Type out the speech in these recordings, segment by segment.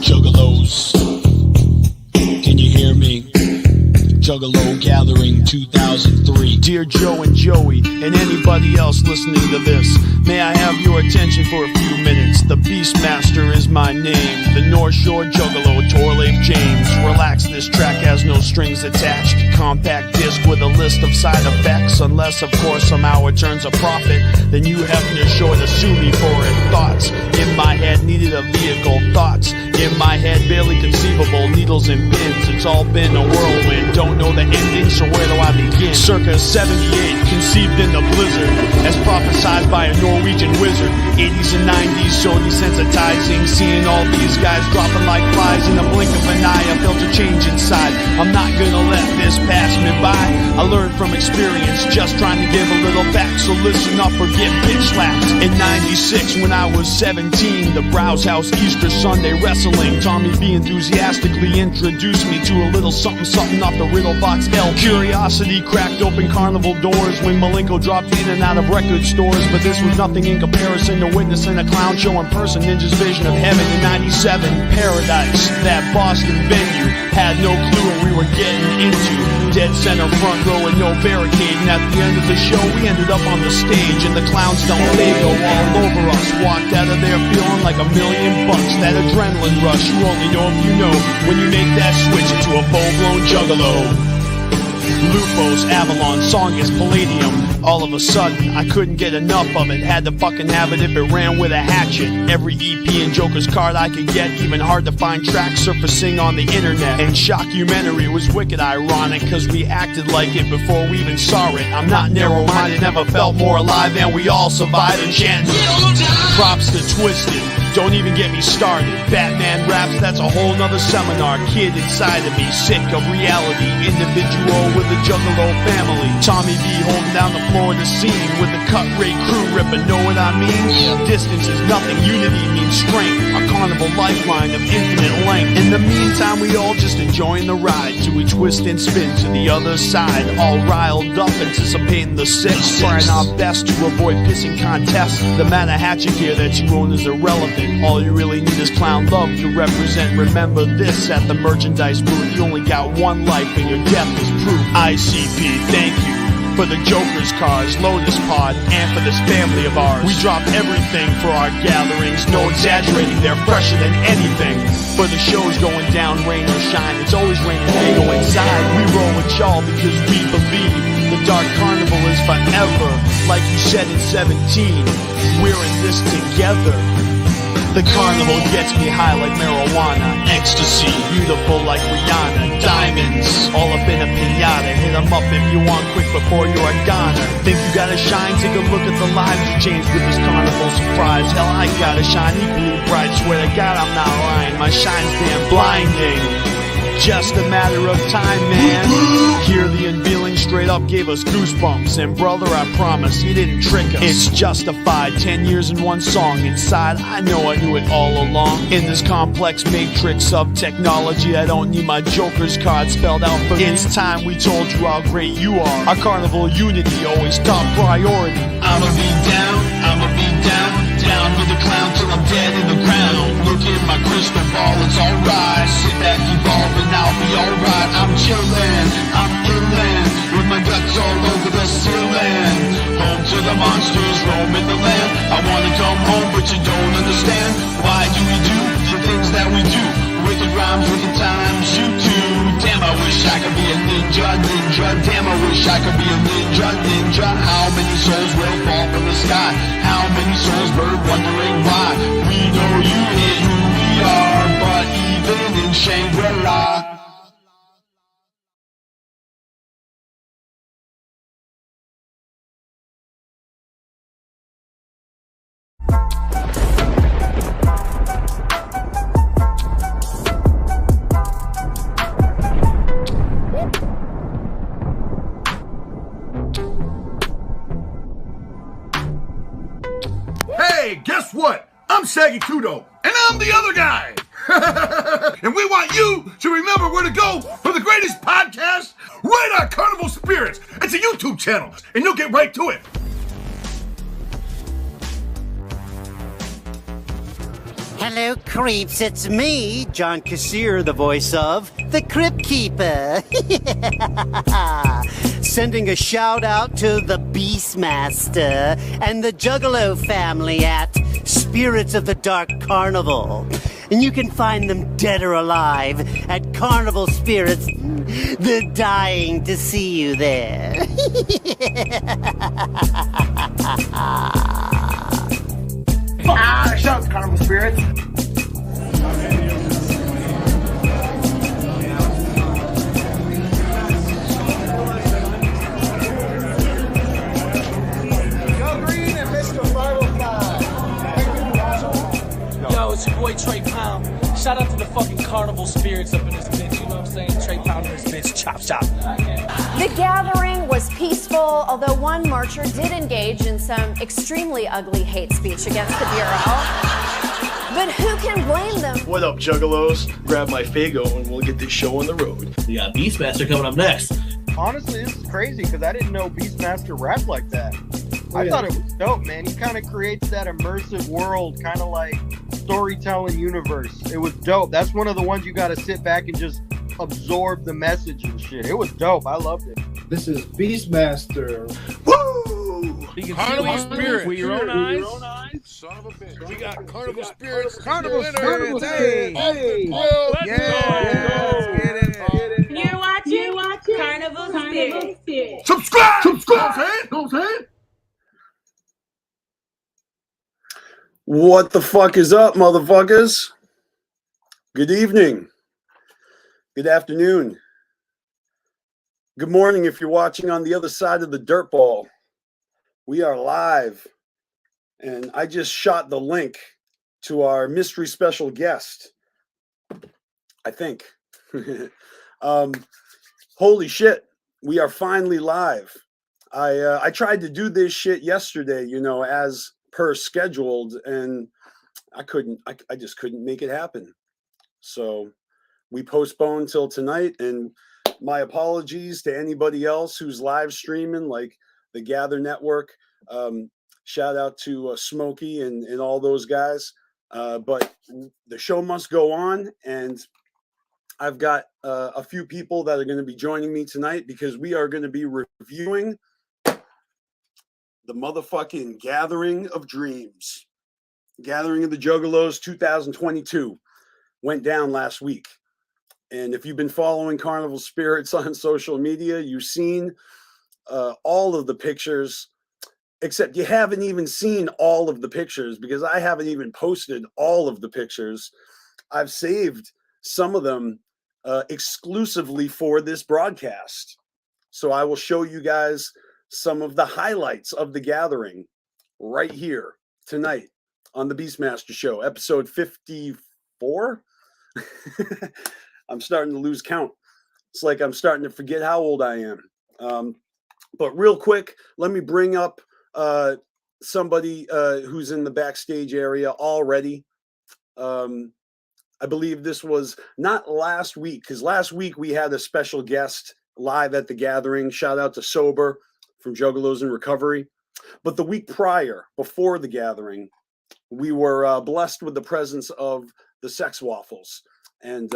Juggalos, can you hear me? Juggalo Gathering 2003. Dear Joe and Joey, and anybody else listening to this, may I have your attention for a few minutes? The BeastMasteR is my name. The North Shore Juggalo, Torleif James. Relax, this track has no strings attached. Compact disc with a list of side effects. Unless, of course, somehow it turns a profit, then you have to sure to sue me for it. Thoughts in my head needed a vehicle. Thoughts in my head barely conceivable. Needles and pins, it's all been a whirlwind. Don't know the ending, so where do I begin? Circa 78, conceived in the blizzard, as prophesied by a Norwegian wizard. 80s and 90s, so desensitizing, seeing all these guys dropping like flies in the blink of an eye. I felt a change inside. I'm not gonna let this pass me by. I learned from experience, just trying to give a little back, so listen up or get bitch slapped. In 96, when I was 17, the Browse House Easter Sunday wrestling, Tommy B enthusiastically introduced me to a little something something off the Riddle Box L. Curiosity cracked open Carnival doors when Malenko dropped in and out of record stores, but this was nothing in comparison to witnessing a clown show in person. Ninja's vision of heaven in 97. Paradise, that Boston venue, had no clue what we were getting into. Dead center front row with no barricade, and at the end of the show we ended up on the stage, and the clowns don't they go all over us. Walked out of there feeling like $1,000,000. That adrenaline rush, you only know if you know when you make that switch into a full-blown juggalo. Lupos, Avalon, Songus, Palladium. All of a sudden, I couldn't get enough of it. Had to fucking have it if it ran with a hatchet. Every EP and Joker's card I could get. Even hard to find tracks surfacing on the internet. And Shockumentary was wicked ironic, cause we acted like it before we even saw it. I'm not narrow-minded, never felt more alive, and we all survived and chanted. Props to Twisted. Don't even get me started. Batman raps, that's a whole nother seminar. Kid inside of me, sick of reality. Individual with a juggalo family. Tommy B holding down the floor of the scene with the cut rate crew ripping, know what I mean? Distance is nothing, unity means strength. A carnival lifeline of infinite length. In the meantime, we all just enjoying the ride till we twist and spin to the other side. All riled up, anticipating the six. Trying our best to avoid pissing contests. The Mannahatchee gear that you own is irrelevant. All you really need is clown love to represent. Remember this at the merchandise booth. You only got one life and your death is proof. ICP, thank you for the Joker's cars, Lotus Pod, and for this family of ours. We drop everything for our gatherings. No exaggerating, they're fresher than anything. For the show's going down, rain or shine, it's always raining when we go inside. We roll with y'all because we believe the Dark Carnival is forever. Like you said in 17, we're in this together. The carnival gets me high like marijuana, ecstasy, beautiful like Rihanna, diamonds, all up in a piñata. Hit 'em up if you want quick before you're a goner. Think you gotta shine? Take a look at the lives you changed with this carnival surprise. Hell, I gotta shine equally bright. Swear to God, I'm not lying. My shine's damn blinding. Just a matter of time, man. Hear the unveiling straight up gave us goosebumps. And brother, I promise, he didn't trick us. It's justified, 10 years in one song. Inside, I know I knew it all along. In this complex matrix of technology, I don't need my Joker's card spelled out for me. It's time we told you how great you are. Our carnival unity, always top priority. I'ma be down, down with the clown till I'm dead in the ground. Look in my crystal ball, it's alright. Sit back, evolve, and I'll be alright. I'm chillin', I'm inland, with my guts all over the ceiling. Home to the monsters, roaming the land. I wanna come home, but you don't understand. Why do we do the things that we do? Wicked rhymes, wicked times, you too. Damn, I wish I could be a ninja. Damn, I wish I could be a ninja. How many souls will fall from the sky? How many souls were wondering why? We know you hit who we are, but even in Shangri-La. Hey, guess what? I'm Saggy Kudo, and I'm the other guy. And we want you to remember where to go for the greatest podcast right on Carnival Spirits. It's a YouTube channel, and you'll get right to it. Hello, creeps. It's me, John Kassir, the voice of the Crypt Keeper. Sending a shout out to the BeastMasteR and the Juggalo family at Spirits of the Dark Carnival. And you can find them dead or alive at Carnival Spirits. They're dying to see you there. Shout out to Carnival Spirits. Go Green and Mr. 505. Yo, it's your boy Trey Pound. Shout out to the fucking Carnival Spirits up in this bitch, you know what I'm saying? Trey Pound in this bitch, chop chop. The gathering was peaceful, although one marcher did engage in some extremely ugly hate speech against the Bureau. But who can blame them? What up, Juggalos? Grab my Fago and we'll get this show on the road. We got BeastMasteR coming up next. Honestly, this is crazy because I didn't know BeastMasteR rapped like that. I thought it was dope, man. He kind of creates that immersive world, kind of like storytelling universe. It was dope. That's one of the ones you got to sit back and just absorb the message and shit. It was dope. I loved it. This is BeastMasteR. Woo! Carnival Spirits. With your own eyes. Son of a bitch. We got Carnival Spirits. Carnival Spirits. Hey. Let's go. Get it. You're watching Carnival Spirits. Subscribe! Subscribe! Don't say it! What the fuck is up, motherfuckers? Good evening. Good afternoon. Good morning if you're watching on the other side of the dirt ball. We are live. And I just shot the link to our mystery special guest. I think. Holy shit. We are finally live. I tried to do this shit yesterday, you know, as per scheduled, and I just couldn't make it happen. So we postponed till tonight, and my apologies to anybody else who's live streaming, like the Gather Network. Shout out to Smokey and all those guys. But the show must go on, and I've got a few people that are going to be joining me tonight because we are going to be reviewing the motherfucking Gathering of Dreams. Gathering of the Juggalos 2022 went down last week. And if you've been following Carnival Spirits on social media, you've seen all of the pictures, except you haven't even seen all of the pictures because I haven't even posted all of the pictures. I've saved some of them exclusively for this broadcast. So I will show you guys some of the highlights of the gathering right here tonight on the BeastMasteR Show, episode 54. I'm starting to lose count. It's like I'm starting to forget how old I am. But real quick, let me bring up somebody who's in the backstage area already. I believe this was not last week, because last week we had a special guest live at the gathering. Shout out to Sober from Juggalos in Recovery. But the week prior, before the gathering, we were blessed with the presence of the Sex Waffles. And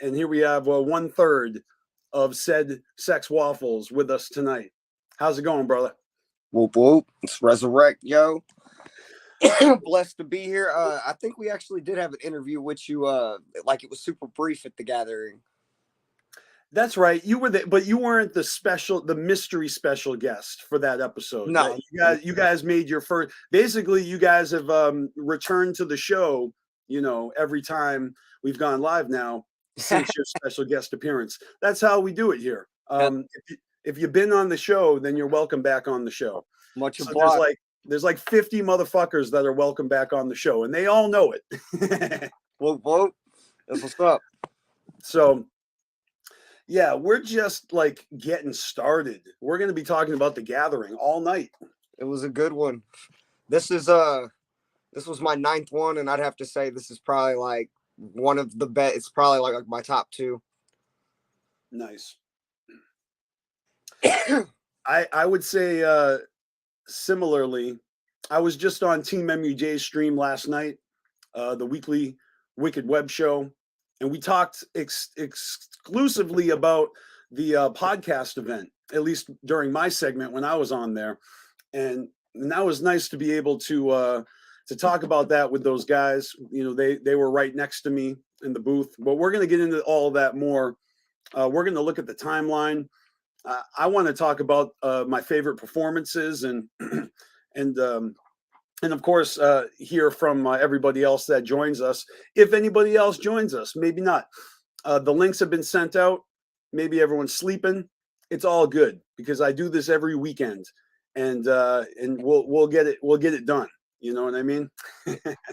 here we have 1/3 of said Sex Waffles with us tonight. How's it going, brother? Whoop whoop. It's Resurrect, yo. Blessed to be here. I think we actually did have an interview with you, like it was super brief at the gathering. That's right. You were but you weren't the mystery special guest for that episode. No, right? You guys made your first. Basically, you guys have returned to the show. You know, every time we've gone live now since your special guest appearance. That's how we do it here. If you've been on the show, then you're welcome back on the show. Much so obliged. There's like 50 motherfuckers that are welcome back on the show, and they all know it. Whoop whoop. That's what's up. So. Yeah, we're just like getting started. We're going to be talking about the gathering all night. It was a good one. This was my 9th one, and I'd have to say this is probably like one of the best. It's probably like my top 2. Nice. I would say similarly. I was just on Team MUJ's stream last night, the weekly Wicked Web Show, and we talked exclusively about the podcast event, at least during my segment when I was on there, and that was nice to be able to talk about that with those guys. You know, they were right next to me in the booth, but we're going to get into all of that more. We're going to look at the timeline. I want to talk about my favorite performances and and of course hear from everybody else that joins us. If anybody else joins us, maybe not. The links have been sent out. Maybe everyone's sleeping. It's all good because I do this every weekend, and we'll get it done. You know what I mean?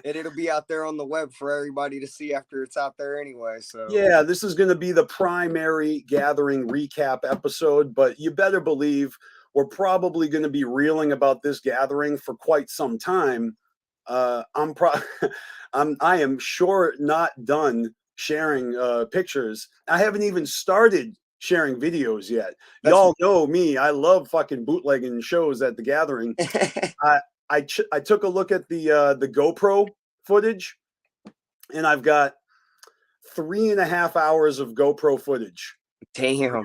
It'll be out there on the web for everybody to see after it's out there anyway. So yeah, this is going to be the primary gathering recap episode, but you better believe we're probably going to be reeling about this gathering for quite some time. I am sure not done sharing pictures. I haven't even started sharing videos yet. Y'all know me. I love fucking bootlegging shows at the gathering. I took a look at the GoPro footage, and I've got 3.5 hours of GoPro footage. Damn.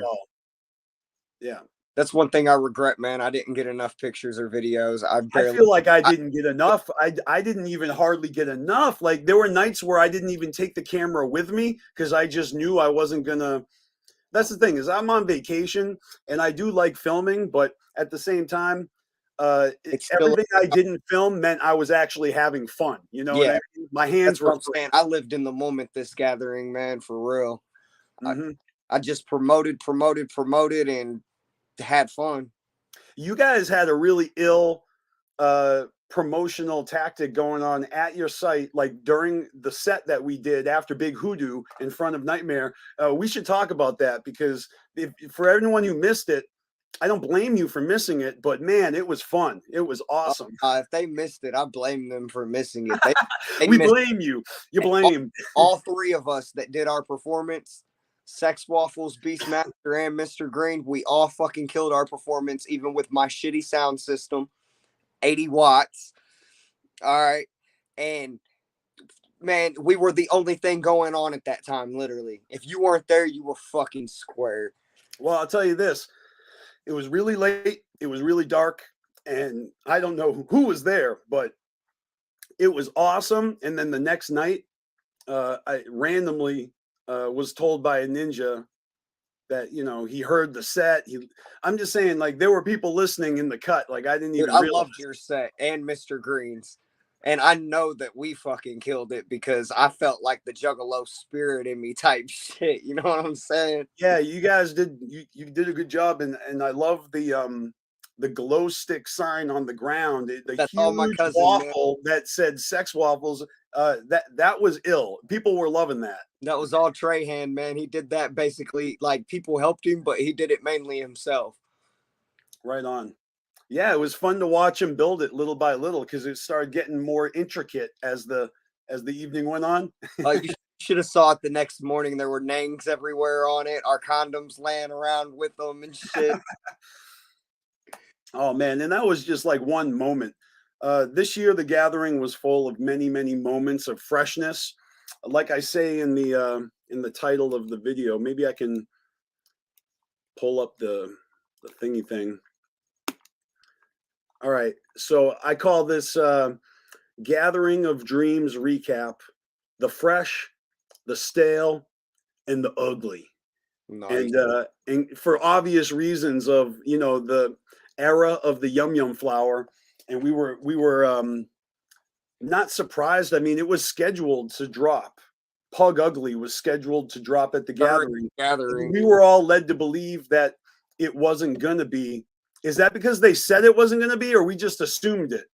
Yeah. That's one thing I regret, man. I didn't get enough pictures or videos. I feel like I didn't get enough. I didn't even hardly get enough. Like there were nights where I didn't even take the camera with me because I just knew I wasn't gonna. That's the thing is I'm on vacation and I do like filming, but at the same time, everything I didn't film meant I was actually having fun. You know what I mean? My hands were free. I lived in the moment this gathering, man, for real. Mm-hmm. I just promoted, and had fun. You guys had a really ill promotional tactic going on at your site, like during the set that we did after Big Hoodoo in front of Nightmare. We should talk about that because for everyone who missed it, I don't blame you for missing it, but man, it was fun. It was awesome. If they missed it, I blame them for missing it. They we blame you. You blame all three of us that did our performance. Sex Waffles, BeastMasteR, and Mr. Green. We all fucking killed our performance, even with my shitty sound system, 80 watts. All right, and man, we were the only thing going on at that time. Literally, if you weren't there, you were fucking square. Well, I'll tell you this. It was really late. It was really dark. And I don't know who was there, but it was awesome. And then the next night, I randomly was told by a ninja that, you know, he heard the set. I'm just saying, like, there were people listening in the cut. Like, I didn't even realize. I loved your set and Mr. Green's. And I know that we fucking killed it because I felt like the Juggalo spirit in me type shit. You know what I'm saying? Yeah, you guys did. You did a good job, and I love the glow stick sign on the ground. The That's huge all my cousin, waffle that said "Sex Waffles." That was ill. People were loving that. That was all Trahan, man. He did that basically. Like people helped him, but he did it mainly himself. Right on. Yeah, it was fun to watch him build it little by little because it started getting more intricate as the evening went on. You should have saw it the next morning. There were nangs everywhere on it. Our condoms laying around with them and shit. Oh man, and that was just like one moment. This year, the gathering was full of many, many moments of freshness. Like I say in the title of the video, maybe I can pull up the thingy thing. All right, so I call this Gathering of Dreams Recap, the fresh, the stale, and the ugly. Nice. And for obvious reasons of, you know, the era of the Yum Yum flower, and we were not surprised. I mean, it was scheduled to drop. Pug Ugly was scheduled to drop at the gathering. We were all led to believe that it wasn't gonna be. Is that because they said it wasn't going to be, or we just assumed it?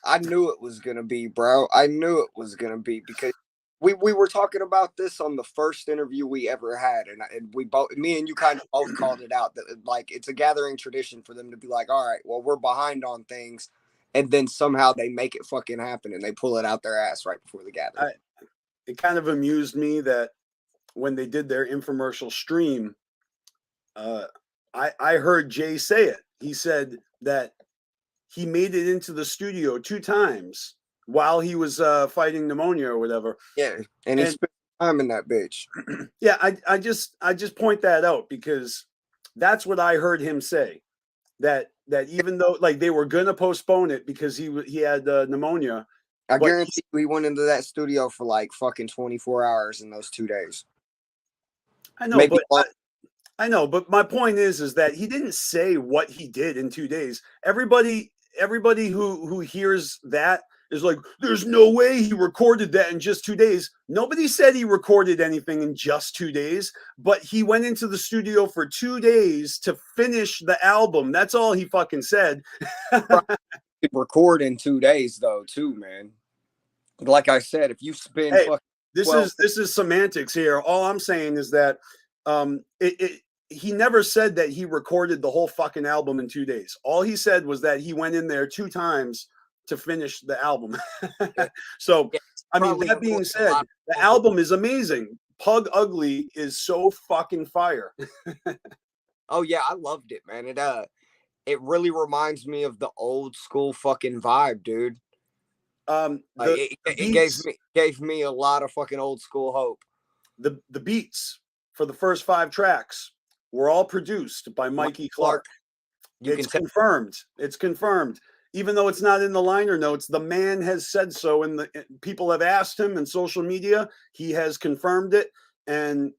I knew it was going to be, bro. I knew it was going to be because we were talking about this on the first interview we ever had. And we both, me and you kind of both called it out that like, it's a gathering tradition for them to be like, all right, well, we're behind on things. And then somehow they make it fucking happen and they pull it out their ass right before the gathering. It kind of amused me that when they did their infomercial stream, I heard Jay say it. He said that he made it into the studio 2 times while he was fighting pneumonia or whatever. Yeah, and he spent time in that bitch. Yeah, I just point that out because that's what I heard him say. That even though like they were gonna postpone it because he had pneumonia. I guarantee we went into that studio for like fucking 24 hours in those 2 days. I know, I know, but my point is that he didn't say what he did in 2 days. Everybody who hears that is like, there's no way he recorded that in just 2 days. Nobody said he recorded anything in just 2 days, but he went into the studio for 2 days to finish the album. That's all he fucking said. Record in 2 days though, too, man. Like I said, if you spend this is semantics here. All I'm saying is that he never said that he recorded the whole fucking album in 2 days. All he said was that he went in there 2 times to finish the album. So, I mean, that being said, the album is amazing. Pug Ugly is so fucking fire. Oh yeah, I loved it, man. It really reminds me of the old school fucking vibe, dude. It gave me a lot of fucking old school hope. The beats for the first 5 tracks were all produced by Mikey Clark. It's confirmed. It's confirmed. Even though it's not in the liner notes, the man has said so, and people have asked him in social media. He has confirmed it, and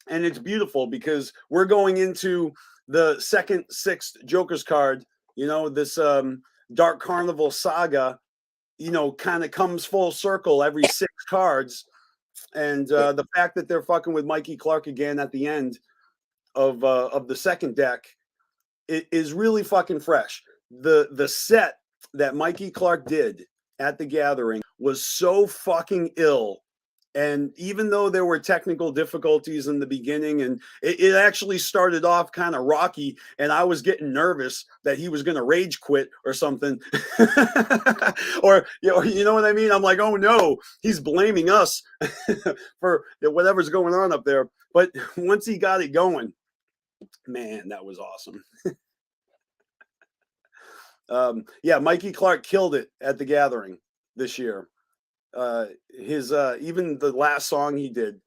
it's beautiful because we're going into the 6th Joker's card. You know, this Dark Carnival saga, you know, kind of comes full circle every 6 cards. And the fact that they're fucking with Mikey Clark again at the end of the 2nd deck, it is really fucking fresh. The set that Mikey Clark did at the Gathering was so fucking ill. And even though there were technical difficulties in the beginning, and it actually started off kind of rocky, and I was getting nervous that he was going to rage quit or something, or you know what I mean? I'm like, oh no, he's blaming us for whatever's going on up there. But once he got it going, man, that was awesome. Yeah, Mikey Clark killed it at the Gathering this year. His even the last song he did,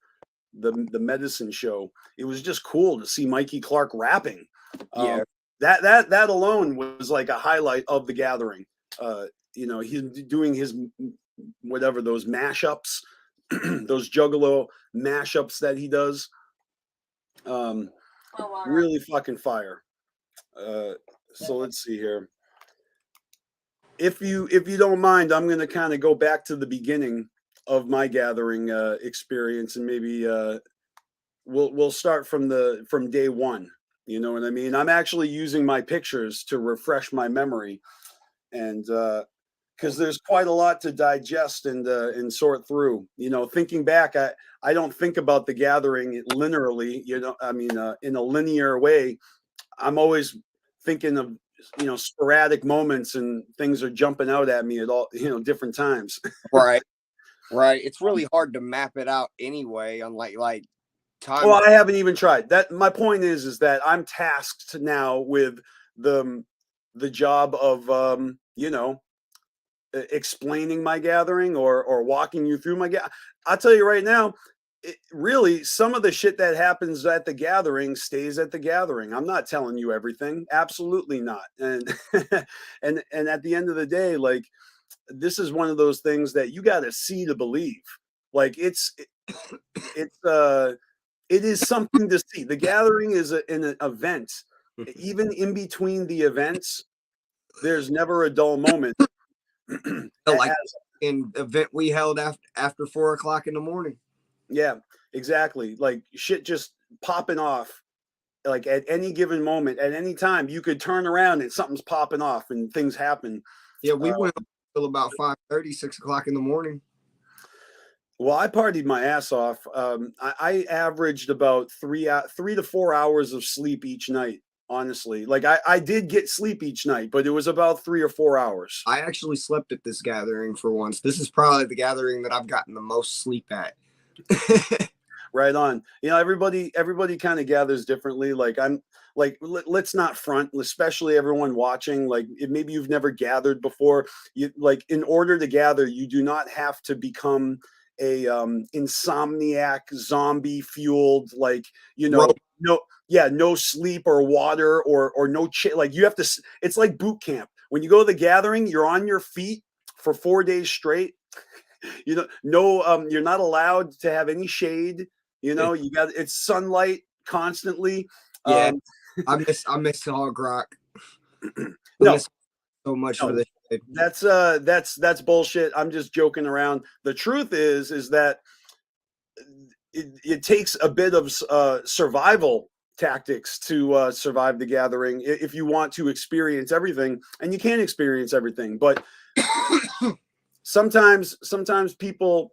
the Medicine Show, it was just cool to see Mikey Clark rapping. Yeah, that alone was like a highlight of the Gathering. You know, he's doing his whatever those mashups, those Juggalo mashups that he does. Really fucking fire. So let's see here. If you don't mind, I'm going to kind of go back to the beginning of my Gathering experience, and maybe we'll start from day one. You know what I mean? I'm actually using my pictures to refresh my memory, and because there's quite a lot to digest and sort through. You know, thinking back, I don't think about the Gathering linearly. You know, I mean, in a linear way. I'm always thinking of, you know, sporadic moments, and things are jumping out at me at all, you know, different times. Right. It's really hard to map it out anyway, unlike like time. Well, I haven't even tried that. My point is that I'm tasked now with the job of, you know, explaining my Gathering or walking you through my I'll tell you right now, really, some of the shit that happens at the Gathering stays at the Gathering. I'm not telling you everything. Absolutely not. And and at the end of the day, like, this is one of those things that you got to see to believe. Like, it is something to see. The Gathering is an event. Even in between the events, there's never a dull moment. Like an event we held after 4 o'clock in the morning. Yeah, exactly. Like, shit just popping off. Like, at any given moment, at any time, you could turn around and something's popping off and things happen. Yeah, we went until about 5:30, 6 o'clock in the morning. Well, I partied my ass off. I averaged about 3 to 4 hours of sleep each night. Honestly, like I did get sleep each night, but it was about 3 or 4 hours. I actually slept at this Gathering for once. This is probably the Gathering that I've gotten the most sleep at. Right on. Everybody kind of gathers differently. Like let's not front, especially everyone watching. Like maybe you've never gathered before. You like in order to gather, you do not have to become a insomniac, zombie fueled, like no sleep or water or no like you have to. It's like boot camp. When you go to the gathering, you're on your feet for 4 days straight. You're not allowed to have any shade. You got it's sunlight constantly. Yeah, I miss Hog Rock. No, so much for this shade. That's bullshit. I'm just joking around. The truth is that it takes a bit of survival tactics to survive the gathering if you want to experience everything, and you can't experience everything, but sometimes people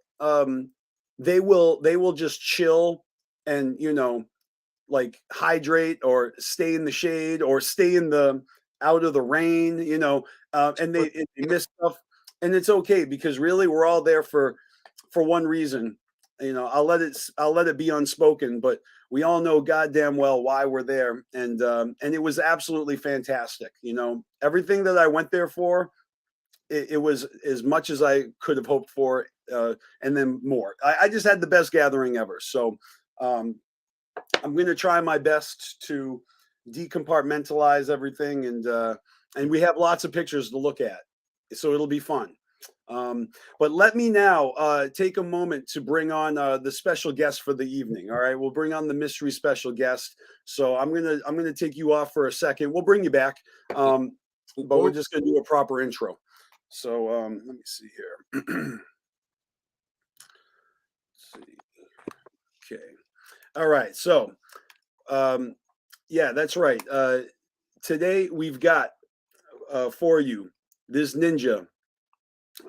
they will just chill and like hydrate or stay in the shade or stay in the out of the rain, and they miss stuff, and it's okay because really we're all there for one reason. I'll let it be unspoken, but we all know goddamn well why we're there, and it was absolutely fantastic. Everything that I went there for, it was as much as I could have hoped for, and then more. I just had the best gathering ever. So I'm going to try my best to decompartmentalize everything, and we have lots of pictures to look at, so it'll be fun. But let me now take a moment to bring on the special guest for the evening. All right, we'll bring on the mystery special guest. So I'm gonna take you off for a second. We'll bring you back, but we're just gonna do a proper intro. So let me see here. Let's see. Okay. All right. So yeah, that's right. Today we've got for you this ninja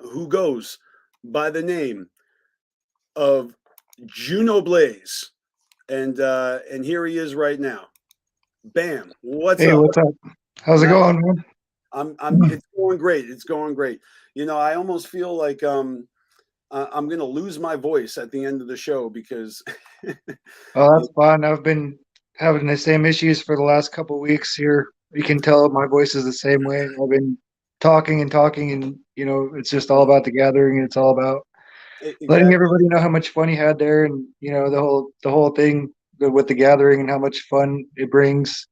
who goes by the name of Juno Blaze, and here he is right now. Bam! What's up? Hey, what's up? How's it going, man? It's going great. It's going great. I almost feel like I'm gonna lose my voice at the end of the show because. Oh, that's fine. I've been having the same issues for the last couple of weeks here. You can tell my voice is the same way. I've been talking, and it's just all about the gathering, and it's all about letting everybody know how much fun you had there, and the whole thing with the gathering and how much fun it brings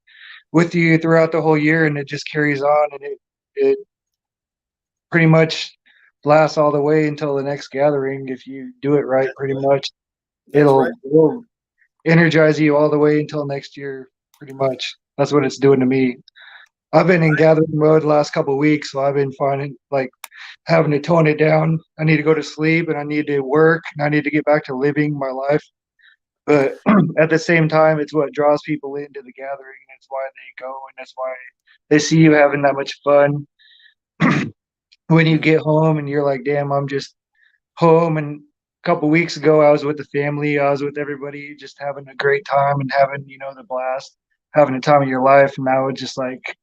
with you throughout the whole year, and it just carries on, and it pretty much lasts all the way until the next gathering if you do it right. Pretty much, it'll energize you all the way until next year. Pretty much, that's what it's doing to me. I've been in gathering mode the last couple of weeks, so I've been finding like having to tone it down. I need to go to sleep, and I need to work, and I need to get back to living my life. But at the same time, it's what draws people into the gathering. That's why they go, and that's why they see you having that much fun. When you get home and you're like, damn, I'm just home. And a couple weeks ago, I was with the family. I was with everybody, just having a great time and having, the blast, having the time of your life. And now it's just like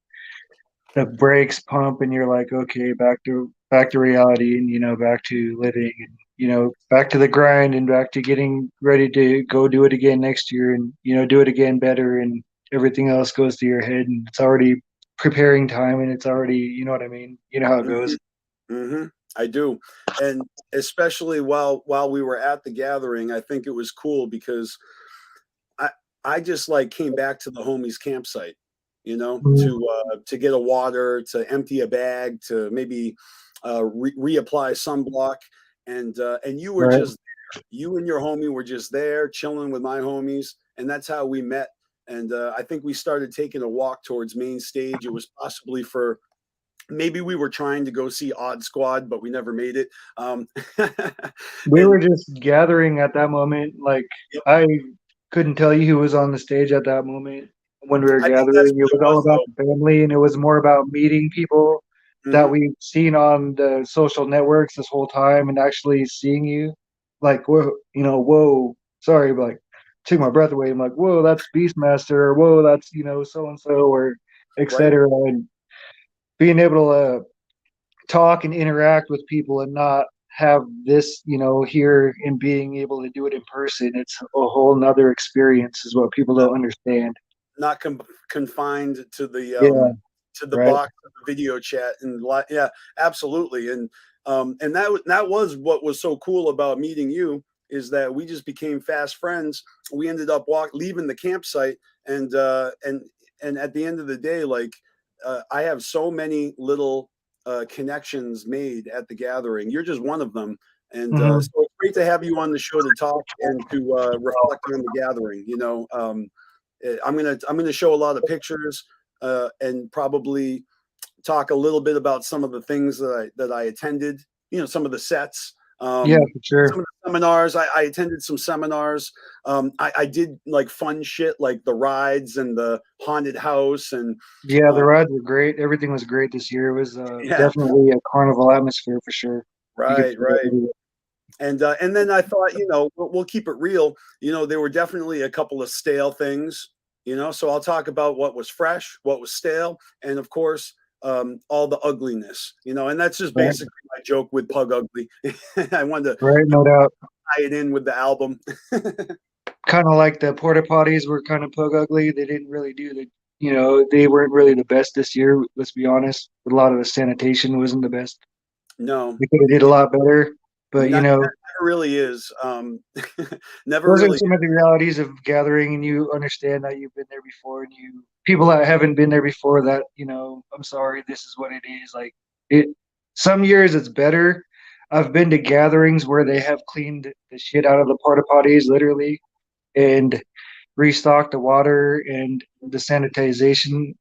the brakes pump, and you're like, okay, back to reality, and back to living, and back to the grind, and back to getting ready to go do it again next year, and do it again better, and everything else goes to your head, and it's already preparing time, and it's already, you know what I mean, how it goes. Mm-hmm. I do, and especially while we were at the gathering, I think it was cool because I just like came back to the homies campsite, to get a water, to empty a bag, to maybe reapply sunblock, and you were just there. You and your homie were just there chilling with my homies, and that's how we met. And I think we started taking a walk towards main stage. It was possibly for maybe we were trying to go see Odd Squad, but we never made it. We were just gathering at that moment. Like, I couldn't tell you who was on the stage at that moment when we were gathering. It was all about the family, and it was more about meeting people that we've seen on the social networks this whole time, and actually seeing you. Like, whoa, sorry, but like, took my breath away. I'm like, whoa, that's BeastMaster, or whoa, that's, so-and-so, or etc. And being able to talk and interact with people and not have this, here and being able to do it in person, it's a whole nother experience, is what people don't understand. Not confined to the Yeah, right. box of the video chat and yeah, absolutely. And that was what was so cool about meeting you, is that we just became fast friends. We ended up leaving the campsite, and at the end of the day, like I have so many little connections made at the gathering. You're just one of them. And so it's great to have you on the show to talk and to reflect on the gathering. I'm gonna show a lot of pictures and probably talk a little bit about some of the things that I attended. Some of the sets. Yeah, for sure. Some of the seminars. I attended some seminars. I did like fun shit like the rides and the haunted house and yeah, the rides were great. Everything was great this year. It was definitely a carnival atmosphere for sure. Right. And then I thought, we'll keep it real. There were definitely a couple of stale things, so I'll talk about what was fresh, what was stale, and of course, all the ugliness, and that's just basically my joke with Pug Ugly. I wanted to no doubt tie it in with the album. Kind of like the porta potties were kind of Pug Ugly. They didn't really do they weren't really the best this year. Let's be honest. A lot of the sanitation wasn't the best. No, we could have did a lot better. But never really is. Never those really. are some of the realities of gathering, and you understand that you've been there before, and people that haven't been there before, that I'm sorry, this is what it is. Like some years it's better. I've been to gatherings where they have cleaned the shit out of the porta potties, literally, and restocked the water and the sanitization.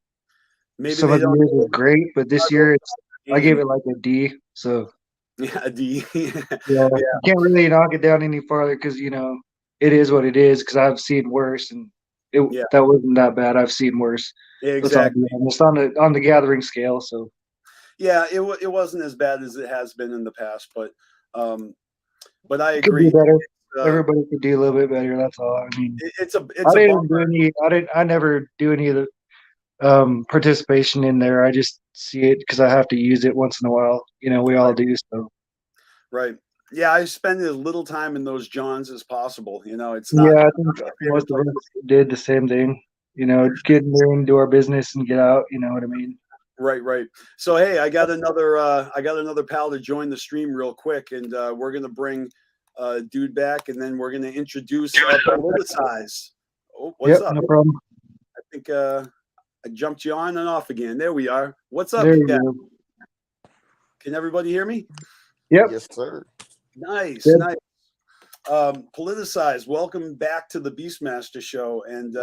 Maybe some of the years was great, but this year I gave it like a D. So. Yeah, a D. Yeah, you can't really knock it down any farther because it is what it is. Because I've seen worse, and that wasn't that bad. I've seen worse. Yeah, exactly. It's on the gathering scale. So yeah, it wasn't as bad as it has been in the past, but I it agree. Could be better. Everybody could do a little bit better. That's all. I mean, I never do any of the participation in there. I just see it because I have to use it once in a while. We all do. So right. Yeah, I spend as little time in those Johns as possible. It's not. Yeah, I think most of us did the same thing. Get in there and do our business and get out. You know what I mean? Right. So hey, I got another pal to join the stream real quick, and we're gonna bring dude back, and then we're gonna introduce Politicize. Oh, what's up? No problem. I think I jumped you on and off again. There we are. What's up, there you guys? go. Can everybody hear me? Yep. Yes, sir. Nice. Politicize, welcome back to the BeastMasteR show. And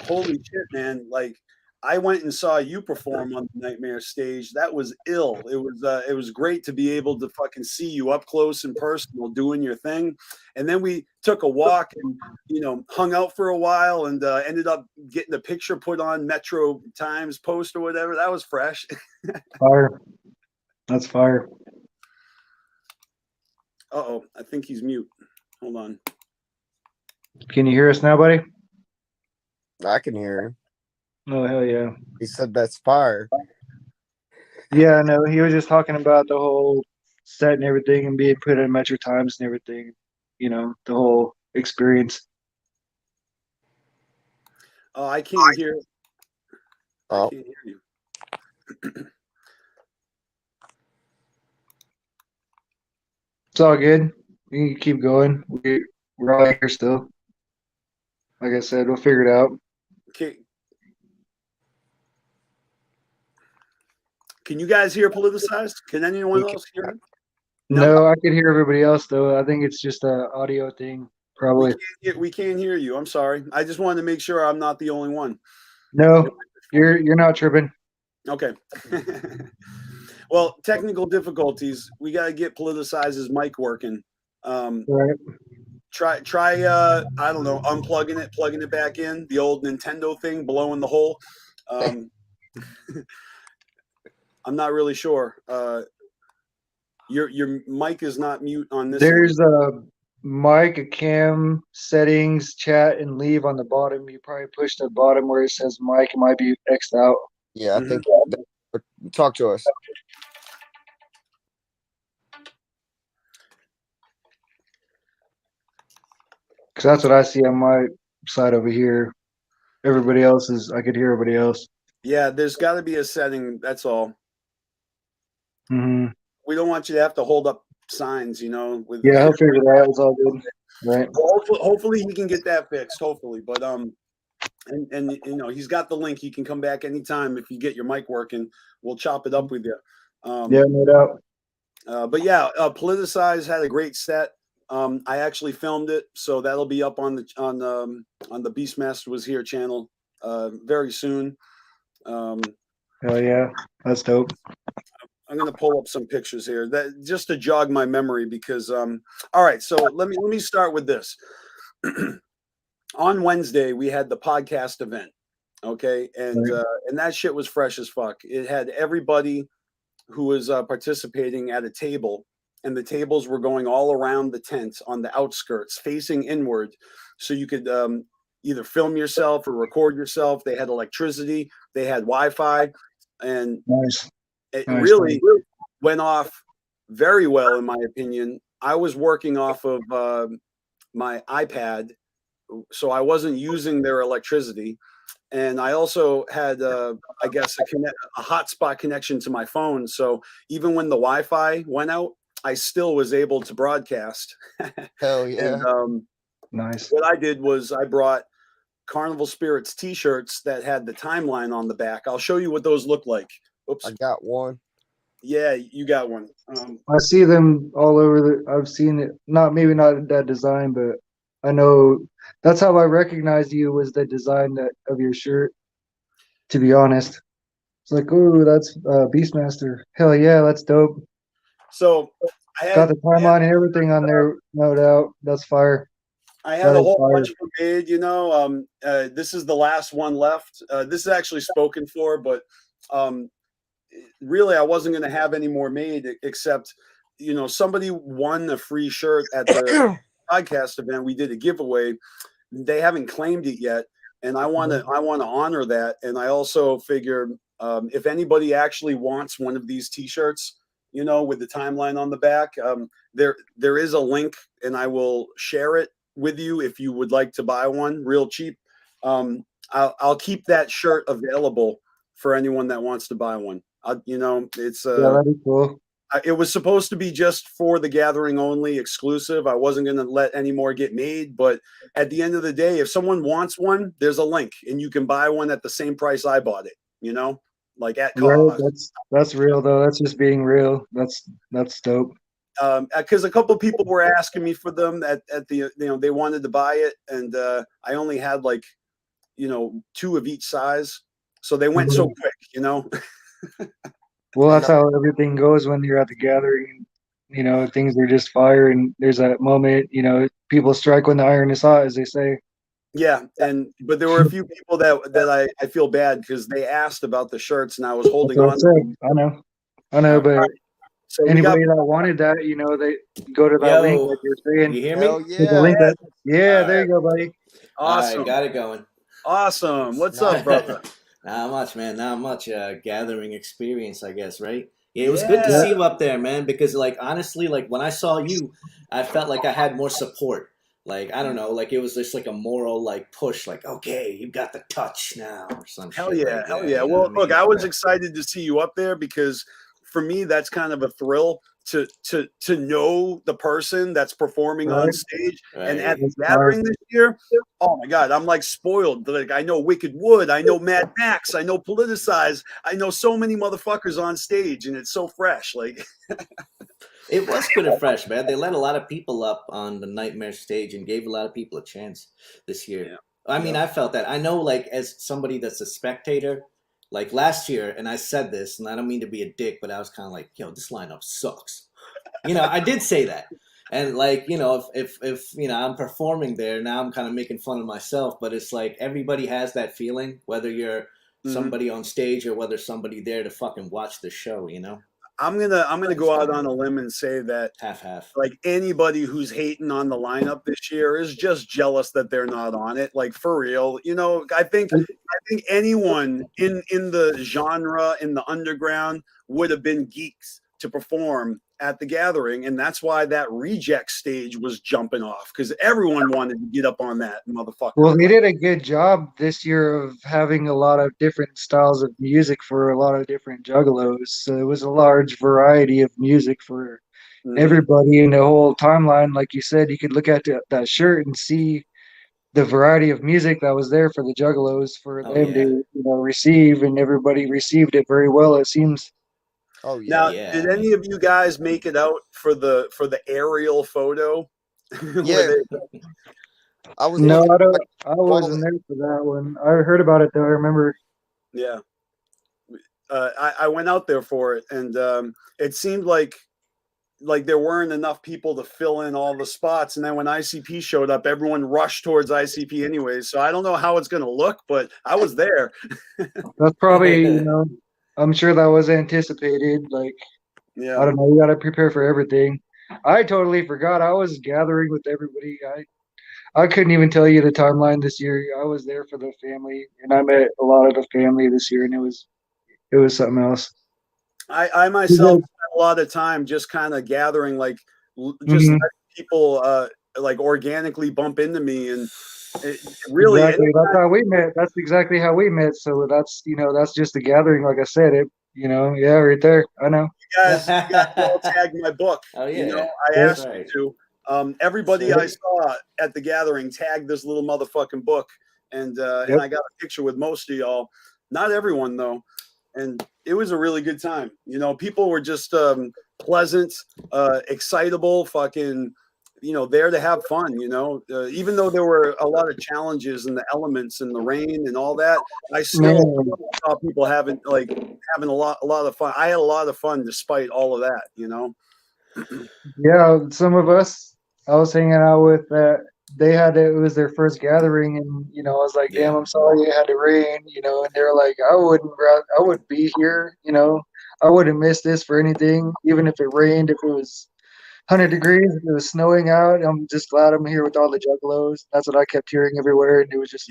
holy shit, man! Like, I went and saw you perform on the Nightmare stage. That was ill. It was great to be able to fucking see you up close and personal doing your thing. And then we took a walk and hung out for a while and ended up getting a picture put on Metro Times post or whatever. That was fresh. Fire. That's fire. Uh-oh, I think he's mute. Hold on. Can you hear us now, buddy? I can hear him. Oh, hell yeah. He said that's fire. Yeah, no, he was just talking about the whole set and everything and being put in Metro Times and everything, the whole experience. Oh, I can't hear. Oh. I can't hear you. It's all good. We can keep going. We're all here still. Like I said, we'll figure it out. Okay. Can you guys hear Politicized? Can anyone else hear him? No, I can hear everybody else though. I think it's just an audio thing, probably. We can't hear you. I'm sorry. I just wanted to make sure I'm not the only one. No, you're not tripping. Okay. Well, technical difficulties. We got to get Politicize's mic working. Right. Try. I don't know, unplugging it, plugging it back in. The old Nintendo thing, blowing the hole. I'm not really sure. Your mic is not mute on this. There's a mic, a cam, settings, chat, and leave on the bottom. You probably push the bottom where it says mic. It might be X'd out. Yeah, I think. Talk to us. Because that's what I see on my side over here. Everybody else is, I could hear everybody else. Yeah, there's got to be a setting. That's all. Mm-hmm. We don't want you to have to hold up signs, you know. With Yeah, I'll figure it out. It's all good. Right. Well, hopefully he can get that fixed. Hopefully, but and you know he's got the link. You can come back anytime if you get your mic working. We'll chop it up with you. Yeah, no doubt. But yeah, Politicize had a great set. I actually filmed it, so that'll be up on the BeastMaster Was Here channel very soon. Hell yeah, that's dope. I'm gonna pull up some pictures here that just to jog my memory because all right, so let me start with this. On Wednesday we had the podcast event, okay, and that shit was fresh as fuck. It had everybody who was participating at a table, and the tables were going all around the tent on the outskirts facing inward, so you could either film yourself or record yourself. They had electricity, they had Wi-Fi, and it really went off very well in my opinion. I was working off of my iPad, so I wasn't using their electricity, and I also had I guess a hotspot connection to my phone, so even when the Wi-Fi went out I still was able to broadcast. Hell yeah. And nice. What I did was I brought Carnival Spirits t-shirts that had the timeline on the back. I'll show you what those look like. Oops. I got one. Yeah, you got one. I see them all over I've seen it. Maybe not that design, but I know that's how I recognized you was the design of your shirt. To be honest, it's like, oh, that's BeastMaster. Hell yeah, that's dope. So I got the timeline and everything on there, no doubt. That's fire. I had a whole bunch of them made, you know. This is the last one left. This is actually spoken for, but really I wasn't going to have any more made except, you know, somebody won a free shirt at the podcast event. We did a giveaway. They haven't claimed it yet, and I want to honor that. And I also figure if anybody actually wants one of these t-shirts, you know, with the timeline on the back, there is a link, and I will share it with you if you would like to buy one real cheap. I'll keep that shirt available for anyone that wants to buy one. You know, it's yeah, that'd be cool. It was supposed to be just for the gathering only, exclusive. I wasn't going to let any more get made, but at the end of the day, if someone wants one, there's a link, and you can buy one at the same price I bought it. You know, like at cost. Right, that's real though. That's just being real. That's dope. Because a couple of people were asking me for them at the, you know, they wanted to buy it, and I only had like, you know, 2 of each size, so they went so quick, you know. Well, that's how everything goes when you're at the gathering. You know, things are just fire, and there's that moment. You know, people strike when the iron is hot, as they say. Yeah, but there were a few people that I feel bad because they asked about the shirts, and I was holding on. I know, but so anybody that wanted that, you know, they go to that link like you're saying. You hear me? Yeah, there you go, buddy. Awesome. All right, got it going. Awesome. What's up, brother? Not much, man. Not much. Gathering experience, I guess, right? Yeah, it was good to see you up there, man. Because, like, honestly, like when I saw you, I felt like I had more support. Like, I don't know, like it was just like a moral like push, like, okay, you got the touch now or some hell shit. Yeah, like hell that, yeah. you know Well, what I mean? look, I was excited to see you up there because for me, that's kind of a thrill to know the person that's performing on stage. And at the gathering this year, oh my God, I'm like spoiled. Like I know Wicked Wood, I know Mad Max, I know Politicize, I know so many motherfuckers on stage, and it's so fresh. Like It was pretty fresh, man. They let a lot of people up on the Nightmare stage and gave a lot of people a chance this year. Yeah. I mean, I felt that. I know, like, as somebody that's a spectator, like last year, and I said this, and I don't mean to be a dick, but I was kind of like, yo, this lineup sucks. You know, I did say that. And, like, you know, if you know, I'm performing there, now I'm kind of making fun of myself, but it's like everybody has that feeling, whether you're somebody on stage or whether somebody there to fucking watch the show, you know? I'm gonna go out on a limb and say that half. Like anybody who's hating on the lineup this year is just jealous that they're not on it. Like for real, you know. I think anyone in the genre in the underground would have been geeks to perform at the gathering, and that's why that reject stage was jumping off, because everyone wanted to get up on that motherfucker. Well, they did a good job this year of having a lot of different styles of music for a lot of different juggalos. So it was a large variety of music for everybody in the whole timeline. Like you said, you could look at that shirt and see the variety of music that was there for the juggalos for them to receive, and everybody received it very well, it seems. Oh Now, did any of you guys make it out for the aerial photo? Yeah. I wasn't there for that one. I heard about it though. I remember. Yeah. I went out there for it, and it seemed like there weren't enough people to fill in all the spots. And then when ICP showed up, everyone rushed towards ICP anyways. So I don't know how it's going to look, but I was there. That's probably, I'm sure that was anticipated. Like, yeah, I don't know. You got to prepare for everything. I totally forgot. I was gathering with everybody. I couldn't even tell you the timeline this year. I was there for the family, and I met a lot of the family this year, and it was something else. I myself spent a lot of time just kind of gathering, like just letting people like organically bump into me, and it really exactly. That's how we met. That's exactly how we met. So that's that's just a gathering. Like I said, right there. I know. You guys all tagged my book. Oh yeah, I asked you to. Everybody I saw at the gathering tagged this little motherfucking book, and I got a picture with most of y'all. Not everyone though. And it was a really good time. People were just pleasant, excitable, fucking, there to have fun, even though there were a lot of challenges in the elements and the rain and all that, I still saw people having a lot of fun. I had a lot of fun despite all of that, Yeah, some of us I was hanging out with it was their first gathering, and I was like, damn, I'm sorry it had to rain, and they were like, I wouldn't be here, I wouldn't miss this for anything, even if it rained, if it was 100 degrees, if it was snowing out. I'm just glad I'm here with all the juggalos. That's what I kept hearing everywhere, and it was just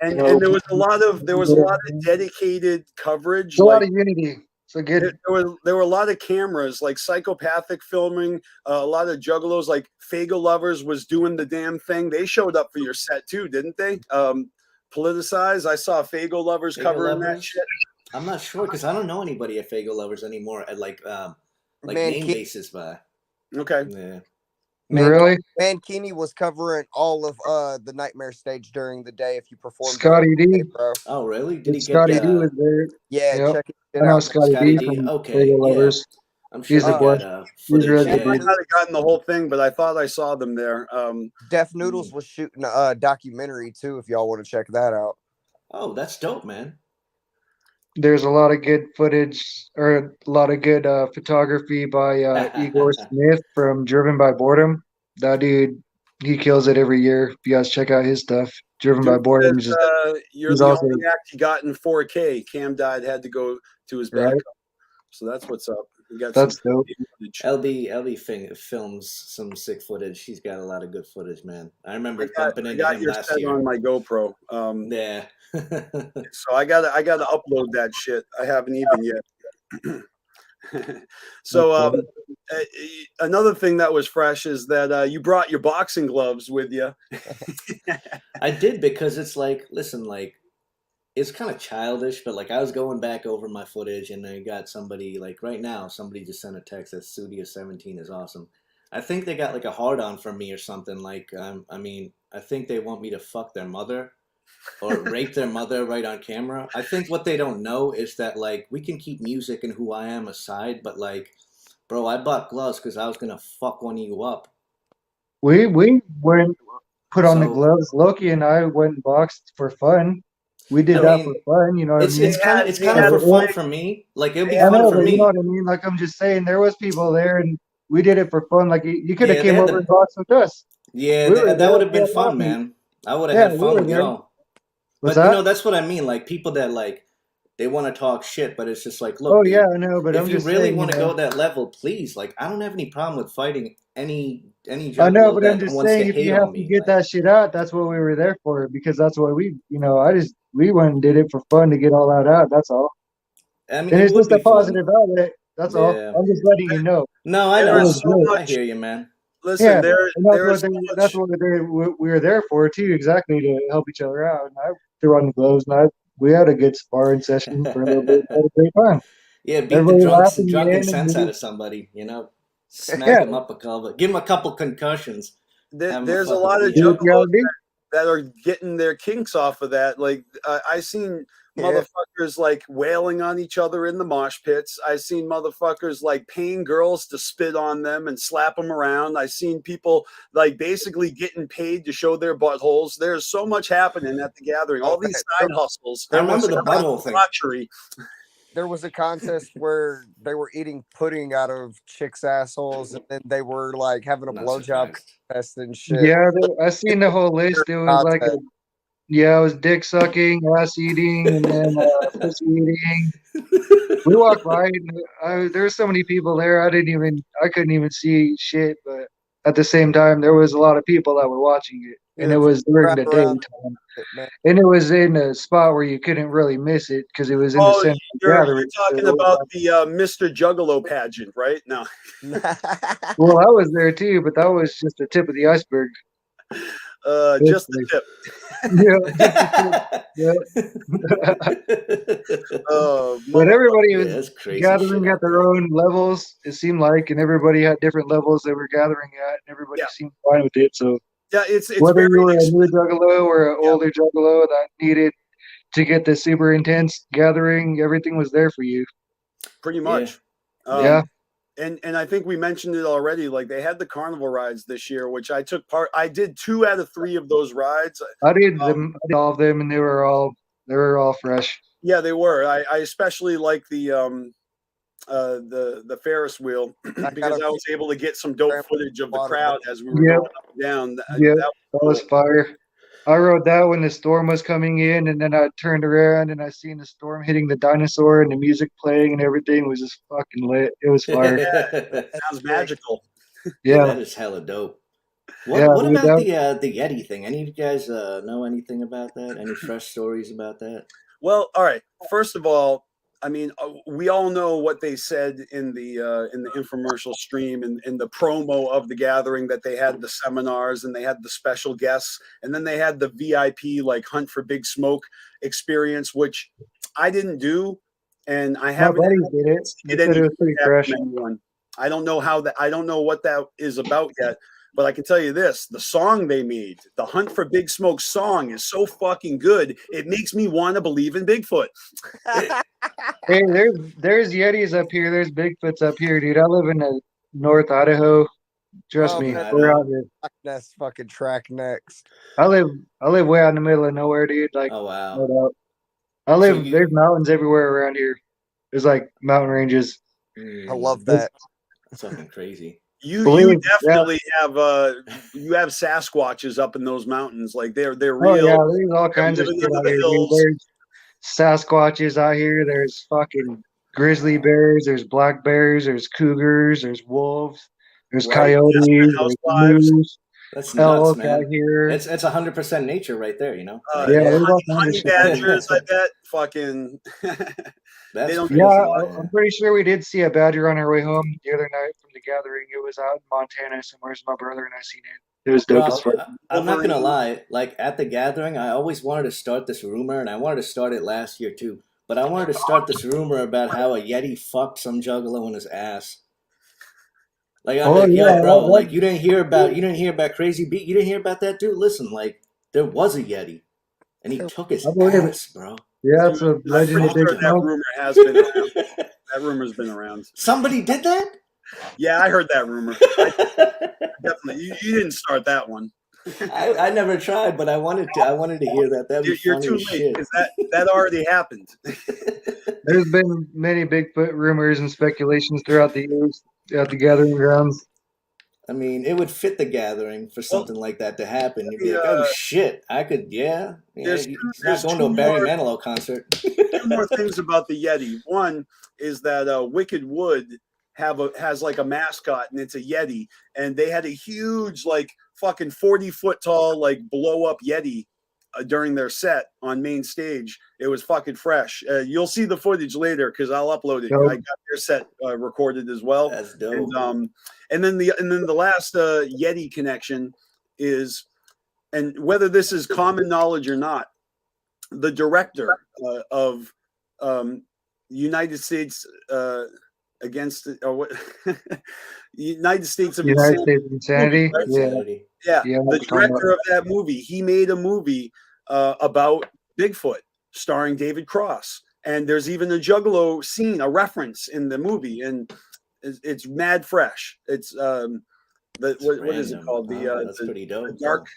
and there was a lot of dedicated coverage, a lot of unity. So good. There were a lot of cameras, like psychopathic filming, a lot of juggalos, like Fago Lovers was doing the damn thing. They showed up for your set too, didn't they? Politicize. I saw Fago Lovers covering that shit. I'm not sure because I don't know anybody at Fago Lovers anymore at like name basis by. Okay. Yeah. Really? Mankini was covering all of the Nightmare stage during the day if you performed. Scotty D. Bro. Oh, really? Did he Scotty get D was there. Yeah, check it I know out. Scotty D from okay, Lovers. I'm sure he's a boy. He's really I might not have gotten the whole thing, but I thought I saw them there. Def Noodles was shooting a documentary too, if y'all want to check that out. Oh, that's dope, man. There's a lot of good footage, or a lot of good photography by Igor Smith from Driven by Boredom. That dude, he kills it every year. You guys check out his stuff. Driven by Boredom. You're the only act he got in 4K. Cam died, had to go to his backup. So that's what's up. We got that's dope. LB films some sick footage. He's got a lot of good footage, man. I remember bumping into him last year. On my GoPro. Yeah. So I gotta upload that shit. I haven't even yet. So another thing that was fresh is that you brought your boxing gloves with you. I did, because it's like, listen, like, it's kind of childish, but like I was going back over my footage and I got somebody, like right now, somebody just sent a text that Sudia17 is awesome. I think they got like a hard on from me or something. Like, I mean, I think they want me to fuck their mother or rape their mother right on camera. I think what they don't know is that like we can keep music and who I am aside, but like, bro, I bought gloves because I was gonna fuck one of you up. We went put on the gloves. Loki and I went and boxed for fun. We did that for fun, you know what I mean? It's kind of for fun for me. Like, it'd be fun for me. You know what I mean? Like, I'm just saying, there was people there, and we did it for fun. Like, you could have came over and boxed with us. Yeah, that would have been fun, man. I would have had fun with y'all. But, you know, that's what I mean. Like, people that, like, they want to talk shit, but it's just like, look. Oh, yeah, I know, but if you really want to go that level, please. Like, I don't have any problem with fighting any I know, but I'm just saying, if you have to get that shit out, that's what we were there for, because that's what we, you know, we went and did it for fun to get all that out. That's all. I mean, and it's just a positive outlet. That's all. I'm just letting you know. No, I There know. is so I much. hear you, man. Listen, Yeah, there and that's is what so they, much. that's what we were there for too, exactly to help each other out. And I threw on the gloves, and we had a good sparring session for a little bit. Had a great time. Yeah, beat Everybody the laughing drunken in, sense and out of somebody. You know, smack yeah, him up a couple, give him a couple concussions. Have him There's a fucking lot of beat up. juggalos that are getting their kinks off of that. Like I seen motherfuckers like wailing on each other in the mosh pits. I seen motherfuckers like paying girls to spit on them and slap them around. I seen people like basically getting paid to show their buttholes. There's so much happening at the gathering. All these side hustles. I remember the butthole thing. Debauchery. There was a contest where they were eating pudding out of chicks' assholes, and then they were like having a blowjob contest and shit. yeah. I seen the whole list. It was like it was dick sucking, ass eating, and then pussy eating. We walked by, and there were so many people there. I couldn't even see shit. But at the same time, there was a lot of people that were watching it, and it was during the daytime. And it was in a spot where you couldn't really miss it because it was in the center of the You're gathering. talking about the Mr. Juggalo pageant, right? No. Well, I was there too, but that was just the tip of the iceberg. Just the tip. But everybody was that's crazy gathering shit at their own levels, it seemed like, and everybody had different levels they were gathering at, and everybody seemed fine with it. So yeah, it's whether very you were a new juggalo or an older juggalo that needed to get the super intense gathering, everything was there for you. Pretty much. Yeah. And I think we mentioned it already. Like they had the carnival rides this year, which I took part. I did 2 out of 3 of those rides. I did all of them, and they were all fresh. Yeah, they were. I especially like the Ferris wheel because I was able to get some dope footage of the crowd as we were going up and down. Yeah, that was fire. I rode that when the storm was coming in, and then I turned around and I seen the storm hitting the dinosaur and the music playing and everything was just fucking lit. It was fire. Sounds magical. Yeah, that is hella dope. What about the Yeti thing? Any of you guys know anything about that? Any fresh stories about that? Well, all right. First of all, I mean, we all know what they said in the infomercial stream and in the promo of the gathering, that they had the seminars and they had the special guests, and then they had the VIP like Hunt for Big Smoke experience, which I didn't do, and I haven't. My buddies did it. They said it was pretty fresh. I don't know I don't know what that is about yet. But I can tell you this, the song they made, the Hunt for Big Smoke song, is so fucking good, it makes me want to believe in Bigfoot. Hey, there's Yetis up here. There's Bigfoots up here, dude. I live in North Idaho. Trust me, we're out here. That's fucking track next. I live way out in the middle of nowhere, dude. Like, oh wow. There's mountains everywhere around here. There's like mountain ranges. I love that. That's fucking crazy. You definitely have Sasquatches up in those mountains. Like they're real. Oh yeah, there's all kinds of shit out here. There's Sasquatches out here. There's fucking grizzly bears. There's black bears. There's cougars. There's wolves. There's coyotes. There's moose. That's nuts, man. Out here. It's 100% nature right there, you know. Honey badgers. I bet. Fucking. I'm pretty sure we did see a badger on our way home the other night from the gathering. It was out in Montana somewhere. My brother and I seen it. It was dope as fuck. I'm not gonna lie. Like at the gathering, I always wanted to start this rumor, and I wanted to start it last year too. But I wanted to start this rumor about how a Yeti fucked some juggalo in his ass. Like I'm like, yo, bro, like you didn't hear about Crazy Beat. You didn't hear about that dude. Listen, like there was a Yeti, and he took his ass, bro. Yeah, it's a legend. That rumor has been around. That rumor's been around. Somebody did that? Yeah, I heard that rumor. Definitely, you didn't start that one. I never tried, but I wanted to hear that. That'd be You're too late because that already happened. There's been many Bigfoot rumors and speculations throughout the years at the gathering grounds. I mean, it would fit the gathering for something like that to happen. You'd be like, oh shit, I could, he's not going to a Barry Manilow concert. 2 more things about the Yeti. One is that Wicked Wood has like a mascot, and it's a Yeti, and they had a huge like fucking 40-foot tall like blow up Yeti during their set on main stage. It was fucking fresh. You'll see the footage later because I'll upload it. Dope. I got their set recorded as well. That's dope. And then the last Yeti connection is, and whether this is common knowledge or not, the director of United States against what United States of United States of Insanity. Yeah, Yeah, the director of that movie, he made a movie about Bigfoot starring David Cross, and there's even a Juggalo scene, a reference in the movie, and it's mad fresh. It's what is it called? That's pretty dope. The Dark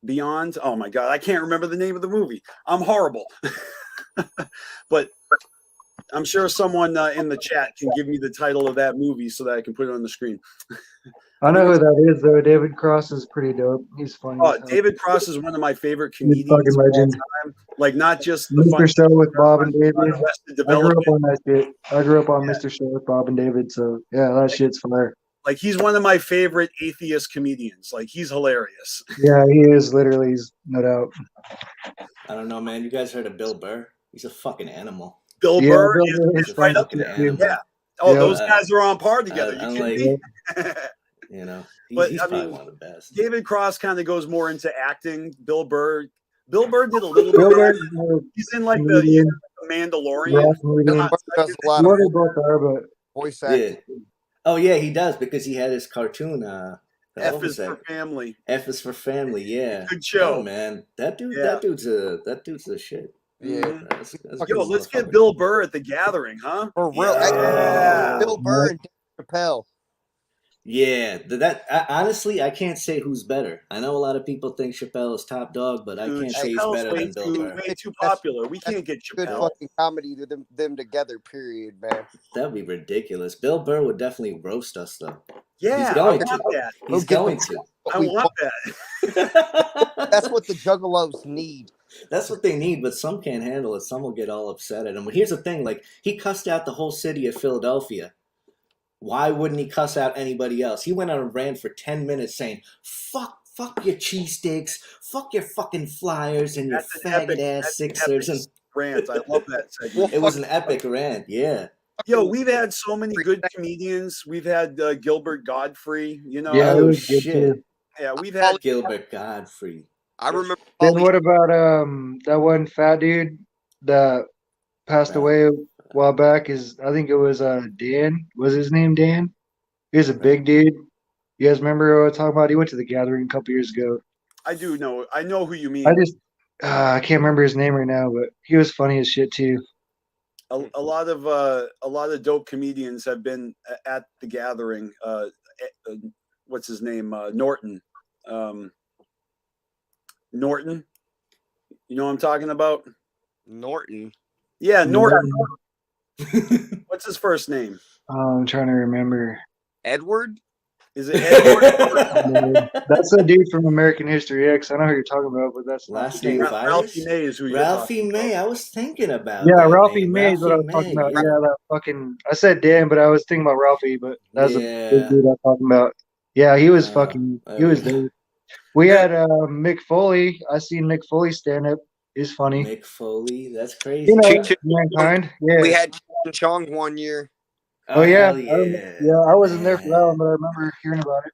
Beyond. Oh my god, I can't remember the name of the movie. I'm horrible. But I'm sure someone in the chat can give me the title of that movie so that I can put it on the screen. I know who that is, though. David Cross is pretty dope. He's funny. Oh, David Cross is one of my favorite comedians fucking of all legend. time. Like, not just the Mr. Show with Bob and David. Arrested I grew up Development. on that shit. I grew up on Mr. Show with Bob and David, so yeah, that shit's fire. Like, he's one of my favorite atheist comedians. Like, he's hilarious. Yeah, he is literally, he's no doubt. I don't know, man. You guys heard of Bill Burr? He's a fucking animal. Bill Yeah, Burr Bill Burr is is right up fucking there. animal. Yeah. Oh, Yeah. those guys are on par together. I'm You like, kidding me? you know, But, he's I probably mean, one of the best. David Cross kind of goes more into acting. Bill Burr did a little Bill bit. Burr's more He's in like comedian. the Mandalorian. Yeah, comedian. Not- Does a lot What of they both are, but voice Yeah. acting. Oh yeah, he does because he had his cartoon. F what is was that? for family. F is for family. Yeah, Good show. Oh, man. That dude. Yeah. That dude's the shit. Yeah. That's a Yo, good let's get motherfucker. Bill Burr at the gathering, huh? For real. Yeah. Bill Burr and Dave Chappelle. Yeah, honestly, I can't say who's better. I know a lot of people think Chappelle is top dog, but I Dude, can't say he's Chappelle's better than Bill Burr. way too popular. We can't get Good Chappelle. fucking comedy to them together, period, man. That'd be ridiculous. Bill Burr would definitely roast us, though. Yeah, He's I going want to. that. He's going to. I want that. That's what the Juggalos need. That's what they need, but some can't handle it. Some will get all upset at him. But here's the thing: like, he cussed out the whole city of Philadelphia. Why wouldn't he cuss out anybody else? He went on a rant for 10 minutes saying, fuck your cheesesteaks, fuck your fucking Flyers and your faggot-ass Sixers. And rant. I love that segment. it was an epic rant, yeah. Yo, we've had so many good comedians. We've had Gilbert Godfrey, you know. yeah, it Oh, was good shit. too. Yeah, we've had Gilbert Godfrey. I remember. Then what about that one fat dude that passed away a while back? I think it was Dan. Was his name Dan? He was a big dude. You guys remember what I was talking about? He went to the gathering a couple years ago. I do know. I know who you mean. I can't remember his name right now, but he was funny as shit too. A lot of dope comedians have been at the gathering. What's his name? Norton. Norton. You know what I'm talking about? Norton. Yeah, Norton. What's his first name? I'm trying to remember. Edward? Is it Edward? That's the dude from American History X. I know who you're talking about, but that's not Last the dude. name Ralphie May is who you're Ralphie talking May. about. I was thinking about Yeah, that Ralphie name. May is what I was Ralphie talking about. May. Yeah, that fucking. I said Dan, but I was thinking about Ralphie, but that's Yeah. the dude I was talking about. Yeah, he was fucking. He was there. We had Mick Foley. I seen Mick Foley stand up. He's funny. Mick Foley. That's crazy. You know, Mankind. Yeah. We had Chong one year. Oh yeah, hell yeah. I wasn't there for that one, but I remember hearing about it.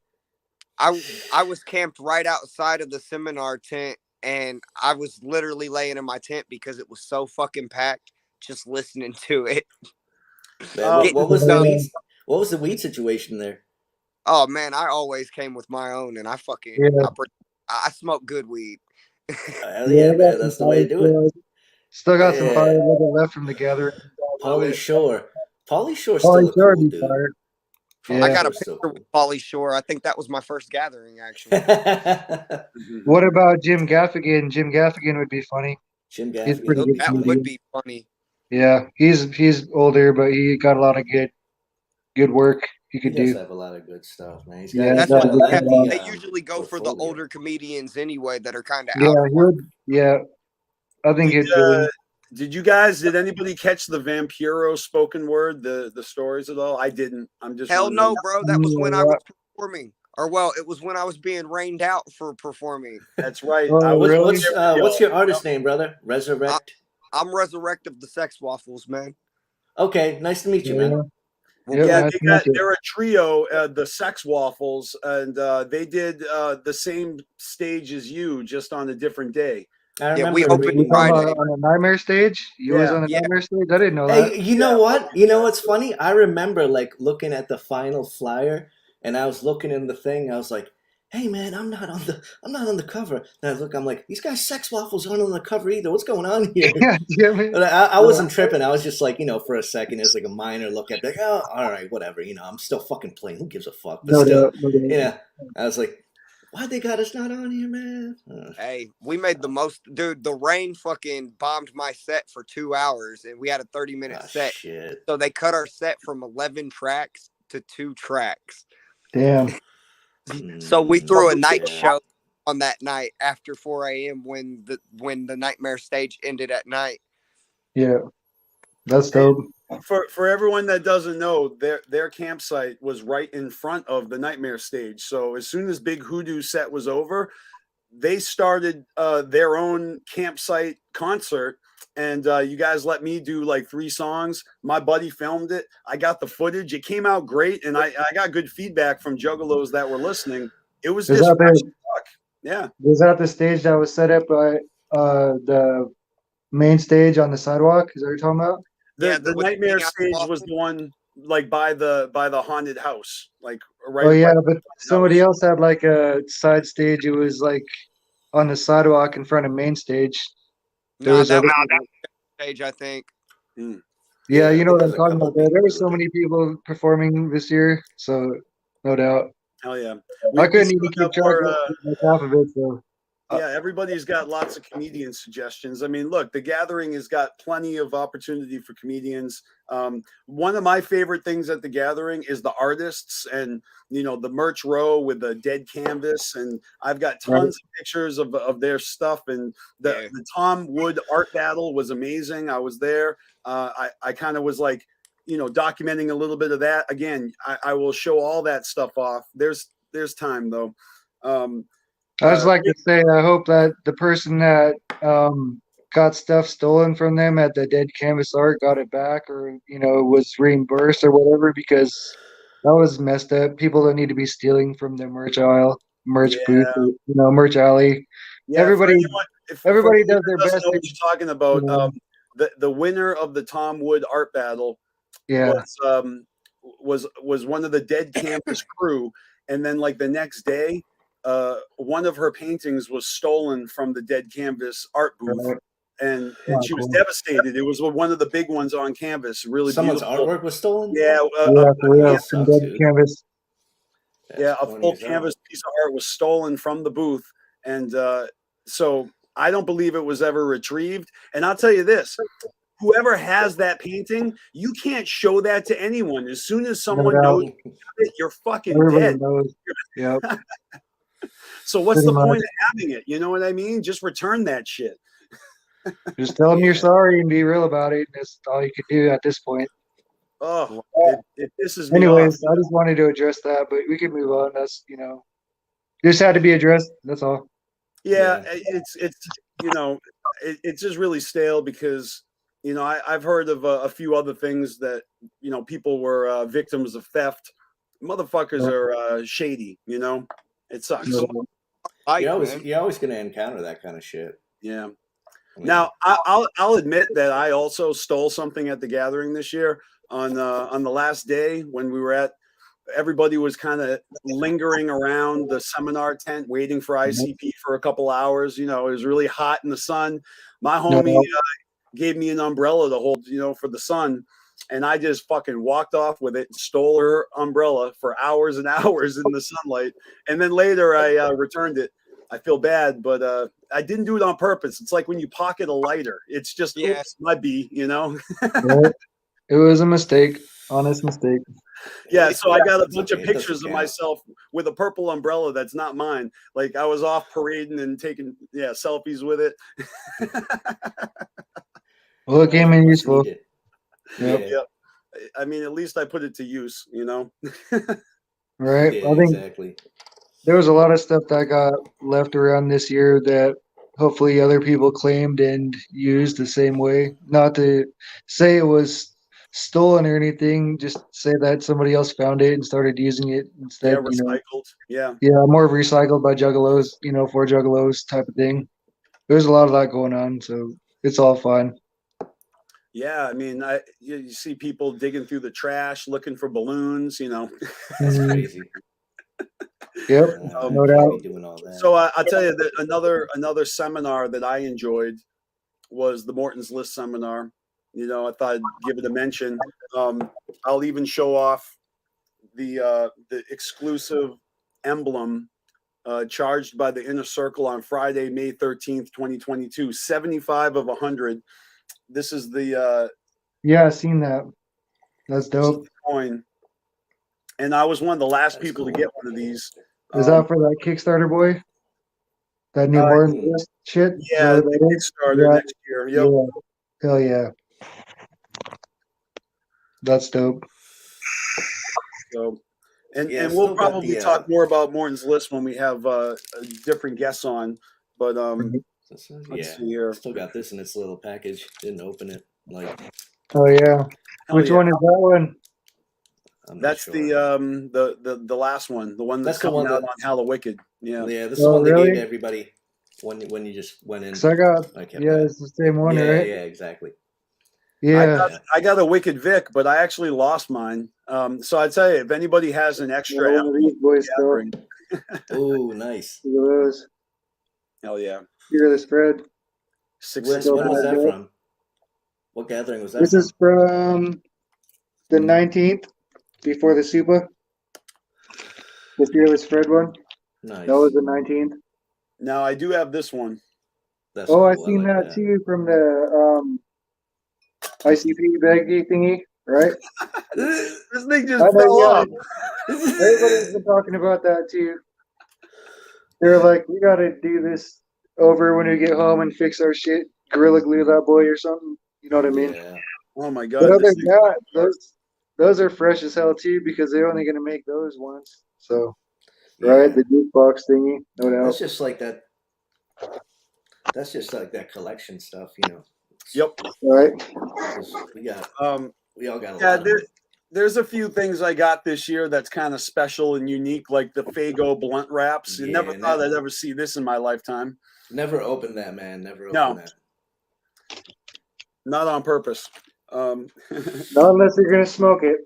I was camped right outside of the seminar tent, and I was literally laying in my tent because it was so fucking packed, just listening to it. Man, what was the weed situation there? Oh man, I always came with my own, and I fucking I smoke good weed. Hell yeah, man. That's the way to do it. Still got some fire left from the gathering. Pauly Shore. Pauly Shore's Pauly still a Shore cool be dude. fire. I got a Show's so picture with Pauly Shore. I think that was my first gathering, actually. What about Jim Gaffigan? Jim Gaffigan would be funny. Jim He's pretty good. That would be funny. Yeah, he's older, but he got a lot of good work he could He does do. have a lot of good stuff, man. He's Yeah, That's got what a good they usually go for the older comedians anyway that are kind of Yeah, out. he would. Yeah, I think Did anybody catch the Vampiro spoken word, the stories at all? I didn't. I'm just Hell no, wondering. bro. That was when I was performing. Or well, it was when I was being rained out for performing. That's right. Oh, really? What's your artist name, brother? Resurrect. I'm Resurrect of the Sex Waffles, man. Okay, nice to meet you, man. Yeah, they're a trio, the Sex Waffles, and they did the same stage as you, just on a different day. I remember we opened Friday on a Nightmare stage. You was on the Nightmare stage. I didn't know that. Hey, you know what? You know what's funny? I remember like looking at the final flyer, and I was looking in the thing. I was like, "Hey, man, I'm not on the cover." And I look, I'm like, "These guys, Sex Waffles, aren't on the cover either. What's going on here?" But I wasn't tripping. I was just like, for a second, it was like a minor look at, like, oh, all right, whatever. I'm still fucking playing. Who gives a fuck? But still, I was like, why they got us not on here, man? Hey, we made the most, dude. The rain fucking bombed my set for 2 hours, and we had a 30-minute set. Shit. So they cut our set from 11 tracks to 2 tracks. Damn. So we threw a night show on that night after 4 a.m. when the Nightmare stage ended at night. Yeah, that's dope. For everyone that doesn't know, their campsite was right in front of the Nightmare stage. So as soon as Big Hoodoo set was over, they started their own campsite concert. And you guys let me do like 3 songs. My buddy filmed it. I got the footage. It came out great, and I got good feedback from juggalos that were listening. It was just yeah. Was that the stage that was set up by the main stage on the sidewalk? Is that what you're talking about? The Nightmare stage was the one like by the haunted house, like right. Oh yeah, but somebody else had like a side stage. It was like on the sidewalk in front of main stage. That stage, I think. Yeah, you know what I'm talking about. There were so many people performing this year, so no doubt. Hell yeah! I couldn't even keep track of half of it. So yeah, everybody's got lots of comedian suggestions. I mean, look, the Gathering has got plenty of opportunity for comedians. One of my favorite things at the Gathering is the artists and, the merch row with the dead canvas. And I've got tons of pictures of their stuff. And the Tom Wood art battle was amazing. I was there. I kind of was like, documenting a little bit of that. Again, I will show all that stuff off. There's time though. I just like to say, I hope that the person that got stuff stolen from them at the Dead Canvas Art got it back, or was reimbursed or whatever, because that was messed up. People don't need to be stealing from the merch aisle, merch booth, merch alley. Yeah, everybody does their best. Know what you're talking about? The winner of the Tom Wood art battle, was one of the Dead Canvas crew, and then like the next day, one of her paintings was stolen from the Dead Canvas art booth, and she was devastated. It was one of the big ones on canvas. Really, someone's beautiful artwork was stolen. Yeah, some Dead Canvas. Yeah, a full canvas piece of art was stolen from the booth, and so I don't believe it was ever retrieved. And I'll tell you this: whoever has that painting, you can't show that to anyone. As soon as someone knows it, you're fucking dead. Yep. So what's the point of having it? You know what I mean? Just return that shit. Just tell them you're sorry and be real about it. That's all you can do at this point. Oh, this is. Anyways, I just wanted to address that, but we can move on. That's just had to be addressed. That's all. Yeah, it's it's just really stale because I've heard of a few other things that people were victims of theft. Motherfuckers are shady. It sucks. You're always going to encounter that kind of shit. Yeah. Now I'll admit that I also stole something at the Gathering this year on the last day when we were at. Everybody was kind of lingering around the seminar tent waiting for ICP for a couple hours. It was really hot in the sun. My homie gave me an umbrella to hold, for the sun. And I just fucking walked off with it and stole her umbrella for hours and hours in the sunlight. And then later I returned it. I feel bad, but I didn't do it on purpose. It's like when you pocket a lighter. It's just, oops, my bee, It was a mistake. Honest mistake. Yeah, so I got a bunch of pictures of myself with a purple umbrella that's not mine. Like I was off parading and taking selfies with it. Well, it came in useful. Yep. I mean, at least I put it to use, right? Yeah, I think exactly. there was a lot of stuff that got left around this year that hopefully other people claimed and used the same way. Not to say it was stolen or anything, just say that somebody else found it and started using it Yeah, instead, recycled. Yeah. Yeah, more of recycled by juggalos, for juggalos type of thing. There's a lot of that going on, so it's all fine. Yeah, I mean, you see people digging through the trash looking for balloons. That's Mhm. crazy. Yep, I no can't doubt. be doing all that. So I'll tell you that another seminar that I enjoyed was the Morton's List seminar. I thought I'd give it a mention. I'll even show off the exclusive emblem charged by the Inner Circle on Friday, May 13th, 2022. 75 of 100. This is the Yeah, I seen that. That's dope. coin, and I was one of the last people to get one of these. Is that for that Kickstarter boy? That new Morton List shit? Is Yeah, that what the that is? Kickstarter Yeah. next year. Yep. Yeah. Hell yeah. That's dope. So, and Yeah, and we'll still got probably the, talk more about Morton's List when we have different guests on. But let's see here. Still got this in its little package. Didn't open it. Like, Oh yeah. Hell Which yeah. one is that one? That's the last one, the one that's That's the coming one out that- on Hallowicked. Yeah. yeah, this is the Oh, one they really? gave everybody when you just went in. 'Cause I got, kept yeah, that. it's the same one, yeah, right? Yeah, exactly. Yeah. I got a Wicked Vic, but I actually lost mine. So I tell you, if anybody has an extra One of these boys still. gathering, Oh, nice. Look at those. hell yeah. Fear the spread. When was that from? What gathering was that This from? is from the 19th, before the Supa. The Fearless Fred one. Nice. That was the 19th. Now I do have this one. That's Oh, I cool. seen like that too from the ICP baggy thingy, right? This thing just I know, fell off. Everybody's been talking about that too. They're like, we gotta do this over when we get home and fix our shit. Gorilla glue that boy or something. You know what I mean? Yeah. Oh my But god. other This than thing- that, those are fresh as hell too because they're only gonna make those once. So, right, the jukebox thingy, no doubt. That's just like that. That's just like that collection stuff, Yep. Right. We got. We all got a Yeah, lot. Of there's a few things I got this year that's kind of special and unique, like the Fago blunt wraps. You never Yeah, thought I'd ever see this in my lifetime. Never opened that, man. Never opened No. that. Not on purpose. Not unless you're gonna smoke it.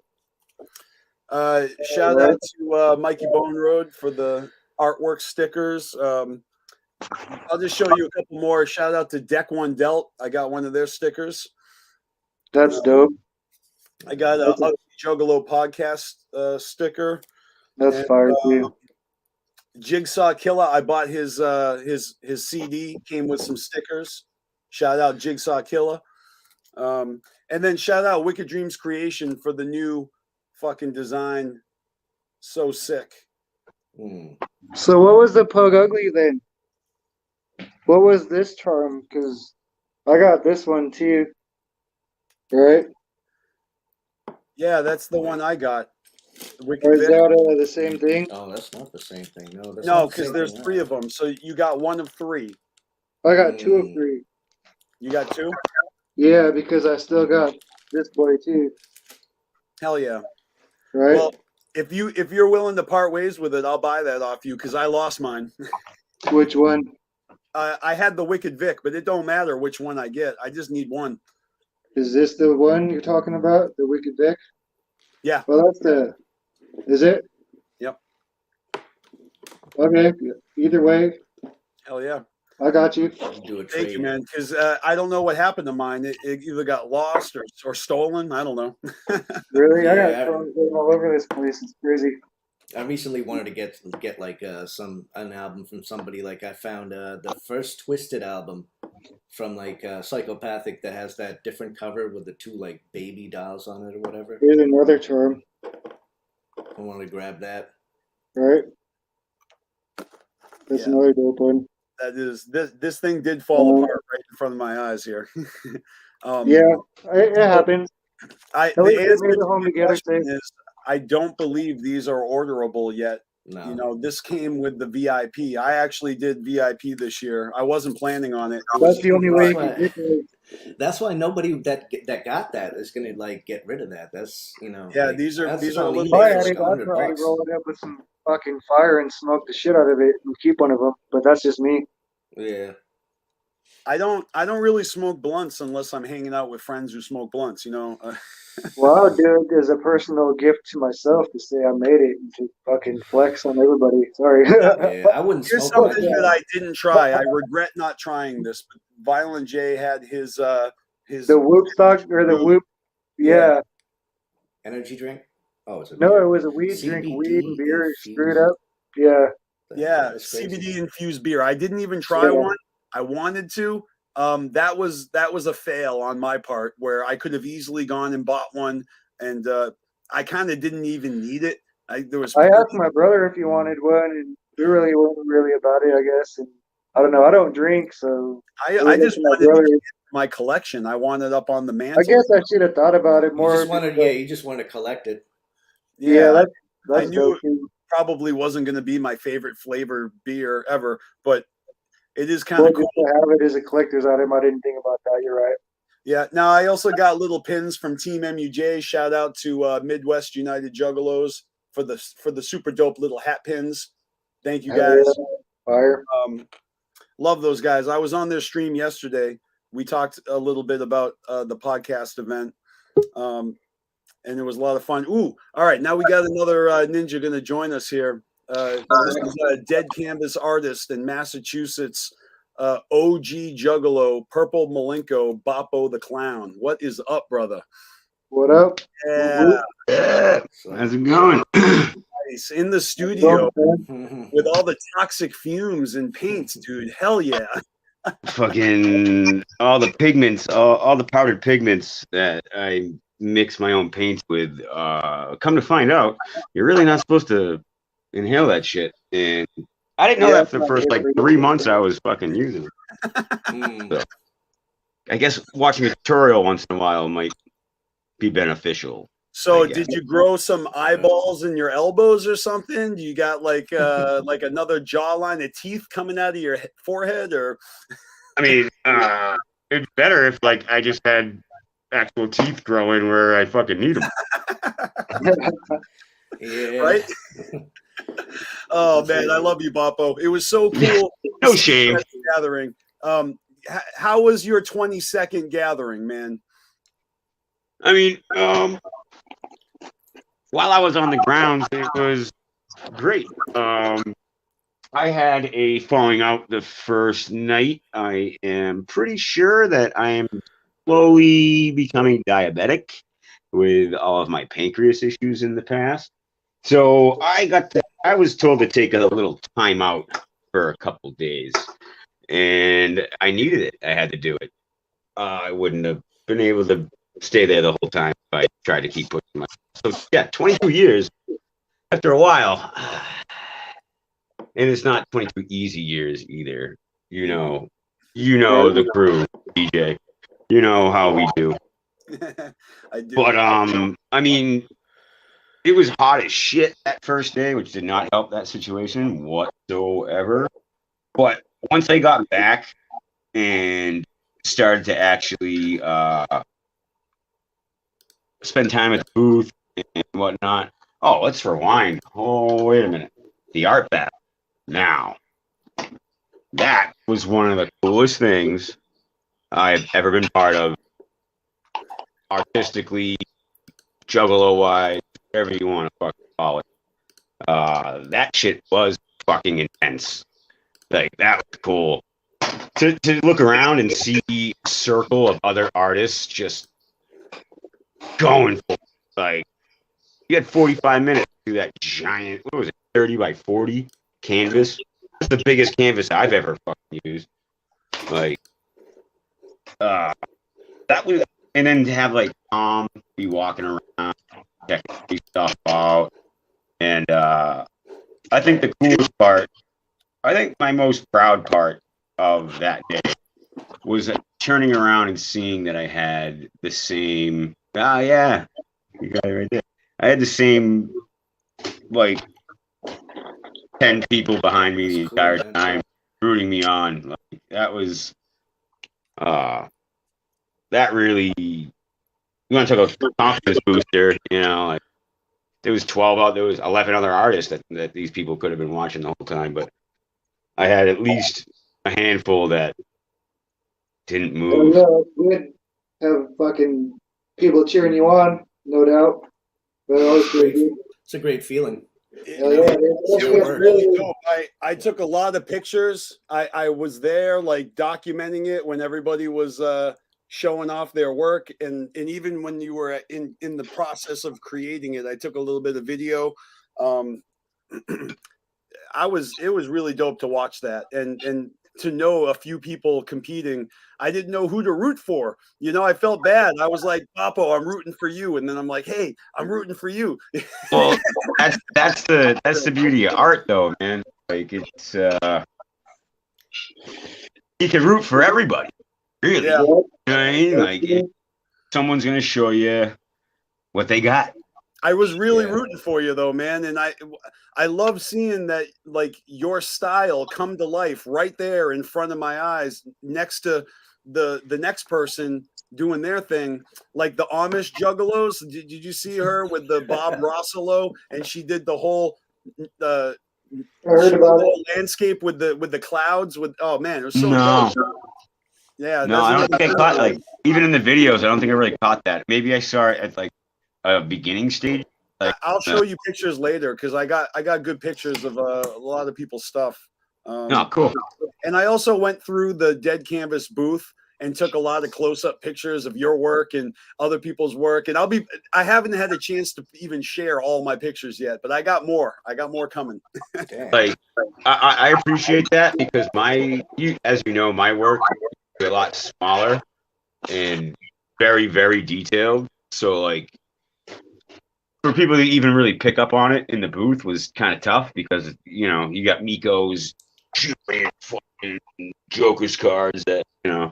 Shout out to Mikey Bone Road for the artwork stickers. I'll just show you a couple more. Shout out to Deck One Delt. I got one of their stickers. That's dope. I got a Ugly Juggalo podcast sticker. That's fire too. Jigsaw Killer. I bought his CD. Came with some stickers. Shout out Jigsaw Killer. And then shout out Wicked Dreams Creation for the new fucking design. So sick. So what was the Pug Ugly then? What was this charm? Because I got this one too. Right? Yeah, that's the one I got. Wicked Or is Vic. that the same thing? Oh, that's not the same thing. No, that's No, not the because same there's thing. 3 of them. So you got one of 3. I got 2 of 3. You got 2? Yeah, because I still got this boy too. Hell yeah. Right? Well, if you're willing to part ways with it, I'll buy that off you because I lost mine. Which one? I had the Wicked Vic, but it don't matter which one I get. I just need one. Is this the one you're talking about? The Wicked Vic? Yeah. Well, that's the. Is it? Yep. Okay. Either way, Hell yeah. I got you. Do a Thank you, man. Because I don't know what happened to mine. It either got lost or stolen. I don't know. Really? I Yeah, got phones all over this place. It's crazy. I recently wanted to get like an album from somebody. Like I found the first Twisted album from like Psychopathic that has that different cover with the 2 like baby dolls on it or whatever. Here's another charm. I want to grab that. Right? That's another dope one. That is this thing did fall apart right in front of my eyes here. Yeah, it happens. The At least we answer made to it home your together question safe. is I don't believe these are orderable yet. No. You know, this came with the VIP. I actually did VIP this year. I wasn't planning on it. That's the only way you can get it. That's why nobody that got that is gonna like get rid of that. That's Yeah, like, these are that's a on little. eBay I for had like it, $100. roll it up with some fucking fire and smoke the shit out of it and keep one of them. But that's just me. Yeah. I don't really smoke blunts unless I'm hanging out with friends who smoke blunts. You know. Well, I would do it as a personal gift to myself to say I made it and to fucking flex on everybody. Sorry. Yeah, I wouldn't Here's smoke something them. that I didn't try. I regret not trying this. But Violent J had his the Whoop stock or the Whoop. Yeah. Energy drink. Oh, it's a No, beer. it was a weed drink, CBD weed and beer infused. screwed up. Yeah. Yeah, That's crazy. CBD infused beer. I didn't even try one. I wanted to. That was a fail on my part where I could have easily gone and bought one, and I kind of didn't even need it. I asked my brother if he wanted one, and he really wasn't really about it, I guess. And I don't know. I don't drink, so I just wanted my collection. I wanted up on the mantle. I guess I should have thought about it more. You just wanted to collect it. Yeah, that's I knew it probably wasn't going to be my favorite flavor beer ever, but it is kind of cool to have it as a collector's item. I didn't think about that. You're right. Yeah. Now I also got little pins from Team MUJ. Shout out to Midwest United Juggalos for the super dope little hat pins. Thank you guys. Fire. Love those guys. I was on their stream yesterday. We talked a little bit about the podcast event. And it was a lot of fun. Ooh, all right. Now we got another ninja going to join us here. This is a dead canvas artist in Massachusetts, OG Juggalo, Purple Malenko, Boppo the Clown. What is up, brother? What up? Yeah. How's it going? Nice. In the studio with all the toxic fumes and paints, dude. Hell yeah. Fucking all the pigments, all the powdered pigments that I mix my own paints with. Come to find out, you're really not supposed to inhale that shit. And I didn't know that for the first like 3 months I was fucking using it. So, I guess watching a tutorial once in a while might be beneficial. So did you grow some eyeballs in your elbows or something? Do you got like another jawline of teeth coming out of your forehead, or? I mean, it's better if like I just had actual teeth growing where I fucking need them. Yeah. Right? Oh man, I love you, Boppo. It was so cool. No shame. Gathering. How was your 22nd gathering, man? I mean, while I was on the grounds, it was great. I had a falling out the first night. I am pretty sure that I am slowly becoming diabetic with all of my pancreas issues in the past. So I was told to take a little time out for a couple days, and I needed it. I had to do it. I wouldn't have been able to stay there the whole time if I tried to keep pushing myself. So yeah, 22 years after a while. And it's not 22 easy years either. You know the crew, DJ. You know how we do. I do. But I mean, it was hot as shit that first day, which did not help that situation whatsoever. But once I got back and started to actually spend time at the booth and whatnot. Oh, let's rewind. Oh, wait a minute. The art battle. Now, that was one of the coolest things I've ever been part of, artistically, juggalo-wise, whatever you want to fucking call it. That shit was fucking intense. Like, that was cool. To look around and see a circle of other artists just going for it. Like, you had 45 minutes to do that giant, what was it, 30 by 40 canvas? That's the biggest canvas I've ever fucking used. Like, that was, and then to have like Tom be walking around, checking stuff out. And I think the coolest part, I think my most proud part of that day was turning around and seeing that I had the same, yeah, you got it right there. I had the same like 10 people behind me the entire time, rooting me on. Like, that was that really. You want to talk about confidence booster? You know, like there was 12 there was 11 other artists that these people could have been watching the whole time, but I had at least a handful that didn't move. Good. Have fucking people cheering you on, no doubt. But It's a great feeling. It was really dope. I took a lot of pictures. I was there like documenting it when everybody was showing off their work, and even when you were in the process of creating it, I took a little bit of video. It was really dope to watch that and to know a few people competing. I didn't know who to root for. You know, I felt bad. I was like, Papo, I'm rooting for you. And then I'm like, hey, I'm rooting for you. Well, that's the beauty of art though, man. Like it's you can root for everybody. Really. Yeah. You know what I mean? Like someone's gonna show you what they got. I was really rooting for you though, man. And I love seeing that, like, your style come to life right there in front of my eyes next to the next person doing their thing. Like the Amish Juggalos. Did you see her with the Bob Rossolo? And she did the whole I heard about it. landscape with the clouds with, oh man, it was so No. dope. Yeah. No, I don't think I caught, like, even in the videos, I don't think I really caught that. Maybe I saw it at like a beginning stage. Like, I'll show you pictures later because I got good pictures of a lot of people's stuff. Oh, cool. And I also went through the Dead Canvas booth and took a lot of close-up pictures of your work and other people's work. And I haven't had a chance to even share all my pictures yet, but I got more. I got more coming. Like, I appreciate that because as you know, my work is a lot smaller and very, very detailed. So, like, for people to even really pick up on it in the booth was kind of tough because, you know, you got Miko's fucking Joker's cards that, you know,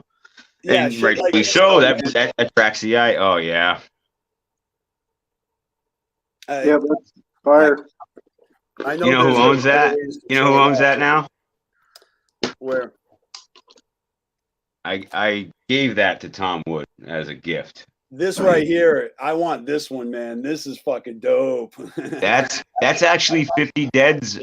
Yeah, and rightfully so, that attracts the eye. Oh, yeah. Yeah, but fire. I know. You know who owns that? You know who owns that now? Where? I gave that to Tom Wood as a gift. This right here, I want this one, man. This is fucking dope. That's actually 50 Dead's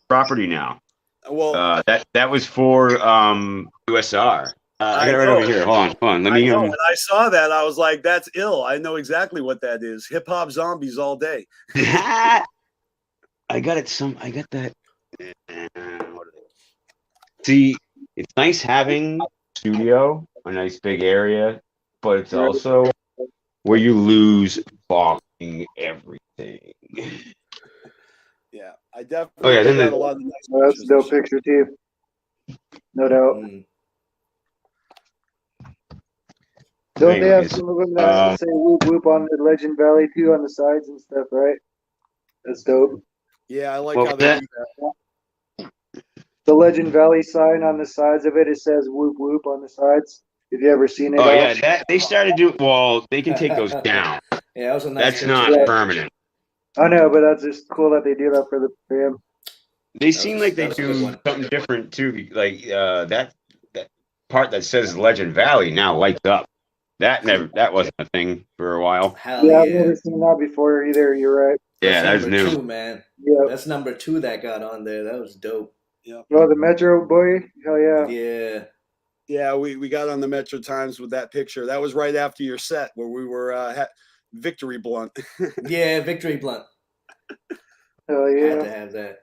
property now. Well, that was for USR. I got it right over here. Hold on. Let me. When I saw that, I was like, "That's ill." I know exactly what that is. Hip hop zombies all day. I got it. I got that. See, it's nice having studio, a nice big area, but it's also where you lose fucking everything. Yeah, I definitely got a lot of nice that's a dope picture too. No doubt. Don't they have some of them that say whoop whoop on the Legend Valley too on the sides and stuff, right? That's dope. Yeah, I like how they do that. The Legend Valley sign on the sides of it, it says whoop whoop on the sides. Have you ever seen it? Oh yeah, that they started doing. Well, they can take those down. Yeah, that was a nice. That's not permanent. I know, but that's just cool that they do that for the fam. They seem like they do something different too. Like that part that says Legend Valley now lights up. That wasn't a thing for a while. Yeah, I've never seen that before either. You're right. Yeah, that's number new. 2, man. Yeah, that's number 2 that got on there. That was dope. Yeah. Oh, the Metro boy. Hell yeah. Yeah. Yeah, we got on the Metro Times with that picture. That was right after your set where we were Victory Blunt. Yeah, Victory Blunt. Hell yeah. Had to have that.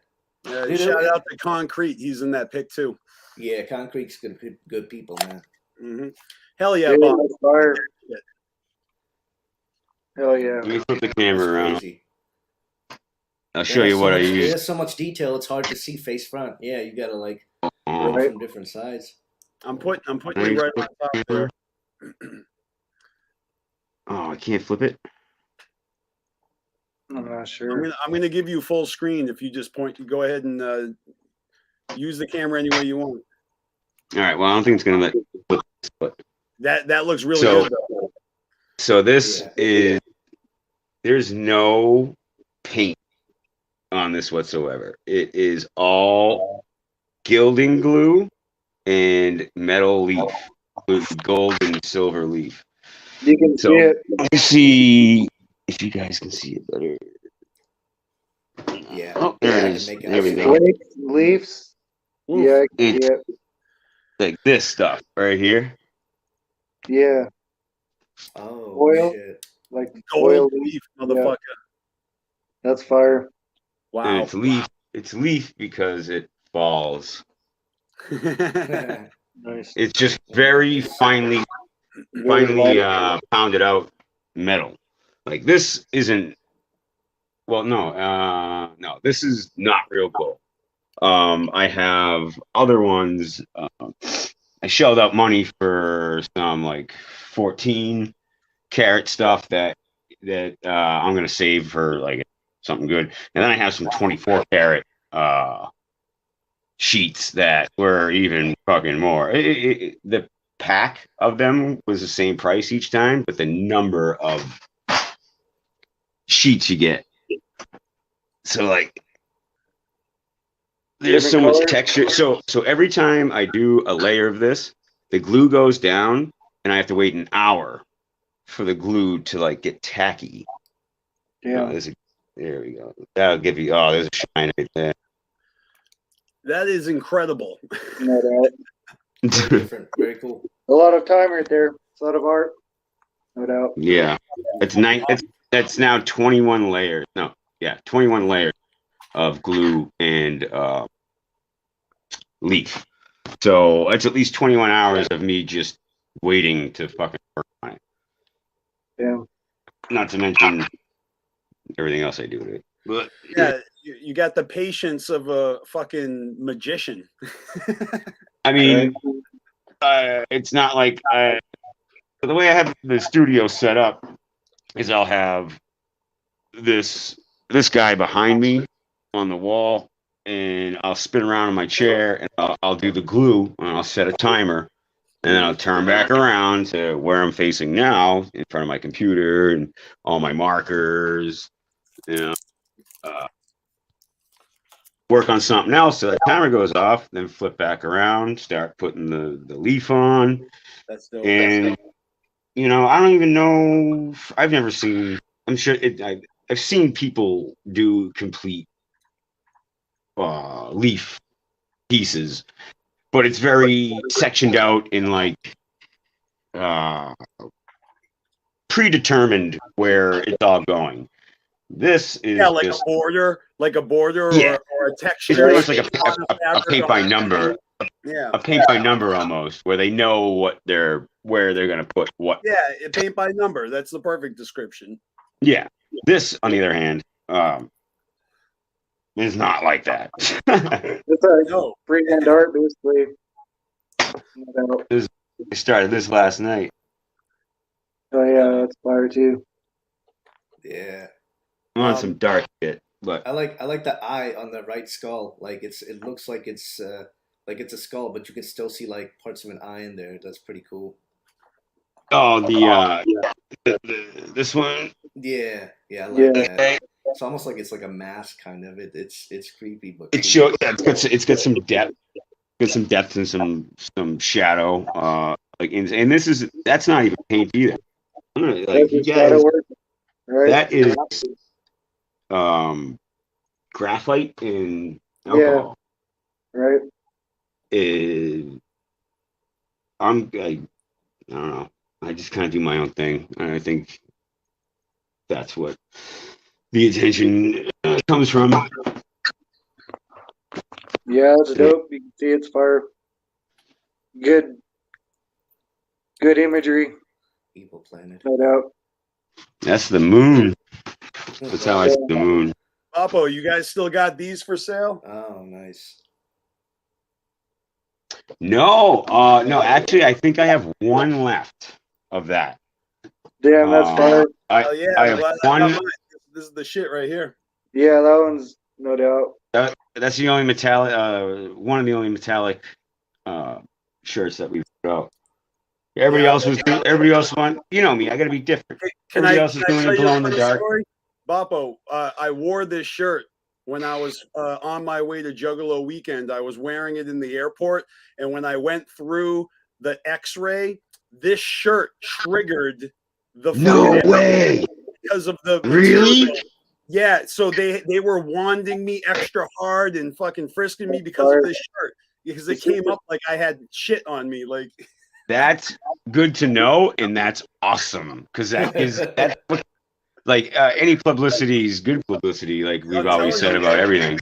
Dude, shout out to Concrete. He's in that pic too. Yeah, Concrete's good people, man. Mm-hmm. Hell yeah, Bob. Fire. Hell yeah. Let me flip the camera around. I'll show you what I use. There's so much detail; it's hard to see face front. Yeah, you gotta like look from different sides. I'm putting you right on top there. Oh, I can't flip it. I'm not sure. I'm gonna give you full screen if you just go ahead and use the camera any way you want. All right. Well, I don't think it's gonna let you flip this, but that looks really good though. So this is there's no paint on this whatsoever. It is all gilding glue and metal leaf, gold and silver leaf. You can So see it. let me see if you guys can see it better. Yeah. Oh, there it is. Make it There we go. Leaves. Yeah, I can see it. Like this stuff right here. Yeah. Oh Oil, shit! like Gold oil leaf, motherfucker. That's fire. Wow. And it's leaf. It's leaf because it falls. Nice. It's just very finely pounded out metal. Like this isn't. Well, no, this is not real gold. I have other ones. I shelled out money for some like 14 karat stuff that I'm gonna save for like something good, and then I have some 24 karat sheets that were even fucking more. The pack of them was the same price each time, but the number of sheets you get. So like there's so much texture. So every time I do a layer of this, the glue goes down and I have to wait an hour for the glue to like get tacky. Yeah. There we go. That'll give you there's a shine right there. That is incredible. No doubt. Very different. Very cool. A lot of time right there. It's a lot of art. No doubt. Yeah. That's now 21 layers. No, yeah, 21 layers of glue and leaf. So it's at least 21 hours of me just waiting to fucking work on it. Yeah. Not to mention everything else I do with it. But yeah, you got the patience of a fucking magician. I mean, it's not like the way I have the studio set up is I'll have this guy behind me on the wall, and I'll spin around in my chair, and I'll do the glue, and I'll set a timer, and then I'll turn back around to where I'm facing now, in front of my computer and all my markers, you know, work on something else. So the timer goes off, then flip back around, start putting the leaf on. That's dope. And, you know, I don't even know. I've never seen, I'm sure I've seen people do complete leaf pieces, but it's very sectioned out in like predetermined where it's all going. This is like a border, yeah. or a texture. It's pretty much like a paint by number. Yeah. A paint by number almost, where they know where they're gonna put what. Yeah, a paint by number. That's the perfect description. Yeah. This, on the other hand, is not like that. It's a freehand art, basically. I started this last night. Oh yeah, that's fire too. Yeah. I'm on some dark shit, but I like the eye on the right skull. Like it looks like it's a skull, but you can still see like parts of an eye in there. That's pretty cool. Oh, this one. Yeah, I like that. It's almost like it's like a mask, kind of. It's creepy, but It shows. Yeah, it's got some depth. Got some depth and some shadow. And that's not even paint either. Like you guys, right? That is graphite and alcohol. Yeah. Right. I don't know. I just kind of do my own thing, and I think that's what the attention comes from. Yeah, it's dope. You can see it's fire. Good imagery. Evil Planet. No doubt. That's the moon. That's how I see the moon. Papo, you guys still got these for sale? Oh, nice. No, actually, I think I have one left of that. Damn, that's fire. I have one. This is the shit right here. Yeah, that one's no doubt. That's the only metallic, one of the only metallic shirts that we've put out. Everybody else want, you know me, I gotta be different. Everybody else is doing it glow in the dark. Boppo, I wore this shirt when I was on my way to Juggalo weekend. I was wearing it in the airport, and when I went through the X-ray, this shirt triggered the No fucking way. because of the Really? material. Yeah, so they were wanding me extra hard and fucking frisking me because of this shirt, because it came up like I had shit on me. Like, That's good to know, and that's awesome because that's what, like any publicity is good publicity, like we've always said about everything.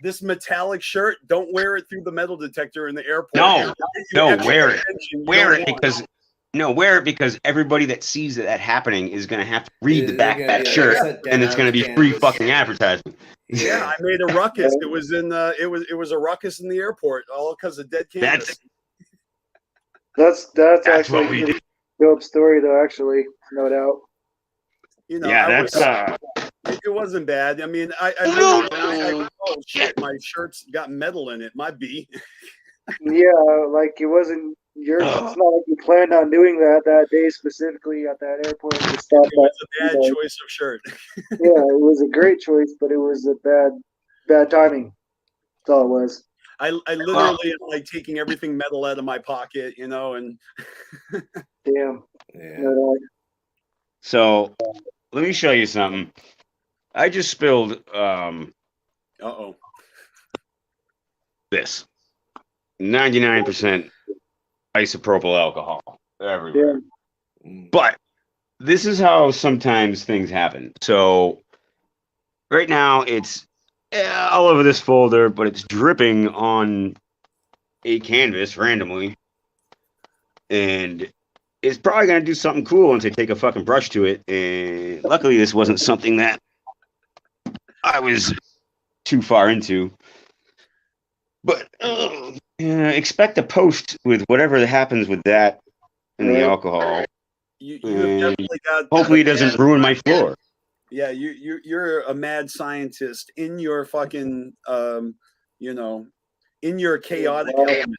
this metallic shirt, don't wear it through the metal detector in the airport. No, wear it. Wear it because wear it because everybody that sees that happening is going to have to read the back of that shirt, and it's going to be free fucking advertisement. Yeah, I made a ruckus. It was in it was a ruckus in the airport, all because of dead canvas. That's actually what we did. a dope story, though. Actually, no doubt. You know, Yeah, it wasn't bad. I mean, I oh shit, my shirt's got metal in it. My B. Yeah, like it wasn't your. It's not like you planned on doing that day specifically at that airport. To stop It was a bad choice of shirt. Yeah, it was a great choice, but it was a bad timing. That's all it was. I literally am like taking everything metal out of my pocket, you know, and damn. Yeah. So let me show you something. I just spilled this 99% isopropyl alcohol everywhere. Yeah. But this is how sometimes things happen. So right now it's all over this folder, but it's dripping on a canvas randomly. And it's probably going to do something cool once I take a fucking brush to it. And luckily this wasn't something that I was too far into. But expect a post with whatever happens with that and the alcohol. You have definitely got. Hopefully, it doesn't ruin my floor. Yeah, you're a mad scientist in your fucking you know, in your chaotic element.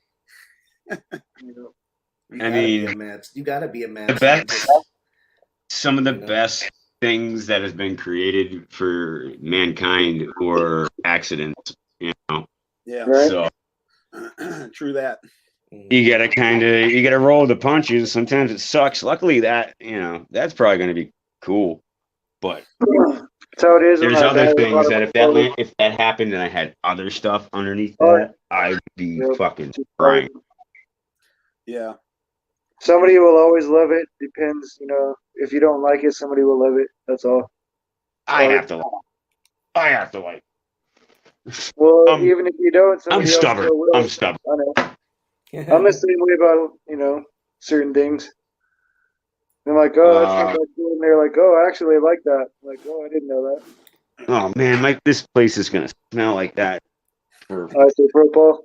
I mean, you gotta be a mad scientist. Some of the best things that has been created for mankind were accidents. You know. Yeah. So true that. You gotta roll the punches. Sometimes it sucks. Luckily, that's probably gonna be cool. But that's how it is. There's other things that if that happened and I had other stuff underneath that, I'd be fucking crying. Yeah. Somebody will always love it. Depends, if you don't like it, somebody will love it. That's all. I have to like. Well, even if you don't, I'm stubborn. I'm stubborn. I know. I'm the same way about certain things. I'm like, oh, that's not that cool. And they're like, oh, actually, I like that. I'm like, oh, I didn't know that. Oh man, this place is gonna smell like that. Isopropyl.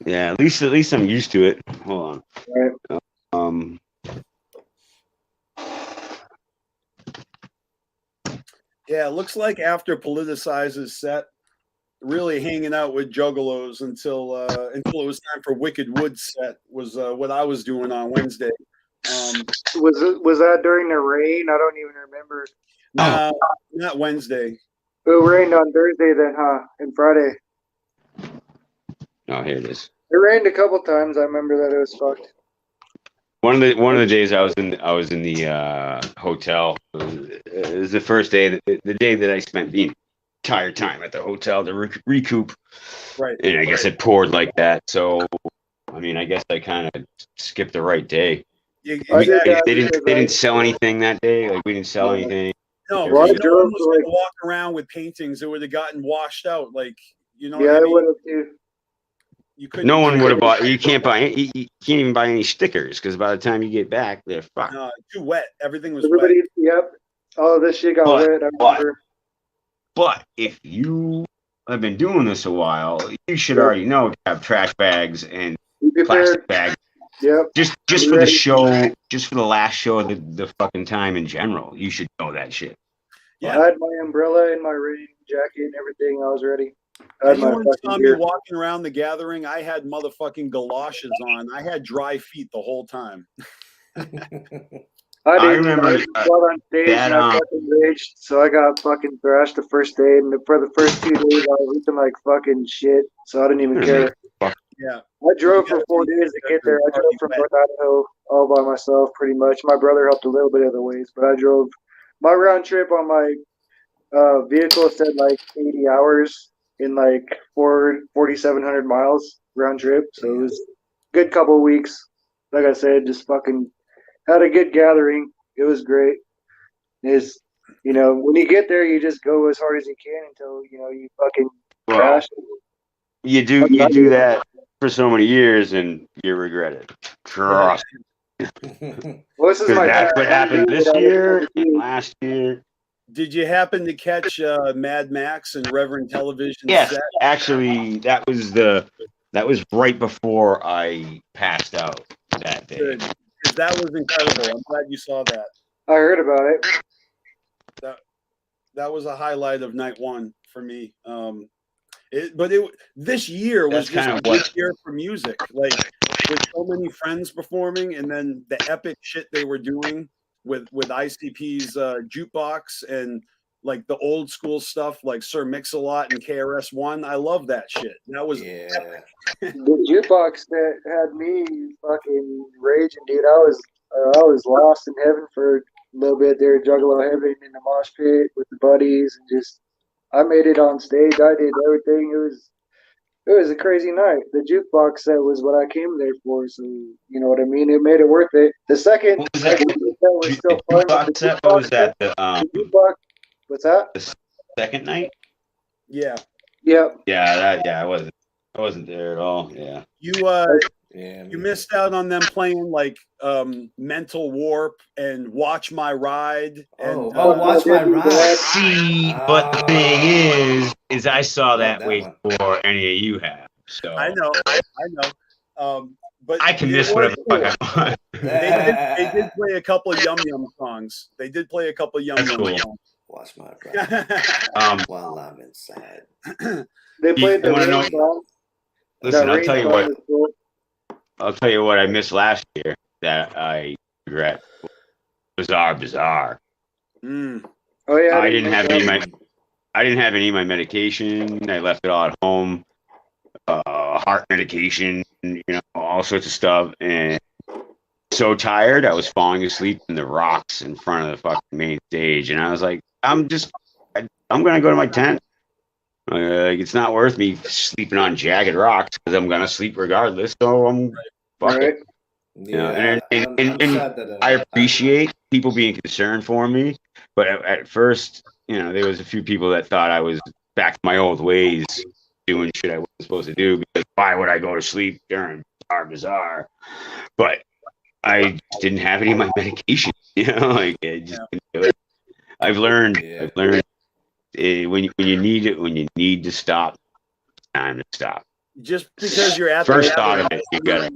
Yeah, at least I'm used to it. Hold on. All right. Yeah, it looks like after Politicizes set, really hanging out with juggalos until it was time for Wicked Woods set was what I was doing on Wednesday. Was that during the rain? I don't even remember. No, not Wednesday. It rained on Thursday then, huh? And Friday. Oh, here it is. It rained a couple times. I remember that it was fucked. One of the days I was in the hotel. It was the first day, the day that I spent the entire time at the hotel to recoup. Right. And I guess it poured like that. So, I mean, I guess I kind of skipped the right day. They didn't sell anything that day. Like we didn't sell anything. No, no one was going to walk around with paintings. It would have gotten washed out. Like, Yeah, what I mean? It would have too. No one would have bought. You can't buy. You can't even buy any stickers because by the time you get back, they're fucked. Too wet. Everything was wet. Yep. All of this shit got wet. I remember. But if you have been doing this a while, you should already know to have trash bags and plastic bags. Yep. Just for the show, just for the last show of the fucking time in general, you should know that shit. Yeah. I had my umbrella and my rain jacket and everything. I was ready. Anyone saw me walking around the gathering, I had motherfucking galoshes on. I had dry feet the whole time. I didn't. remember I got on stage that. and I fucking raged, so I got fucking thrashed the first day, and for the first 2 days I was looking like fucking shit, so I didn't even care. Yeah. I drove for 4 days to get there. I drove from North Idaho all by myself, pretty much. My brother helped a little bit of the ways, but I drove. My round trip on my vehicle said like 80 hours in like 4,700 miles round trip, so it was a good couple of weeks. Like I said, just fucking had a good gathering. It was great. Is when you get there, you just go as hard as you can until you fucking crash. You do that for so many years, and you regret it. Trust. Well, this is my that's what happened this year and last year. Did you happen to catch Mad Max and Reverend Television? Yes, set? actually, that was right before I passed out that day. Good. 'Cause that was incredible. I'm glad you saw that. I heard about it. That was a highlight of night one for me. This year was just a good year for music. Like with so many friends performing, and then the epic shit they were doing with ICP's jukebox and like the old school stuff like Sir Mix-a-Lot and KRS-One. I love that shit. That was epic. The jukebox that had me fucking raging, dude. I was lost in heaven for a little bit there, Juggalo heaven in the mosh pit with the buddies, and just I made it on stage. I did everything. It was a crazy night. The jukebox set was what I came there for, so you know what I mean. It made it worth it. The second What was that? was still fun. Jukebox set? What was that? The jukebox. What's that? The second night? Yeah. Yep. Yeah. I wasn't there at all. Yeah. You missed out on them playing like Mental Warp and Watch My Ride. And, Watch My Ride. See, but the thing is I saw that way before any of you have. So I know. But I can miss whatever the fuck I want. They did play a couple of Yum Yum songs. Cool. Watch My Ride. While I'm inside. They played the rain song. Listen, I'll tell you what. I'll tell you what I missed last year that I regret. Bizarre. Mm. Oh yeah. I didn't have any of my medication. I left it all at home. Heart medication, all sorts of stuff, and so tired I was falling asleep in the rocks in front of the fucking main stage, and I was like, I'm gonna go to my tent. It's not worth me sleeping on jagged rocks because I'm gonna sleep regardless. So I'm fuck it. Yeah, and I appreciate people being concerned for me, but at first, there was a few people that thought I was back to my old ways, doing shit I wasn't supposed to do. Because why would I go to sleep during bizarre? But I didn't have any of my medication. I just couldn't do it. I've learned when you need to stop, it's time to stop. Just because you're at first the thought of it, you gotta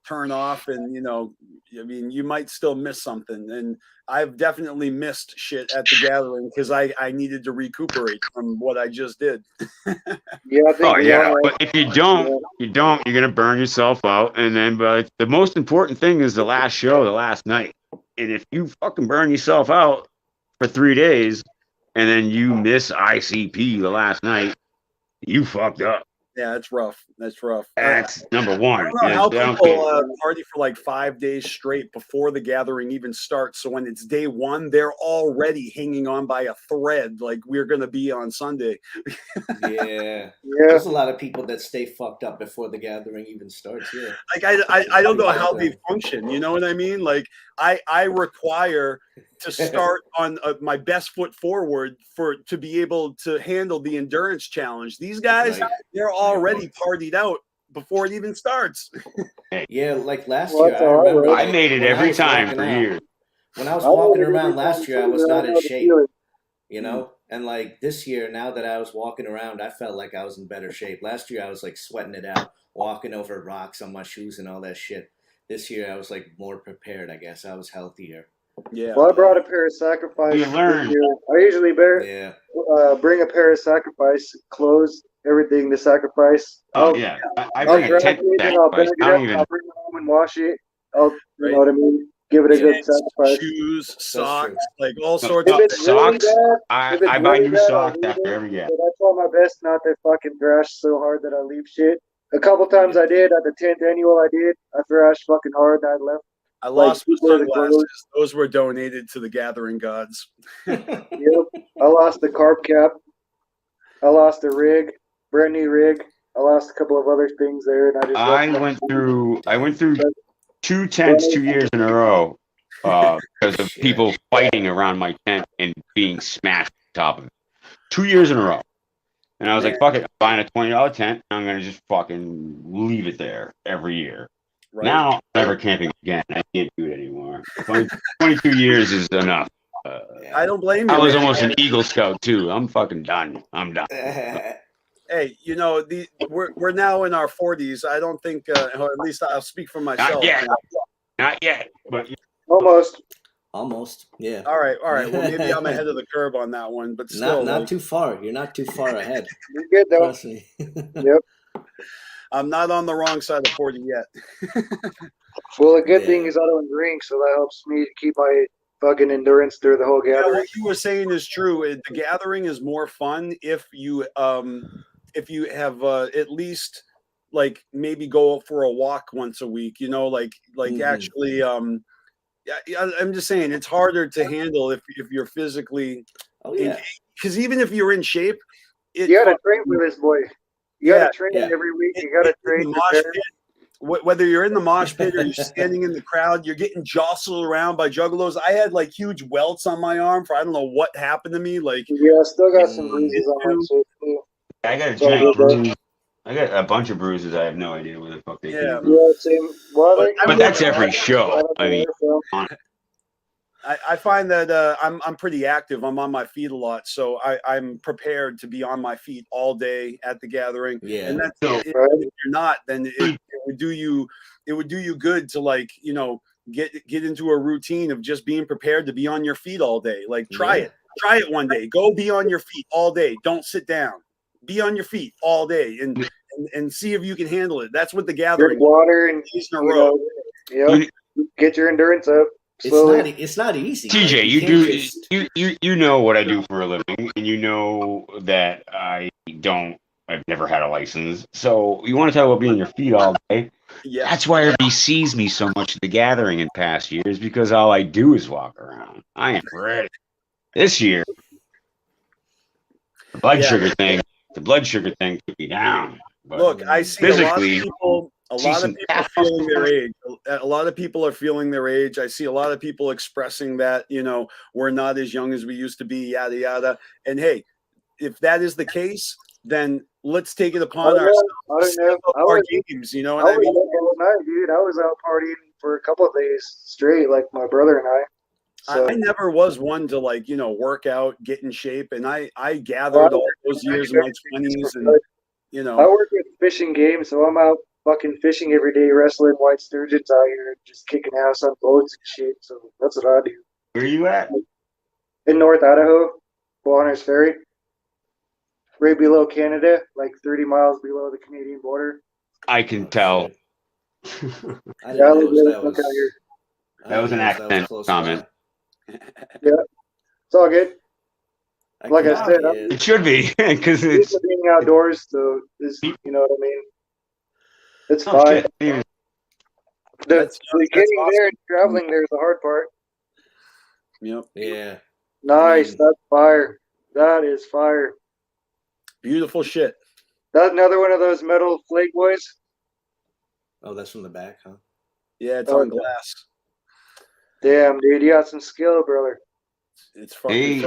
turn off, and you might still miss something. And I've definitely missed shit at the gathering because I needed to recuperate from what I just did. Yeah. But if you don't, you're gonna burn yourself out. And then, but the most important thing is the last show, the last night. And if you fucking burn yourself out for 3 days, and then you miss ICP the last night, you fucked up. Yeah, that's rough. That's number one. I don't know how people party for like 5 days straight before the gathering even starts. So when it's day one, they're already hanging on by a thread, like we're going to be on Sunday. Yeah. There's a lot of people that stay fucked up before the gathering even starts. Yeah. Like I don't know how they function. You know what I mean? Like I require to start on my best foot forward to be able to handle the endurance challenge. These guys, they're already partied out before it even starts. Yeah, like last year, I remember I made it every time for years. When I was walking around last year, I was not in shape, and like this year, now that I was walking around, I felt like I was in better shape. Last year, I was like sweating it out, walking over rocks on my shoes and all that shit. This year, I was like more prepared, I guess. I was healthier. Yeah. Well, I brought a pair of sacrifice. You learn. I usually bring a pair of sacrifice clothes, everything to sacrifice. I bring a tent sacrifice. I'll bring it home and wash it. You know what I mean? give it a good sacrifice. Shoes, socks, true. like all sorts If of it's really Socks. bad, if it's I buy really new bad, I socks leave after it. every game. But I try my best not to fucking thrash so hard that I leave shit. A couple times I did at the 10th annual. I did. I thrashed fucking hard and I left. I lost my two pairs of clothes. sunglasses. Those were donated to the gathering gods. Yep. I lost the carb cap. I lost the rig, brand new rig. I lost a couple of other things there, and I just I went through 2 tents 2 years in a row because of people fighting around my tent and being smashed on top of it. 2 years in a row. And I was like, fuck it, I'm buying a $20 tent. I'm going to just fucking leave it there every year. Right. Now I'm never camping again. I can't do it anymore. 22 years is enough. I don't blame you. I was man. almost an Eagle Scout too. I'm fucking done. I'm done. Hey, you know, we're now in our 40s. I don't think, or at least I'll speak for myself. Not yet. Not yet. But almost. Almost. Yeah. All right. Well, maybe I'm ahead of the curve on that one, but still, not too far. You're not too far ahead. You're good though. Trust me. Yep. I'm not on the wrong side of 40 yet. Well, the good thing is I don't drink, so that helps me to keep my fucking endurance through the whole gathering. What you were saying is true. The gathering is more fun if you have at least like maybe go for a walk once a week. You know, like actually. I'm just saying it's harder to handle if you're physically. Oh yeah. Because even if you're in shape, you gotta train for this, boy. You gotta train every week. You gotta train. Whether you're in the mosh pit or you're standing in the crowd, you're getting jostled around by juggalos. I had like huge welts on my arm for I don't know what happened to me. Like, yeah, I still got some bruises on my shit too. I got a giant bruise. I got a bunch of bruises. I have no idea where the fuck they came from. Yeah, same. Well, but that's every show. I mean, I find that I'm pretty active. I'm on my feet a lot, so I'm prepared to be on my feet all day at the gathering. Yeah. And that's if you're not, then it would do you good to like get into a routine of just being prepared to be on your feet all day. Like try it one day. Go be on your feet all day. Don't sit down. Be on your feet all day and see if you can handle it. That's what the gathering. Drink water and in a row. Get your endurance up. It's not easy. TJ, you know what I do for a living, and you know that I've never had a license. So you want to talk about being on your feet all day? Yeah. That's why everybody sees me so much at the gathering in past years, because all I do is walk around. I am ready. This year, the blood sugar thing took me down. But look, I see physically, a lot of people feeling their age. A lot of people are feeling their age. I see a lot of people expressing that, we're not as young as we used to be, yada, yada. And hey, if that is the case, then let's take it upon ourselves to step up our games. You know what I mean? All night, dude. I was out partying for a couple of days straight, like my brother and I. So. I never was one to work out, get in shape, and I gathered all those years in my 20s, and I work at fishing games, so I'm out fucking fishing every day, wrestling white sturgeons out here, just kicking ass on boats and shit. So that's what I do. Where are you at? In North Idaho, Bonner's Ferry, right below Canada, like 30 miles below the Canadian border. I can tell. That was an accent comment. Yeah, it's all good. Like I said, it should be because it's being outdoors. So you know what I mean. It's fine. Getting there and traveling there is the hard part. Yep. Yeah. Nice. That's fire. That is fire. Beautiful shit. That's another one of those metal flake boys. Oh, that's from the back, huh? Yeah, it's on glass. Damn, dude, you got some skill, brother. It's fucking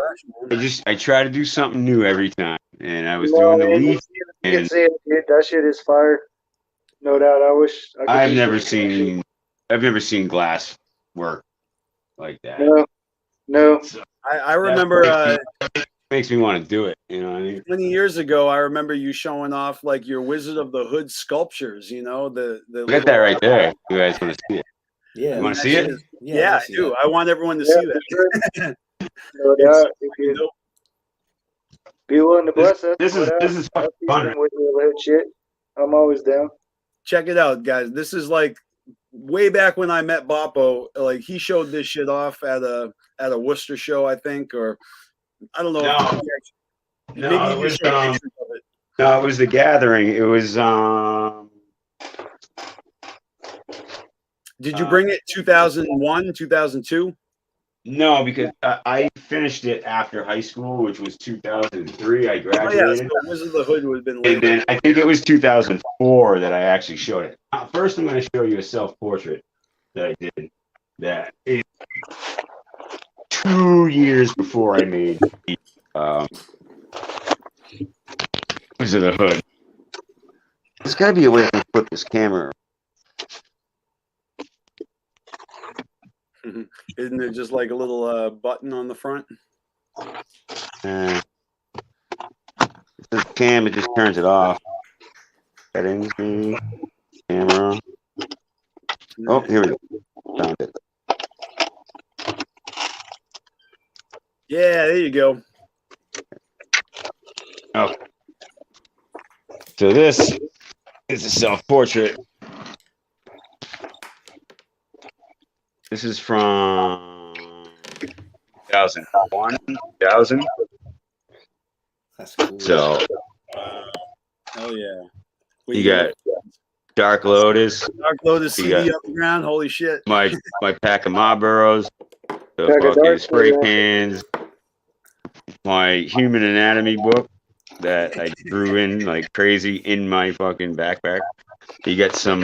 fresh, I try to do something new every time, and I was doing the leaf. You can say it, dude. That shit is fire. No doubt. I wish. I've never seen glass work like that. No. So, I remember. Makes me want to do it. You know what I mean? 20 years ago, I remember you showing off like your Wizard of the Hood sculptures. The Look at that right there. You guys want to see it? Yeah. You want to see it? Yeah, I do. I want everyone to see that. No doubt. Be willing to bless us. This is fun. Shit. I'm always down. Check it out, guys. This is like way back when I met Boppo, like he showed this shit off at a Worcester show, I think, or I don't know. No, it was no, it was the Gathering. It was Did you bring it 2001, 2002? No, because I finished it after high school, which was 2003. I Oh yeah, graduated. so Wizard of the Hood would have been And later. then I think it was 2004 that I actually showed it. First, I'm going to show you a self-portrait that I did. That is 2 years before I made Wizard of the Hood. There's got to be a way to flip this camera. Isn't there just like a little button on the front? This cam, it just turns it off. Settings, camera. Oh, here we go. Found it. Yeah, there you go. Okay. So this is a self-portrait. This is from 2001, 2000. That's cool. So, oh yeah. You got Dark Lotus. Dark Lotus CD on the ground. Holy shit. My pack of Marlboros. The fucking spray cans. My human anatomy book that I drew in like crazy in my fucking backpack. You got some,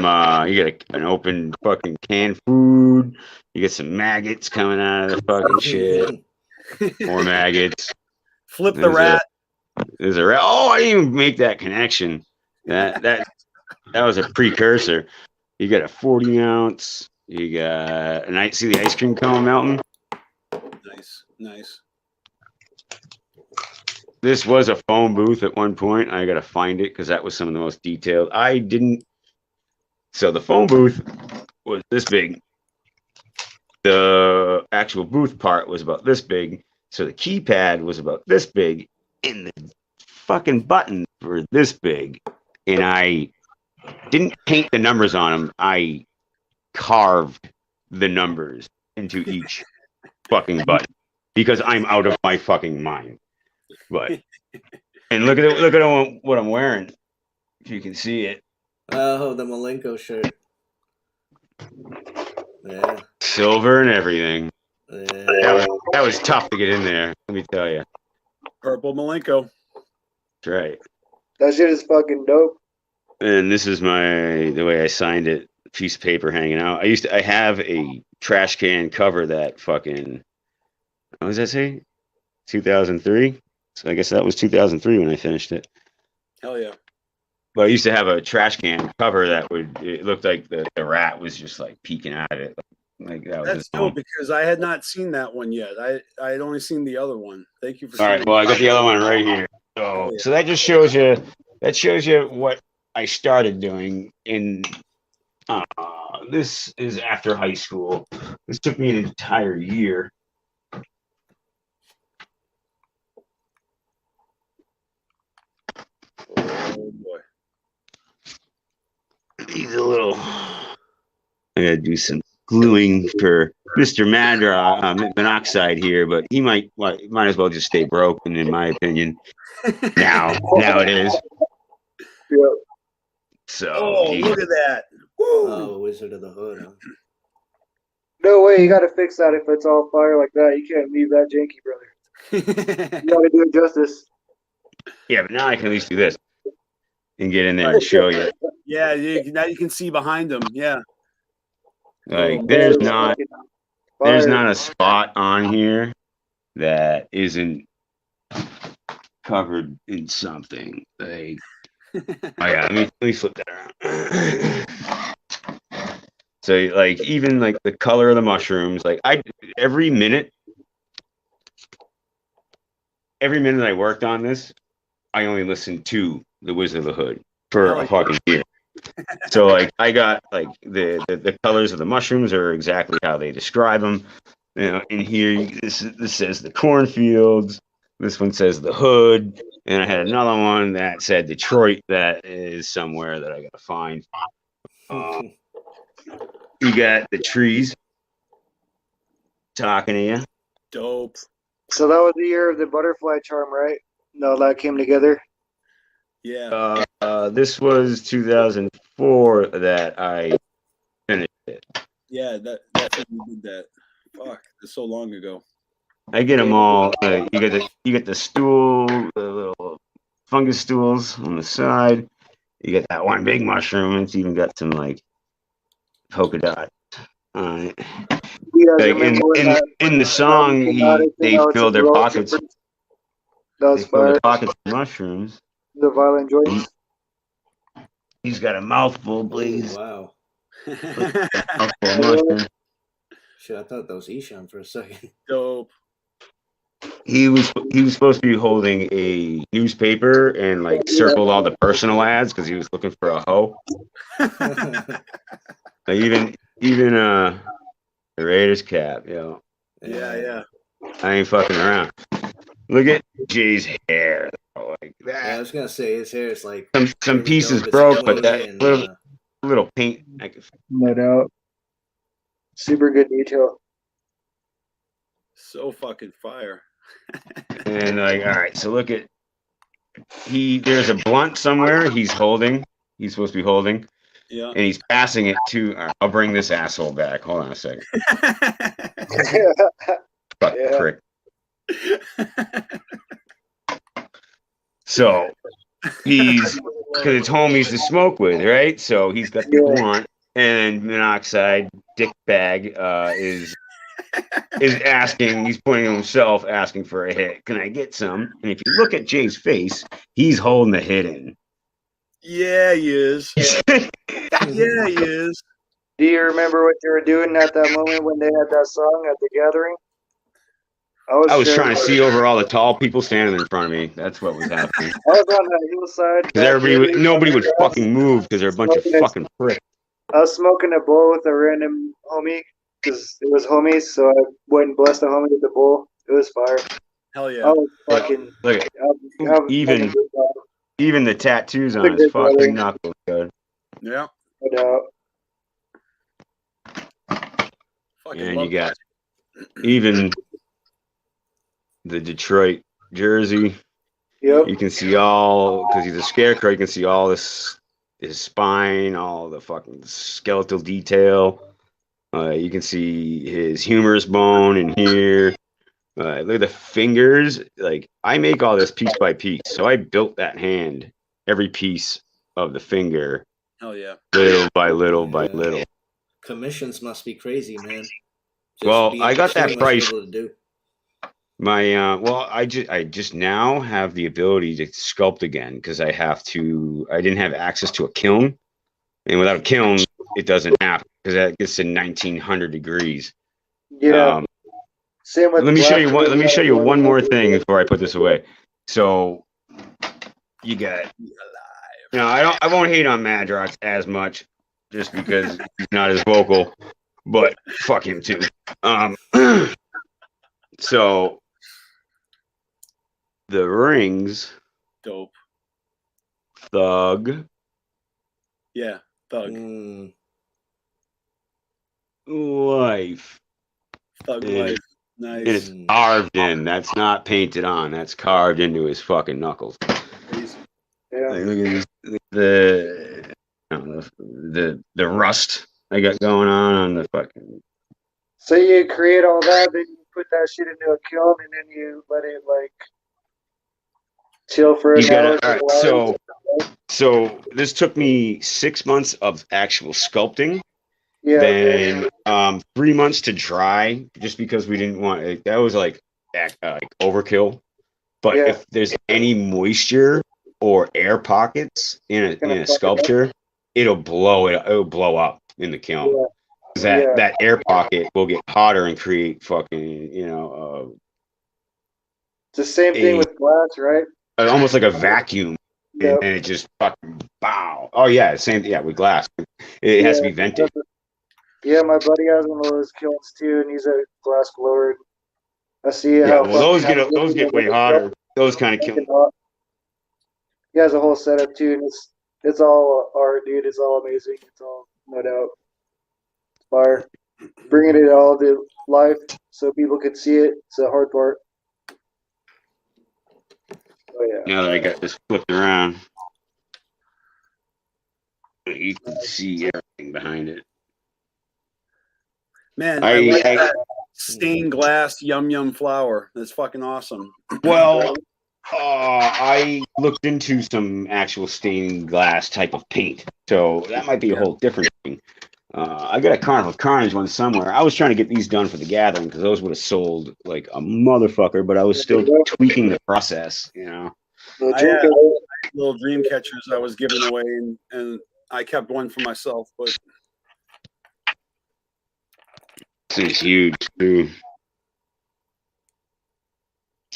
you got an open fucking canned food. You get some maggots coming out of the fucking shit. More maggots. Flip the rat. There's a rat. Oh, I didn't even make that connection. That was a precursor. You got a 40 ounce. You got, and I see the ice cream cone melting. Nice. This was a phone booth at one point. I got to find it because that was some of the most detailed. So the phone booth was this big. The actual booth part was about this big. So the keypad was about this big. And the fucking buttons were this big. And I didn't paint the numbers on them. I carved the numbers into each fucking button because I'm out of my fucking mind. But and look at what I'm wearing. If you can see it. Oh, the Malenko shirt. Yeah. Silver and everything. Yeah. That was tough to get in there. Let me tell you. Purple Malenko. That's right. That shit is fucking dope. And this is the way I signed it. Piece of paper hanging out. I have a trash can cover that fucking. What does that say? 2003. So I guess that was 2003 when I finished it. Hell yeah. But I used to have a trash can cover that it looked like the rat was just like peeking out of it. Like that was That's dope because I had not seen that one yet. I had only seen the other one. Thank you for. All right. Well, I got the other one right here. So that just shows you. That shows you what I started doing in. This is after high school. This took me an entire year. Oh boy. He's a little. I gotta do some gluing for Mr. Monoxide here, but he might as well just stay broken, in my opinion. Now it is. Yep. So look at that. Oh, Wizard of the Hood. Huh? No way, you gotta fix that if it's all fire like that. You can't leave that janky, brother. You gotta do it justice. Yeah, but now I can at least do this and get in there and show you. Yeah, now you can see behind them. Yeah. Like there's not a spot on here that isn't covered in something. Like, oh yeah, let me flip that around. So like even like the color of the mushrooms, like every minute I worked on this, I only listened to the Wizard of the Hood for a fucking year. So like I got like the colors of the mushrooms are exactly how they describe them. You know, in here this says the cornfields. This one says the hood, and I had another one that said Detroit. That is somewhere that I gotta find. you got the trees talking to you. Dope. So that was the year of the butterfly charm, right? No, that came together. Yeah. This was 2004 that I finished it. Yeah, that's when you did that. Fuck, that's so long ago. I get them all. You get the stool, the little fungus stools on the side. You get that one big mushroom. It's even got some like polka dot on it. Like in the song, they fill their pockets. They fill their pockets with mushrooms. The violent joints. He's got a mouthful, please. Wow. Mouthful of mushroom. Shit, I thought that was Ishan for a second. Dope. He was supposed to be holding a newspaper and like circled all the personal ads because he was looking for a hoe. Like even the Raiders cap, yo. Yeah. I ain't fucking around. Look at Jay's hair, like that. Yeah, I was gonna say his hair is like some pieces broke, but that little paint, I could no doubt. Super good detail. So fucking fire. And like, all right, so look at there's a blunt somewhere he's holding. He's supposed to be holding. Yeah. And he's passing it to. I'll bring this asshole back. Hold on a second. Fuck prick. So because it's homies to smoke with, right? So he's got the blunt and monoxide dick bag is asking. He's pointing to himself, asking for a hit. Can I get some? And if you look at Jay's face, he's holding the hit in. Yeah, he is. Yeah, he is. Do you remember what you were doing at that moment when they had that song at the gathering? I was trying to see over all the tall people standing in front of me. That's what was happening. I was on that hillside. Because nobody would fucking move because they're a bunch of fucking pricks. I was smoking a bowl with a random homie because it was homies, so I went and blessed the homie with the bowl. It was fire. Hell yeah. I was fucking. Look at even the tattoos on his fucking knuckles, good. Yeah. No doubt. And you got even the Detroit jersey. Yep. You can see all, because he's a scarecrow, you can see all his spine, all the fucking skeletal detail. You can see his humerus bone in here. Look at the fingers. Like, I make all this piece by piece. So I built that hand, every piece of the finger. Hell yeah. Little by little by little. Commissions must be crazy, man. Well, I got that price. To do. I just now have the ability to sculpt again because I didn't have access to a kiln, and without a kiln, it doesn't happen because that gets to 1900 degrees. Yeah. Same with. Let me show you one more thing before I put this away. So you got, I won't hate on Madrox as much just because he's not as vocal, but fuck him too. So the rings. Dope. Thug. Yeah, thug. Life. Thug life. Nice. And it's carved in. That's not painted on. That's carved into his fucking knuckles. Yeah. Like, look at the rust I got going on the fucking. So you create all that, then you put that shit into a kiln, and then you let it like chill for an hour. All right, so this took me 6 months of actual sculpting. Yeah. Then 3 months to dry, just because we didn't want it. That was like overkill. But if there's any moisture or air pockets in a sculpture, it'll blow up in the kiln. Yeah. That air pocket will get hotter and create fucking it's the same thing with glass, right? Almost like a vacuum, and it just fucking bow. Oh yeah, same. Yeah, with glass, it has to be vented. Yeah, my buddy has one of those kilns too, and he's a glass blower. I see how. Well, those get way hotter. Those kind of kilns. He has a whole setup too, and it's all art, dude. It's all amazing. It's all no doubt. fire. Bringing it all to life so people could see it. It's the hard part. Oh yeah. Now that I got this flipped around, you can see everything behind it. Man, I like that stained glass yum yum flower. That's fucking awesome. Well, I looked into some actual stained glass type of paint, so that might be a whole different thing. I got a Carnival Carnage one somewhere. I was trying to get these done for the gathering because those would have sold like a motherfucker, but I was still tweaking the process, you know. I had little dream catchers I was giving away, and I kept one for myself. But this is huge too.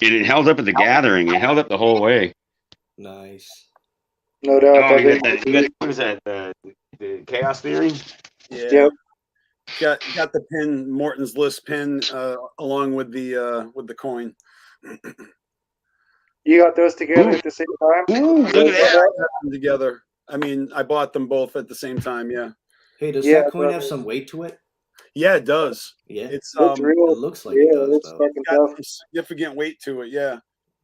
And it held up at the gathering. It held up the whole way. Nice. No doubt. Oh, you got what is that? The Chaos Theory? Yeah. Yep. Got the pin, Morton's List pin, along with the coin. You got those together at the same time? Ooh, look at that. Together. I mean, I bought them both at the same time. Yeah. Hey, does that coin have some weight to it? Yeah, it does. Yeah, it's real. It looks like it does. It's fucking got tough. some significant weight to it. Yeah.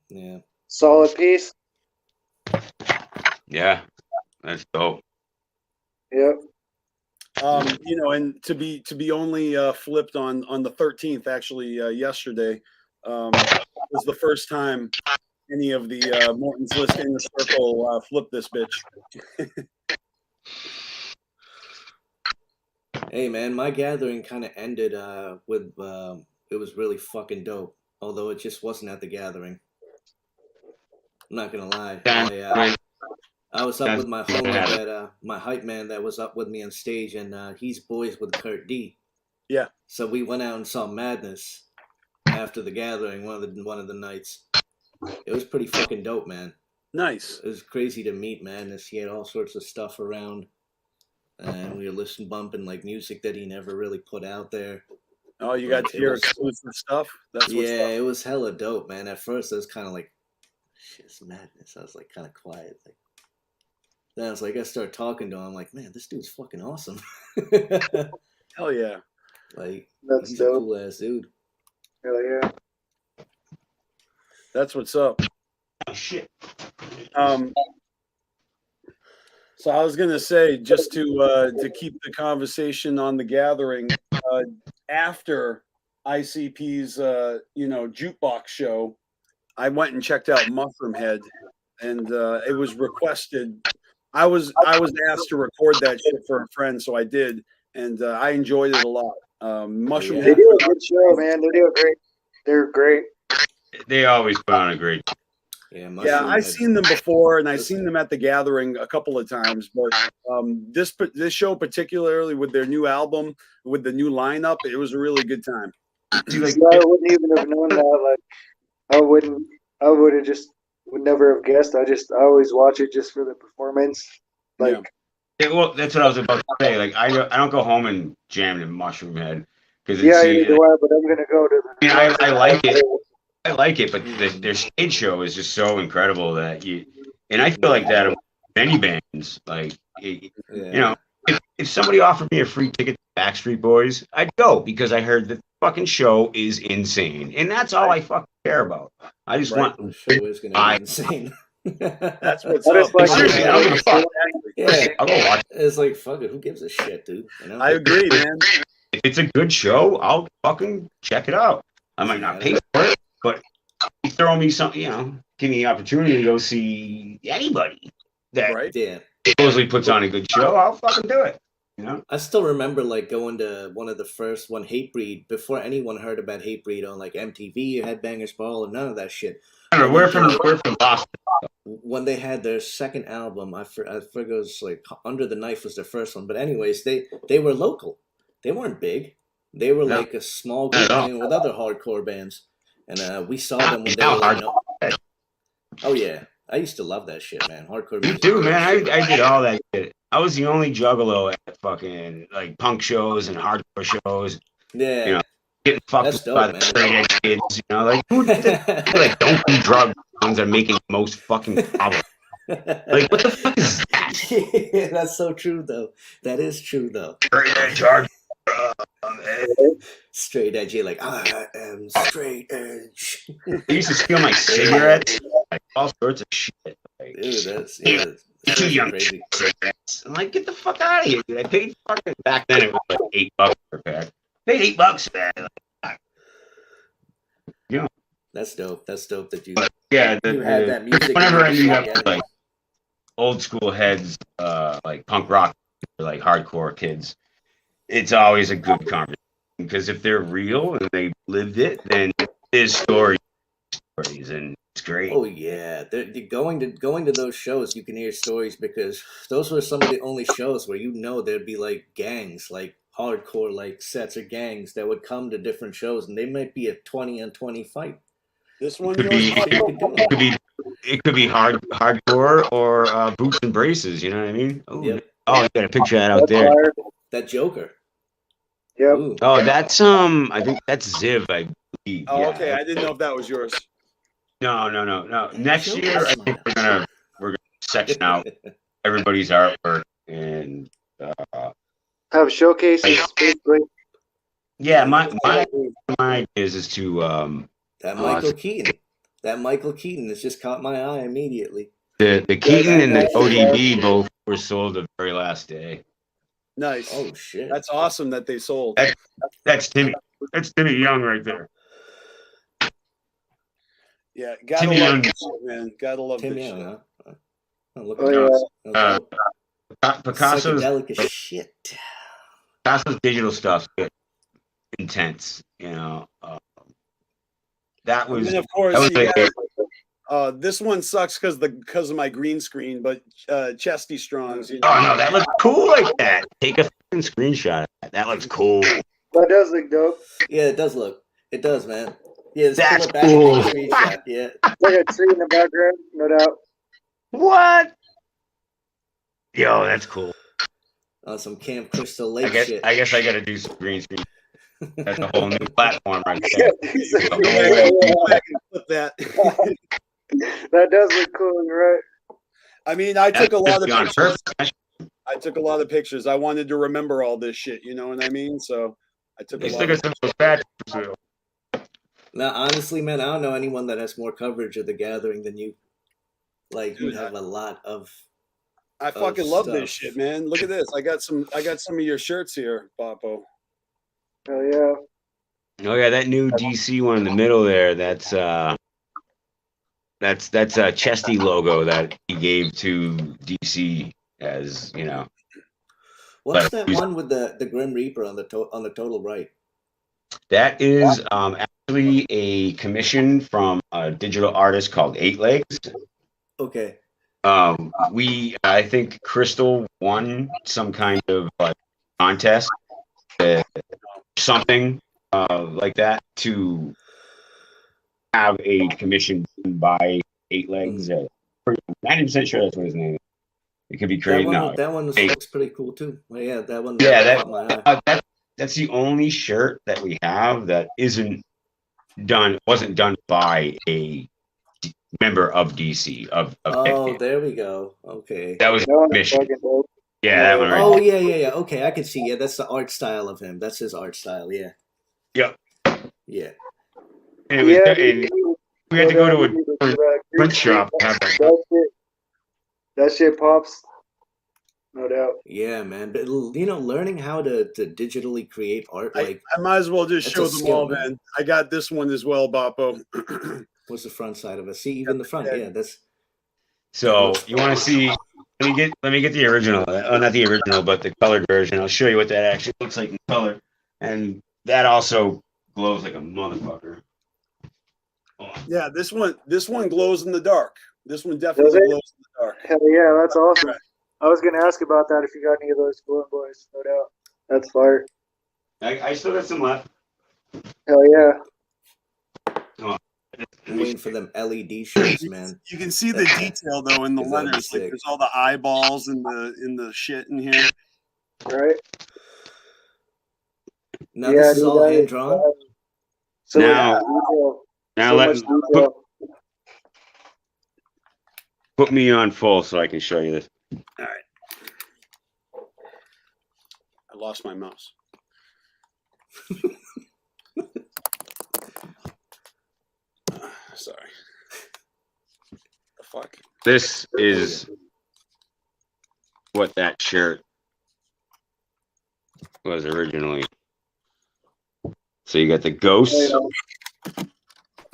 Yeah. Solid piece. Yeah, that's dope. Yep. You know, and to be only flipped on the 13th, actually yesterday, was the first time any of the Morton's List in the circle flipped this bitch. Hey man, my gathering kind of ended with it was really fucking dope. Although it just wasn't at the gathering. I'm not gonna lie. I was up with my homie that my hype man that was up with me on stage, and he's boys with Kurt D. Yeah. So we went out and saw Madness after the gathering one of the nights. It was pretty fucking dope, man. Nice. It was crazy to meet Madness. He had all sorts of stuff around. And we were bumping like music that he never really put out there. Oh, you got to hear exclusive stuff? That's what's up. It was hella dope, man. At first, I was kind of like, shit's Madness. I was like kind of quiet. Like, then I was like, I started talking to him. I'm like, man, this dude's fucking awesome. Hell yeah. Like, that's he's dope. a cool ass dude. Hell yeah. That's what's up. Oh, shit. So I was gonna say, just to keep the conversation on the gathering, after ICP's jukebox show, I went and checked out Mushroom Head, and it was requested. I was asked to record that shit for a friend, so I did, and I enjoyed it a lot. Mushroom They Head. do a good show, man. They do great. They're great. They always put on a great. Yeah, I've seen them before, and I've seen them at the gathering a couple of times. But this show, particularly with their new album, with the new lineup, it was a really good time. I wouldn't even have known that. Like, I would have just would never have guessed. I always watch it just for the performance. Like, yeah, well, that's what I was about to say. Like, I don't go home and jam to Mushroom Head because neither do I. But I'm gonna go to. I like it. I like it, but their stage show is just so incredible that and I feel like that of many bands. Like, you know, if somebody offered me a free ticket to Backstreet Boys, I'd go because I heard that the fucking show is insane, and that's all I fucking care about. I just want the show is gonna be insane. That's what's up. Like, seriously, I don't give a fuck. Yeah, I'll go watch it. It's like, fuck it, who gives a shit, dude? You know? I agree, man. If it's a good show, I'll fucking check it out. I might not pay for it, but you throw me something, you know, give me the opportunity to go see anybody that supposedly puts on a good show, I'll fucking do it. You know? I still remember like going to one of the first Hatebreed before anyone heard about Hatebreed on like MTV or Headbangers Ball or none of that shit. I don't know, we're from Boston. When they had their second album, I forget it was like Under the Knife was their first one, but anyways, they were local. They weren't big. They were like a small group playing with other hardcore bands. And we saw them when they were like, oh yeah, I used to love that shit, man. Hardcore music. Me too, man. I did all that shit. I was the only juggalo at fucking like punk shows and hardcore shows. Yeah, you know, getting fucked by the straight edge kids. You know, like who like don't do drugs that are making the most fucking problems. Like what the fuck is that? Yeah, that's so true though. That is true though. Straight edge hard. Straight edge. You're like, I am straight edge. They used to steal my cigarettes, like all sorts of shit. Like, Dude, that's you're too young to smoke cigarettes. I'm like, get the fuck out of here, dude. I paid fucking back then. It was like $8 per pack. Paid $8 for that. Like, you know. That's dope. That's dope that you. But yeah, you had that music. Whenever I meet up with like old school heads, like punk rock, like hardcore kids, it's always a good conversation because if they're real and they lived it, then there's stories, and it's great. Oh yeah, they're going to those shows. You can hear stories because those were some of the only shows where there'd be like gangs, like hardcore like sets of gangs that would come to different shows, and they might be a 20-on-20 fight. This one It could be hardcore or boots and braces. You know what I mean? Oh, Yep. Oh, you got a picture of that out there. That Joker. Yep. Ooh. Oh, that's I think that's Ziv. I believe. Oh, Yeah. okay. I didn't know if that was yours. No. Next year, I think we're gonna section out everybody's artwork and have showcases. Basically. Yeah, my idea is to That Michael Keaton. That Michael Keaton has just caught my eye immediately. the Keaton and the ODB both were sold the very last day. Nice. Oh shit. That's awesome that they sold. That's Timmy. That's Timmy Young right there. Yeah, gotta Timmy love Young. this shit, man. Gotta love Timmy this Young, shit. huh? Oh, look at that. Picasso's Psychedelic as shit. Picasso's digital stuff intense. You know, that was. And then, of course, that was you like, got, this one sucks because of my green screen, but Chesty Strong's. You know? Oh no, that looks cool like that. Take a fucking screenshot of that. That looks cool. That does look dope. Yeah, it does look. It does, man. Yeah, that's cool. cool. Screenshot, yeah. Like a tree in the background, no doubt. What? Yo, that's cool. On some Camp Crystal Lake shit. I guess I gotta do some green screen. That's a whole new platform right there. Flip that. That does look cool, you're right. I mean, I took a lot of pictures. Purpose. I took a lot of pictures. I wanted to remember all this shit, you know what I mean? So I took a lot of pictures. Now, honestly, man, I don't know anyone that has more coverage of the gathering than you. Like, you have a lot of. I fucking love this shit, man. Look at this. I got some of your shirts here, Papo. Oh yeah. Oh yeah, that new DC one in the middle there. That's a Chesty logo that he gave to DC as What's that one with the Grim Reaper on the total right? That is actually a commission from a digital artist called 8 Legs. Okay. I think Crystal won some kind of contest, something like that, to have a commission by 8 Legs. I'm 90% sure that's what his name is. It could be crazy. That one looks pretty cool too. Well, yeah, that one. Yeah, caught my eye. that's the only shirt that we have that wasn't done by a member of DC of Oh, there we go. Okay. that was mission. Yeah, that one right. Oh yeah. Okay, I can see. Yeah, that's the art style of him. That's his art style. Yeah. Yep. Yeah. And we had to go to a print shop. To have that. That shit pops. No doubt. Yeah, man. But learning how to digitally create art, I might as well just show them skill, all, man. I got this one as well, Boppo. What's the front side of it? See, even the front. Yeah, that's. So you want to see? Let me get the original. Oh, not the original, but the colored version. I'll show you what that actually looks like in color, and that also glows like a motherfucker. Yeah, this one glows in the dark. This one definitely glows in the dark. Hell yeah, that's awesome. I was gonna ask about that if you got any of those glowing boys, no doubt. That's fire. I still got some left. Hell yeah. Come on. I'm waiting for them LED shirts, man. You can see the detail though in the letters. Like there's all the eyeballs in the shit in here. Right. Now this is all hand drawn. So put me on full so I can show you this. All right. I lost my mouse. Sorry. The fuck. This is what that shirt was originally. So you got the ghosts.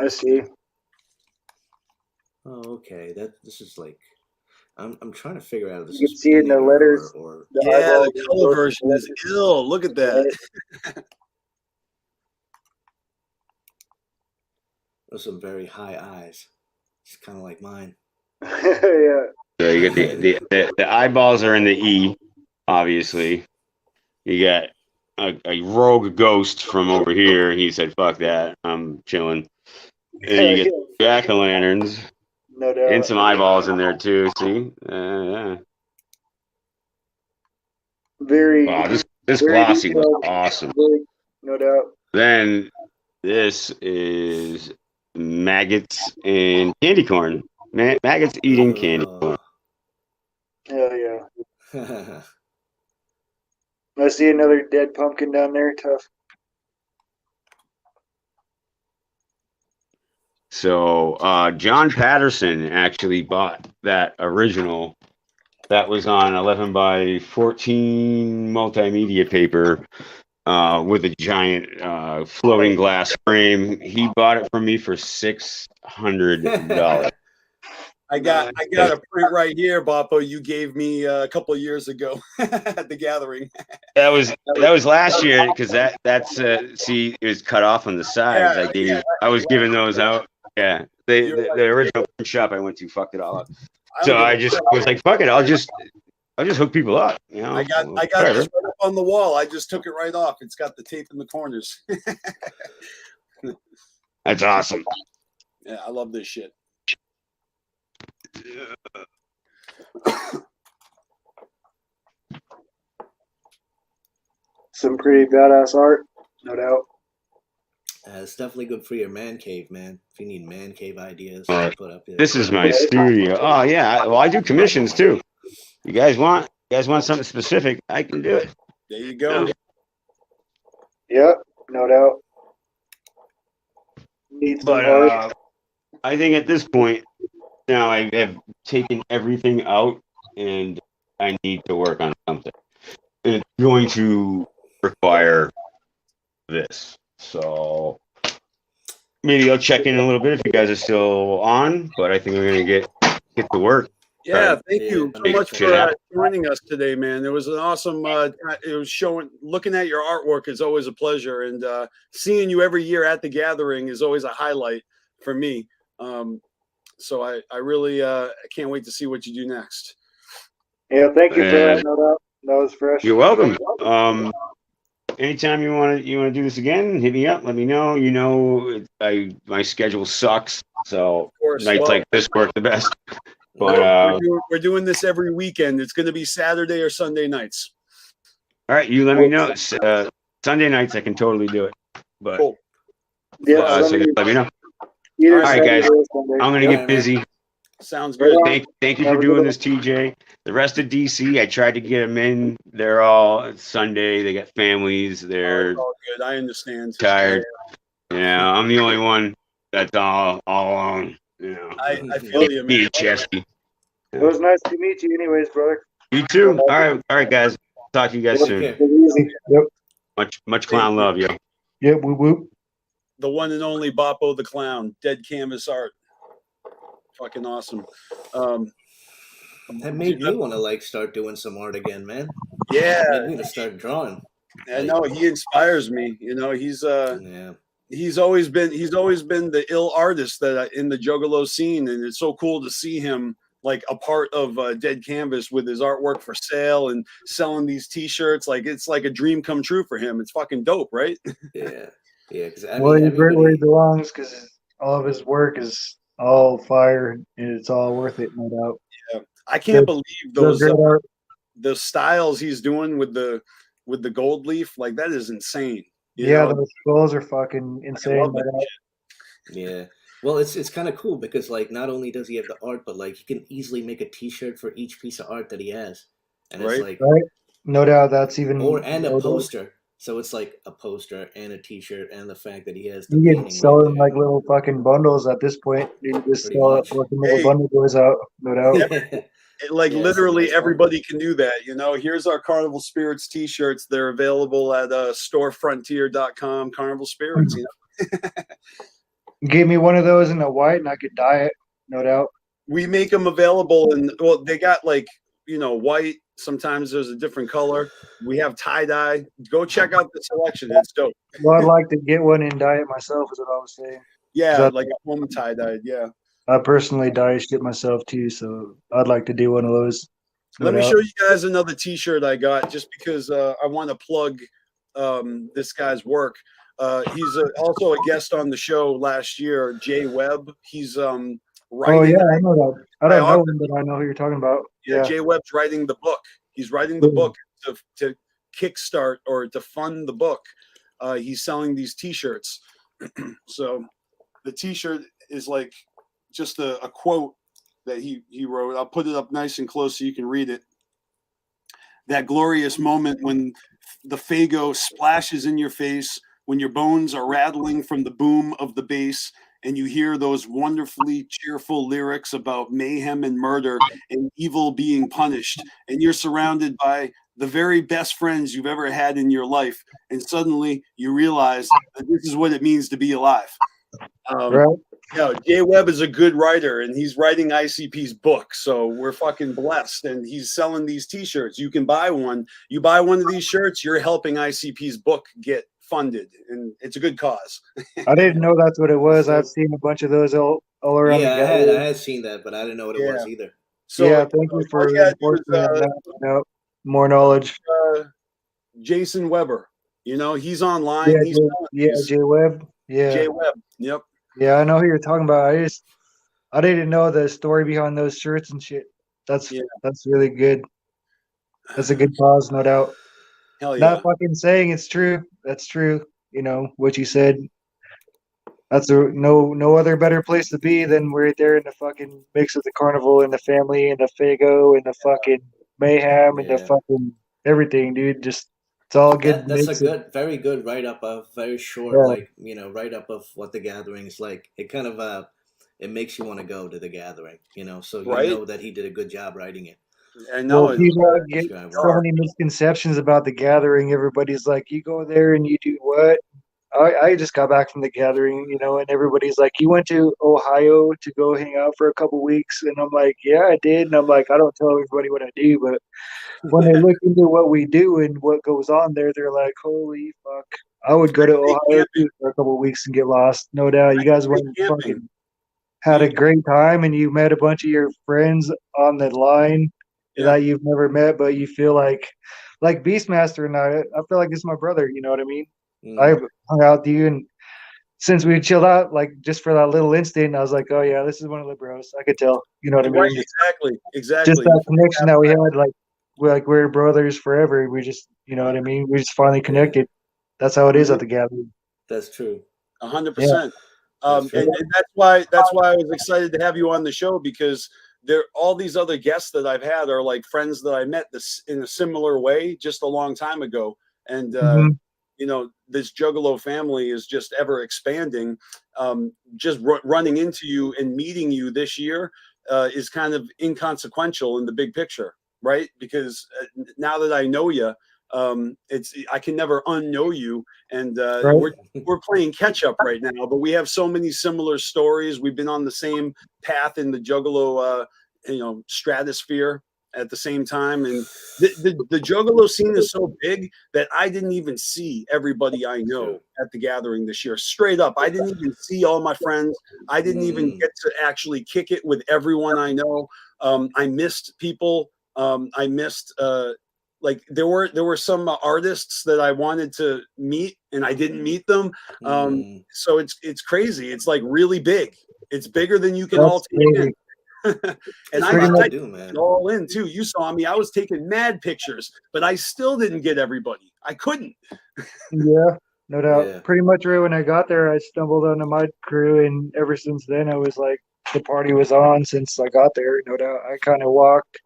I see. Oh, okay. This is like I'm trying to figure out if this You can is see it in the painted letters. or Yeah, the color version is ill. Look at that. Those some very high eyes. It's kind of like mine. Yeah. So you got the eyeballs are in the E, obviously. You got a rogue ghost from over here. He said, "Fuck that, I'm chilling." And you get jack o' lanterns, No doubt. and some eyeballs in there too. See, yeah. Very. Wow, this very glossy was detailed. awesome. Very, no doubt. Then this is maggots and candy corn. Maggots eating candy corn. Hell yeah. I see another dead pumpkin down there. Tough. So John Patterson actually bought that original. That was on 11 by 14 multimedia paper with a giant floating glass frame. He bought it from me for $600. I got a print right here, Boppo. You gave me a couple of years ago at the gathering. That was last year because that's see, it was cut off on the sides. I was giving those out. Yeah, the original print shop I went to fucked it all up. So I just was like, fuck it, I'll just hook people up. You know, I got this right up on the wall. I just took it right off. It's got the tape in the corners. That's awesome. Yeah, I love this shit. Some pretty badass art, no doubt. It's definitely good for your man cave, man. If you need man cave ideas, put up here. This is my studio. Oh yeah, well I do commissions too. You guys want something specific? I can do it. There you go. Yep, no doubt. Need some art. I think at this point now I have taken everything out and I need to work on something. And it's going to require this. So maybe I'll check in a little bit if you guys are still on, but I think we're going to get to work. Yeah, thank you so much for joining us today, man. It was an awesome. It was looking at your artwork is always a pleasure, and seeing you every year at the gathering is always a highlight for me. So I really can't wait to see what you do next. Yeah, thank you for that. No doubt. That was fresh. You're welcome. Anytime you want to do this again, hit me up. Let me know. You know, my schedule sucks, so nights like this work the best. But we're doing this every weekend. It's going to be Saturday or Sunday nights. All right, you let me know. Sunday nights I can totally do it. But cool. Yeah, so just let me know. All right, guys. I'm gonna get busy. Sounds good. Thank you for doing this, TJ. The rest of DC, I tried to get them in. They're all Sunday. They got families. They're all good. I understand. Tired. Yeah, I'm the only one that's all alone. You know, I feel you, man. Chesty. It was nice to meet you, anyways, brother. You too. All right, guys. Talk to you guys soon. Yep. Much clown love, yo. Yep. Whoop whoop. The one and only Boppo the Clown, dead canvas art. Fucking awesome. That made me want to start doing some art again, man. Yeah, made me to start drawing. I know he inspires me. You know, he's always been the ill artist that in the Juggalo scene, and it's so cool to see him like a part of Dead Canvas with his artwork for sale and selling these T-shirts. Like it's like a dream come true for him. It's fucking dope, right? Yeah. Yeah, he's right where he belongs because all of his work is all fire and it's all worth it, no doubt. Yeah, I can't believe those styles he's doing with the gold leaf. Like that is insane. You know? Those skulls are fucking insane. Yeah, well, it's kind of cool because not only does he have the art, but he can easily make a T-shirt for each piece of art that he has, and it's right. No doubt, that's even a poster. So it's like a poster and a T-shirt, and the fact that he has the You can painting sell right them like little fucking bundles at this point. You can just Pretty sell it much. like the little Hey. bundle goes out, no doubt. Like Yeah, it's a literally nice everybody can do that. You know, here's our Carnival Spirits t-shirts. They're available at storefrontier.com. Carnival Spirits, you know. Give me one of those in a white and I could dye it, no doubt. We make them available, and well, they got like, you know, white. Sometimes there's a different color. We have tie-dye. Go check out the selection. It's dope. Well, I'd like to get one and dye it myself, is what I was saying. Yeah, 'Cause like a home tie-dyed. Yeah. I personally dye shit myself too, so I'd like to do one of those. no Let me doubt. show you guys another T-shirt I got, just because I want to plug this guy's work. He's also a guest on the show last year, Jay Webb. He's writing. Oh yeah, I know that. I don't know biography. him, but I know who you're talking about. Yeah, Jay Webb's writing the book. He's writing the book to kickstart or to fund the book. He's selling these T-shirts. So the T-shirt is like just a quote that he wrote. I'll put it up nice and close so you can read it. That glorious moment when the Fago splashes in your face, when your bones are rattling from the boom of the bass, and you hear those wonderfully cheerful lyrics about mayhem and murder and evil being punished, and you're surrounded by the very best friends you've ever had in your life, and suddenly you realize that this is what it means to be alive. Right. Yeah, Jay Webb is a good writer, and he's writing ICP's book, so we're fucking blessed. And he's selling these T-shirts. You can buy one. You buy one of these shirts, you're helping ICP's book get funded, and it's a good cause. I didn't know that's what it was. I've seen a bunch of those all around Yeah, the I gallery. had seen that, but I didn't know what it was either. So yeah, thank you for reinforcing that. More knowledge. Jason Weber, you know, he's online. Yeah, He's Jay Webb. Yeah, Jay Webb. Yep. Yeah, I know who you're talking about. I didn't know the story behind those shirts and shit. That's really good. That's a good cause, no doubt. Hell yeah. Not fucking saying it's true. That's true. You know what you said. That's no other better place to be than right there in the fucking mix of the carnival and the family and the Fago and the fucking mayhem and the fucking everything, dude. Just it's all good. That's a mix good, very good write up of very short, Yeah. like write up of what the gathering is like. It kind of it makes you want to go to the gathering, so you Right? know that he did a good job writing it. I know. Well, people get so many misconceptions about the gathering. Everybody's like, you go there and you do what? I just got back from the gathering, and everybody's like, you went to Ohio to go hang out for a couple weeks. And I'm like, yeah, I did. And I'm like, I don't tell everybody what I do, but when they look into what we do and what goes on there, they're like, holy fuck. I would go to Ohio too for a couple weeks and get lost. No doubt. You guys went and fucking had a great time and you met a bunch of your friends on the line that you've never met, but you feel like BeastMaster and I feel like it's my brother, you know what I mean? I've hung out with you, and since we chilled out, like just for that little instant, I was like, oh yeah, this is one of the bros. I could tell, you know what I mean? Right, exactly. Just that connection that we had, like we're brothers forever. We just, you know what I mean? We just finally connected. That's how it is at the gathering. That's true. 100%. And that's why I was excited to have you on the show, because all these other guests that I've had are like friends that I met in a similar way just a long time ago, and this Juggalo family is just ever expanding. Just running into you and meeting you this year is kind of inconsequential in the big picture, right? Because now that I know you, I can never unknow you, and we're playing catch up right now. But we have so many similar stories. We've been on the same path in the Juggalo, stratosphere at the same time, and the Juggalo scene is so big that I didn't even see everybody I know at the gathering this year. Straight up, I didn't even see all my friends. I didn't even get to actually kick it with everyone I know. I missed people. I missed like there were some artists that I wanted to meet and I didn't meet them. So it's crazy. It's like really big. It's bigger than you can all take in. And I it all in too. You saw me. I was taking mad pictures, but I still didn't get everybody. I couldn't. Yeah, no doubt. Pretty much right when I got there, I stumbled onto my crew, and ever since then, I was like, the party was on since I got there. No doubt. I kind of walked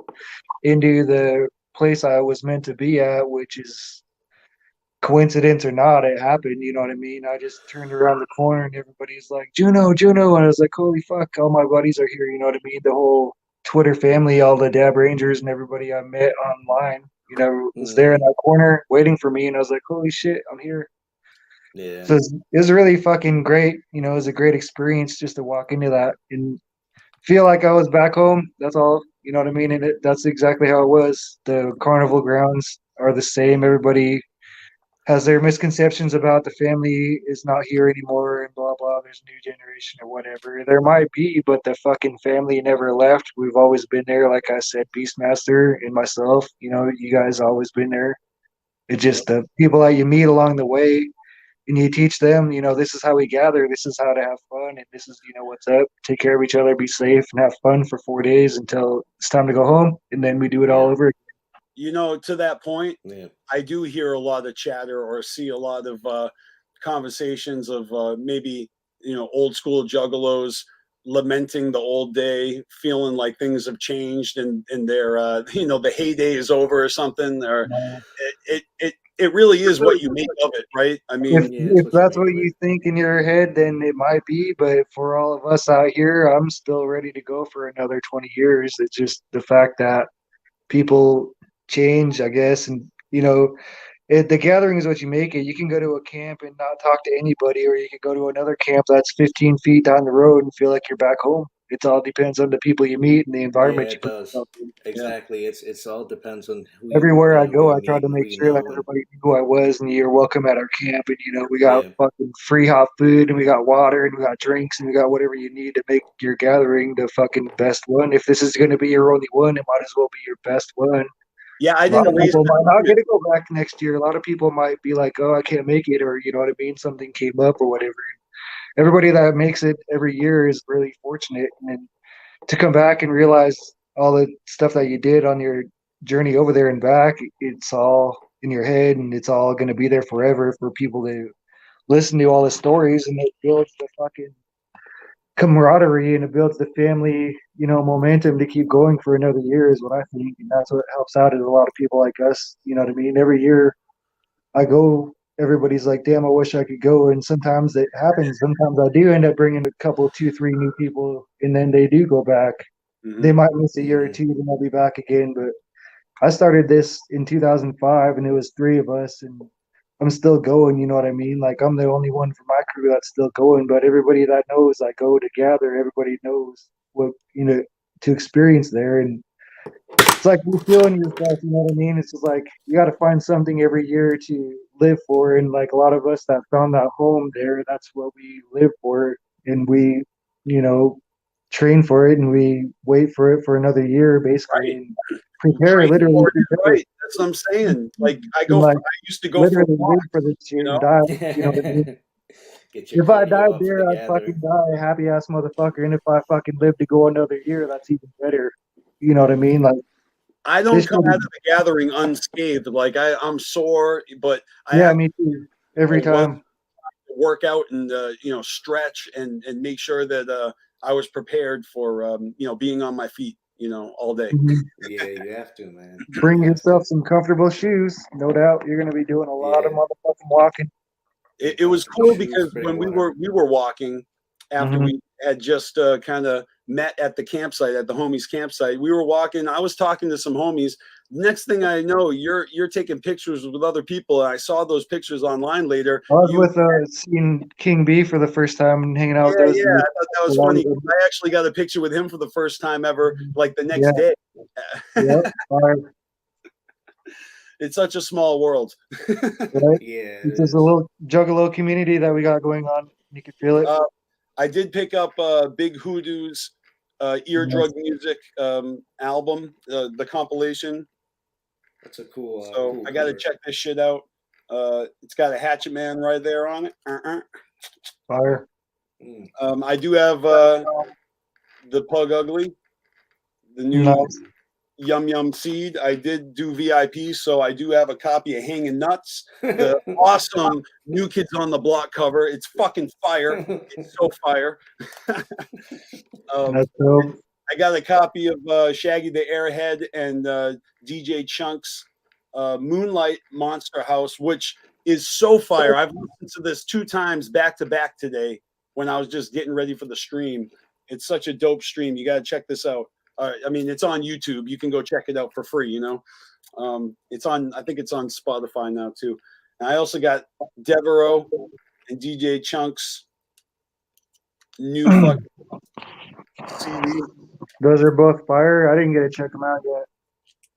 into the place I was meant to be at, which is coincidence or not, it happened. You know what I mean? I just turned around the corner and everybody's like, Juno, Juno. And I was like, holy fuck, all my buddies are here. You know what I mean? The whole Twitter family, all the Dab Rangers and everybody I met online, was there in that corner waiting for me. And I was like, holy shit, I'm here. Yeah. So it was really fucking great. It was a great experience just to walk into that and feel like I was back home. That's all. You know what I mean? And that's exactly how it was. The carnival grounds are the same. Everybody has their misconceptions about the family is not here anymore and blah blah. There's a new generation or whatever. There might be, but the fucking family never left. We've always been there. Like I said, BeastMasteR and myself. You guys always been there. It's just the people that you meet along the way, and you teach them. This is how we gather. This is how to have fun, and this is what's up. Take care of each other, be safe, and have fun for 4 days until it's time to go home, and then we do it all over again. To that point, I do hear a lot of chatter or see a lot of conversations of maybe, old school juggalos lamenting the old day, feeling like things have changed and their, the heyday is over or something. Or it really is what you make of it, right? I mean, if that's what you think in your head, then it might be. But for all of us out here, I'm still ready to go for another 20 years. It's just the fact that people change, I guess. And, the gathering is what you make it. You can go to a camp and not talk to anybody, or you can go to another camp that's 15 feet down the road and feel like you're back home. It all depends on the people you meet and the environment you it put does. yourself in. Exactly. It's all depends on who Everywhere I go, you I try meet to and make who you sure that know. everybody knew who I was and you're welcome at our camp. And, we got fucking free hot food and we got water and we got drinks and we got whatever you need to make your gathering the fucking best one. If this is going to be your only one, it might as well be your best one. Yeah, I A lot didn't of raise people might my not get to go back next year. A lot of people might be like, oh, I can't make it, or you know what I mean? Something came up or whatever. Everybody that makes it every year is really fortunate. And to come back and realize all the stuff that you did on your journey over there and back, it's all in your head and it's all going to be there forever for people to listen to all the stories, and it builds the fucking camaraderie and it builds the family, momentum to keep going for another year is what I think. And that's what helps out is a lot of people like us, you know what I mean? Every year I go, everybody's like, damn, I wish I could go. And sometimes it happens. Sometimes I do end up bringing a couple, 2, 3 new people, and then they do go back. They might miss a year or two, then they'll be back again. But I started this in 2005 and it was 3 of us, and I'm still going, you know what I mean? Like I'm the only one from my crew that's still going, but everybody that knows I go to gather, everybody knows what, to experience there. And it's like refilling yourself, you know what I mean? It's just like you got to find something every year to live for. And like a lot of us that found that home there, that's what we live for. And we, train for it and we wait for it for another year basically. And prepare, literally prepare. Right. That's what I'm saying. Like I used to go for literally walks, live for this shit and die. You know what I mean? If I died there, I'd fucking die a happy ass motherfucker. And if I fucking live to go another year, that's even better. You know what I mean? Like I don't come out of the gathering unscathed. Like I'm sore, but me too. Every time work out and stretch and make sure that I was prepared for being on my feet all day. Yeah, you have to, man. Bring yourself some comfortable shoes. No doubt you're going to be doing a lot of motherfucking walking. It was cool because when we were walking after we had just kind of met at the campsite, at the homies campsite, we were walking. I was talking to some homies. Next thing I know, you're taking pictures with other people. And I saw those pictures online later. I was with seeing King B for the first time and hanging out with those. Yeah, I thought that was funny. I actually got a picture with him for the first time ever, like the next day. Yep. It's such a small world. Right? Yeah. It's just a little juggalo community that we got going on. You can feel it. I did pick up Big Hoodoo's Ear Drug Music album, the compilation. That's a cool. So I got to check this shit out. It's got a Hatchet Man right there on it. Fire. I do have the Pug Ugly, the new Yum Yum Seed. I did do VIP, so I do have a copy of Hanging Nuts, the awesome New Kids on the Block cover. It's fucking fire. It's so fire. I got a copy of Shaggy the Airhead and DJ Chunk's Moonlight Monster House, which is so fire. I've listened to this 2 times back to back today when I was just getting ready for the stream. It's such a dope stream. You got to check this out. I mean, it's on YouTube. You can go check it out for free, you know. It's on, I think it's on Spotify now too. And I also got Devereaux and DJ Chunk's new fucking CD. Those are both fire. I didn't get to check them out yet.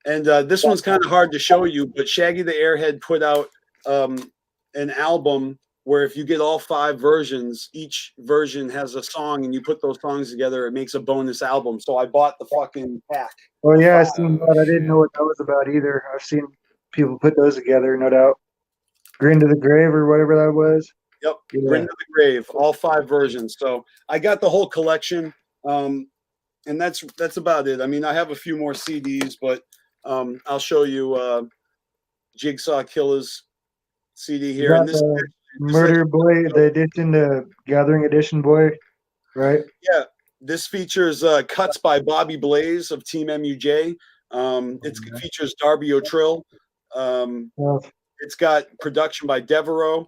And this one's kind of hard to show you, but Shaggy the Airhead put out an album where if you get all 5 versions, each version has a song, and you put those songs together, it makes a bonus album. So I bought the fucking pack. Oh yeah, I seen that. I didn't know what that was about either. I've seen people put those together, no doubt. Grin to the Grave or whatever that was. Yep, Yeah. Grin to the Grave, all 5 versions. So I got the whole collection, and that's about it. I mean, I have a few more CDs, but I'll show you Jigsaw Killer's CD here. And this Murder Boy, the edition, the Gathering Edition boy, right? Yeah, this features cuts by Bobby Blaze of Team MUJ. It features Darby O'Trill. It's got production by Devereaux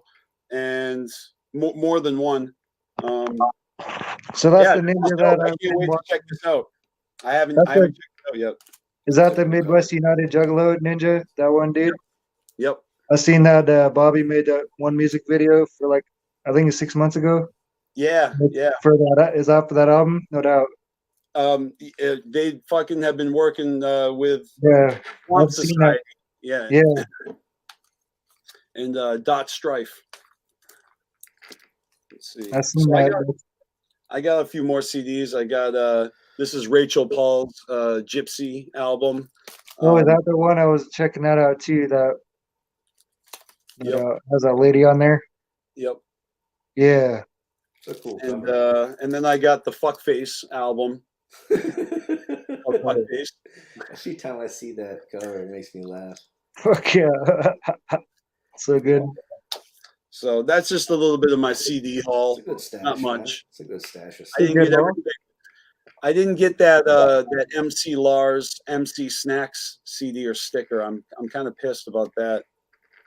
and more than one. So that's the ninja that I can't wait to check this out. I haven't checked it out yet. Is that the Midwest United Juggalo ninja? That one dude? Yep. I seen that Bobby made that one music video for like, I think it's 6 months ago. Yeah. For that, is that for that album? No doubt. They fucking have been working with I've seen Society. that. Yeah. And Dot Strife. Let's see. I've seen that. I got a few more CDs. I got this is Rachel Paul's Gypsy album. Is that the one? I was checking that out too. That has that lady on there. Yep. Yeah. That's a cool and then I got the Fuckface album. Fuckface. Every time I see that cover, it makes me laugh. Fuck yeah. So good. So that's just a little bit of my CD haul. It's a good stash, not much. It's a good stash of stuff. I didn't get everything. I didn't get that that MC Lars MC Snacks CD or sticker. I'm kind of pissed about that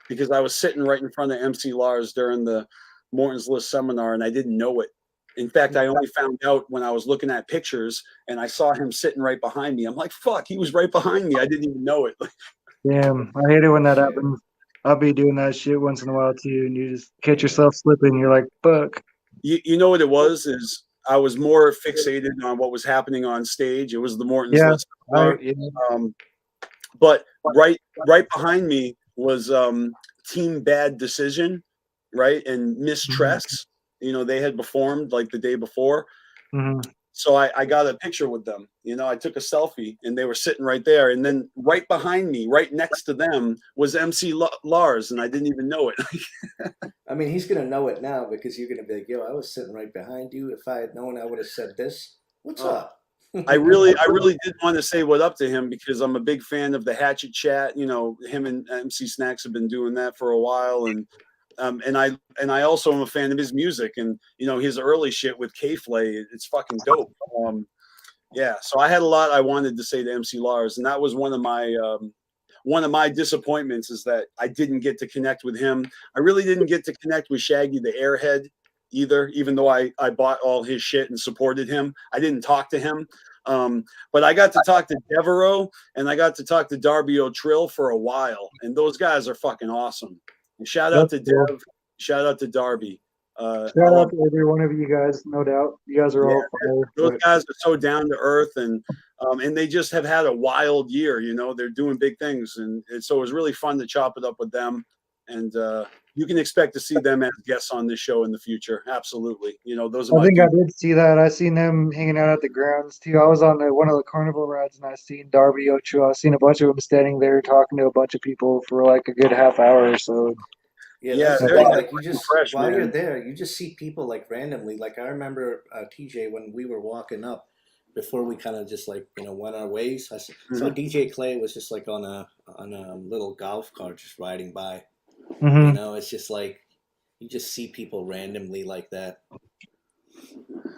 because I was sitting right in front of MC Lars during the Morton's List seminar and I didn't know it. In fact, I only found out when I was looking at pictures and I saw him sitting right behind me. I'm like, fuck, he was right behind me. I didn't even know it. Damn, I hate it when that happens. I'll be doing that shit once in a while too, and you just catch yourself slipping. You're like, fuck. You know what it was? Is I was more fixated on what was happening on stage. It was the Morton's List. But right behind me was Team Bad Decision, right? And Miss Tress. You know, they had performed like the day before. Mm-hmm. So I got a picture with them. You know, I took a selfie and they were sitting right there. And then right behind me, right next to them was MC Lars. And I didn't even know it. I mean, he's going to know it now because you're going to be like, yo, I was sitting right behind you. If I had known, I would have said this. What's up? I really did want to say what up to him because I'm a big fan of the Hatchet Chat. You know, him and MC Snacks have been doing that for a while. And I also am a fan of his music and, you know, his early shit with K-Flay, it's fucking dope. Yeah. So I had a lot I wanted to say to MC Lars, and that was one of my disappointments is that I didn't get to connect with him. I really didn't get to connect with Shaggy the Airhead either, even though I bought all his shit and supported him. I didn't talk to him. But I got to talk to Devereaux and I got to talk to Darby O'Trill for a while. And those guys are fucking awesome. And shout out to Dev. Shout out to Darby. Shout out to every one of you guys, no doubt. You guys are all fire. Those guys are so down to earth and they just have had a wild year. You know, they're doing big things. And so it was really fun to chop it up with them. And you can expect to see them as guests on this show in the future. Absolutely. You know, those are I think I did see that. I seen them hanging out at the grounds too. I was on one of the Carnival rides and I seen Darby O'Trill. I seen a bunch of them standing there talking to a bunch of people for like a good half hour or so. Yeah, like you just fresh, while you're there, you just see people like randomly. Like I remember TJ when we were walking up before we kind of just like went our ways. I saw DJ Clay was just like on a little golf cart just riding by. Mm-hmm. You know, it's just like you just see people randomly like that.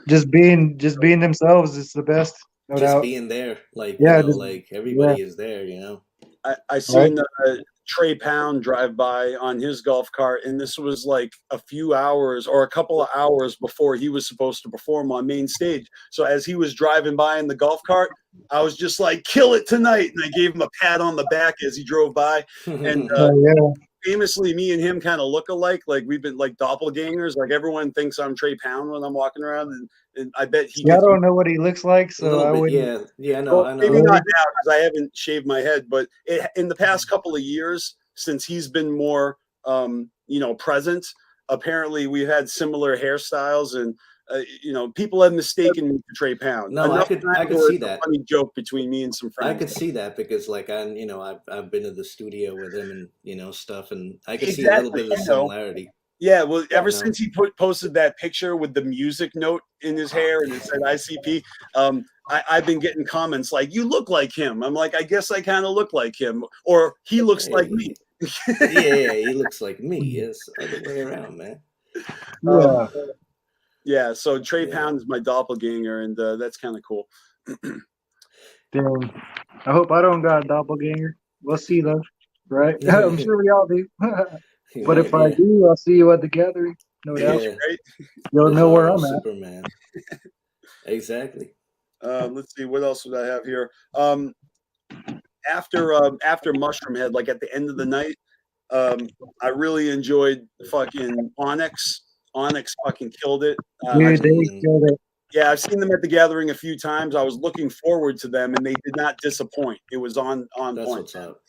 Just being themselves is the best. No just doubt. Being there, like yeah, like everybody is there. You know. I seen Trey Pound drive by on his golf cart, and this was like a few hours or a couple of hours before he was supposed to perform on main stage. So as he was driving by in the golf cart, I was just like, "Kill it tonight!" And I gave him a pat on the back as he drove by. And famously, me and him kind of look alike. Like we've been like doppelgangers. Like everyone thinks I'm Trey Pound when I'm walking around, and I bet he. I don't know what he looks like, so I wouldn't. I know. Well, maybe not now because I haven't shaved my head, but in the past couple of years, since he's been more, present, apparently we've had similar hairstyles, and people have mistaken me for Trey Pound. No, I could see that. Funny joke between me and some friends. I could see that because, like, I've been to the studio with him and stuff, and I could see a little bit of the similarity. Yeah, well, ever since he posted that picture with the music note in his hair and it said ICP, I've been getting comments like, "You look like him." I'm like, I guess I kind of look like him, or he looks like me. yeah, he looks like me. Yes, other way around, man. Yeah, so Trey Pound is my doppelganger, and that's kind of cool. Damn. I hope I don't got a doppelganger. We'll see, though, right? I'm sure we all do. But if I do, I'll see you at the gathering. No doubt. Right? You'll know where I'm at. Superman. Exactly. Let's see, what else would I have here? After Mushroom Head, like at the end of the night, I really enjoyed fucking Onyx. Onyx fucking killed it. Dude, they killed it. Yeah, I've seen them at the gathering a few times. I was looking forward to them, and they did not disappoint. It was on That's point. What's up.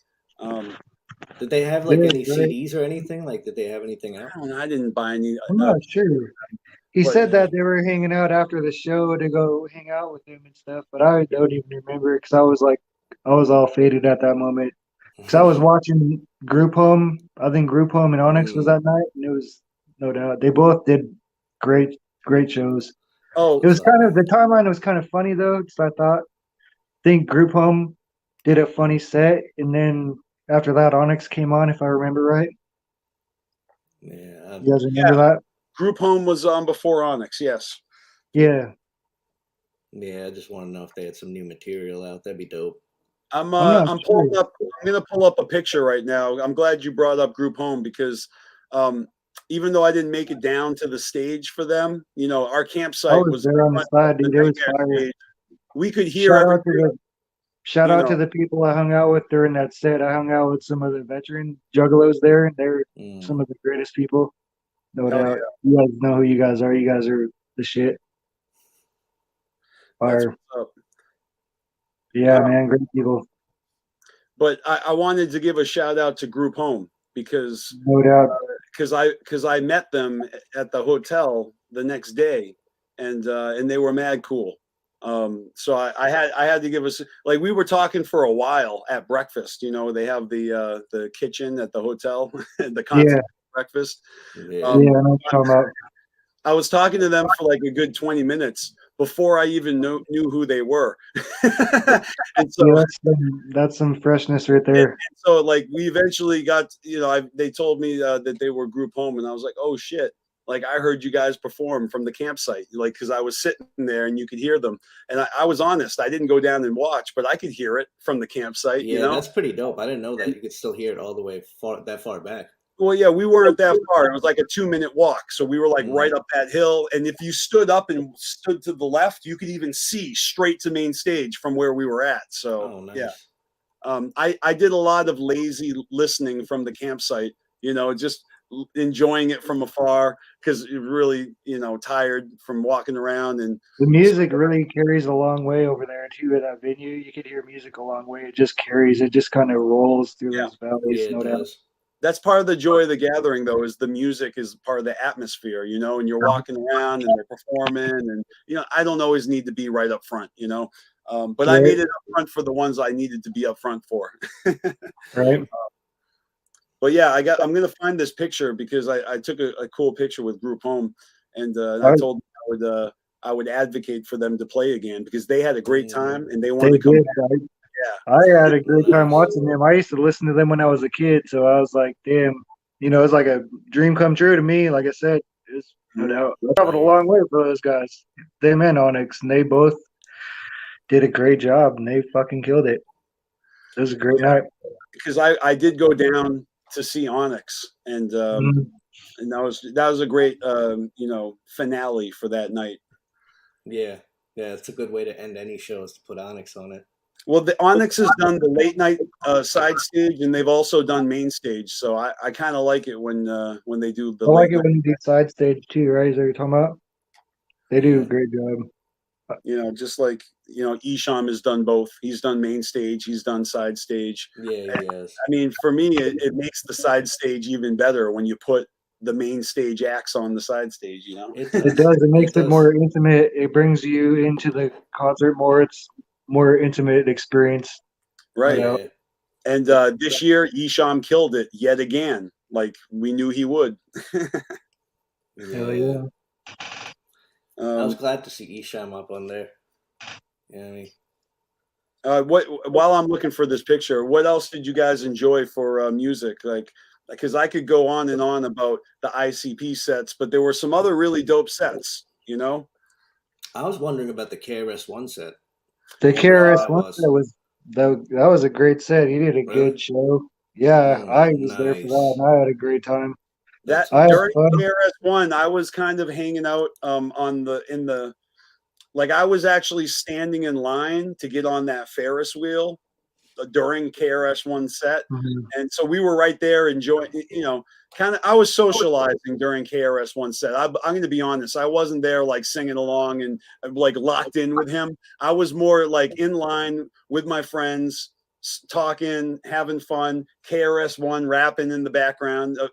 Did they have like Yeah, any right. CDs or anything? Like, did they have anything out? I didn't buy any. I'm not sure. He But- said that they were hanging out after the show to go hang out with him and stuff, but I don't even remember because I was all faded at that moment. Because I was watching Group Home. I think Group Home and Onyx was that night, and it was no doubt they both did great shows. Oh, It was kind of the timeline was kind of funny though, because I think Group Home did a funny set, and then after that Onyx came on, if I remember right. Yeah. You guys remember that? Group Home was on before Onyx. Yes. Yeah. Yeah, I just want to know if they had some new material out. That'd be dope. I'm not pulling sure. up. I'm gonna pull up a picture right now. I'm glad you brought up Group Home because even though I didn't make it down to the stage for them, our campsite I was there on the side, dude. It was fire. stage. We could hear Shout out to the people I hung out with during that set. I hung out with some of the veteran juggalos there, and they're some of the greatest people. No Hell doubt. You guys know who you guys are. You guys are the shit. That's Fire. what's up. Yeah, man, great people. But I wanted to give a shout out to Group Home because No doubt. because I met them at the hotel the next day, and they were mad cool. So I had to give us, like, we were talking for a while at breakfast. They have the kitchen at the hotel, the continental breakfast. Yeah, I know what you're talking about. I was talking to them for like a good 20 minutes before I even knew who they were. And so That's some freshness right there. and so like we eventually got, they told me that they were Group Home, and I was like, oh shit. Like I heard you guys perform from the campsite, like, because I was sitting there and you could hear them. And I was honest, I didn't go down and watch, but I could hear it from the campsite. Yeah, that's pretty dope. I didn't know that you could still hear it all the way that far back. Well, yeah, we weren't that far. It was like a 2-minute walk. So we were like right up that hill. And if you stood up and stood to the left, you could even see straight to main stage from where we were at. So, yeah. I did a lot of lazy listening from the campsite, just enjoying it from afar because you're really, tired from walking around. And the music really carries a long way over there too at that venue. You could hear music a long way. It just carries. It just kind of rolls through those valleys. No doubt. That's part of the joy of the gathering, though, is the music is part of the atmosphere, and you're walking around and they're performing, and I don't always need to be right up front, but I made it up front for the ones I needed to be up front for. Right. But yeah, I'm gonna find this picture because I took a cool picture with Group Home, and I told them I would advocate for them to play again because they had a great time and they wanted to come back. Yeah, I had a great time watching them. I used to listen to them when I was a kid, so I was like, damn, it's like a dream come true to me. Like I said, it's no doubt. I traveled a long way for those guys, them and Onyx, and they both did a great job, and they fucking killed it. It was a great night. Because I did go down to see Onyx, and and that was a great finale for that night. Yeah, it's a good way to end any shows, to put Onyx on it. Well, the Onyx has done the late night side stage, and they've also done main stage. So I kind of like it when they do the. I like it when you do side stage too, right? Is that what you're talking about? They do a great job. Just like Isham has done both. He's done main stage. He's done side stage. Yeah, he has. I mean, for me, it makes the side stage even better when you put the main stage acts on the side stage. It does. It makes it more intimate. It brings you into the concert more. It's more intimate experience. Right. And this year, Isham killed it yet again, like we knew he would. Hell yeah. I was glad to see Isham up on there. Yeah, while I'm looking for this picture, what else did you guys enjoy for music? Because I could go on and on about the ICP sets, but there were some other really dope sets. I was wondering about the KRS-One set. The KRS-One set that was a great set. He did a good show. Yeah, I was there for that, and I had a great time. That during KRS-One, I was kind of hanging out I was actually standing in line to get on that Ferris wheel during KRS-One set, and so we were right there enjoying. I was socializing during KRS-One set. I'm going to be honest, I wasn't there like singing along and like locked in with him. I was more like in line with my friends, talking, having fun. KRS-One rapping in the background. I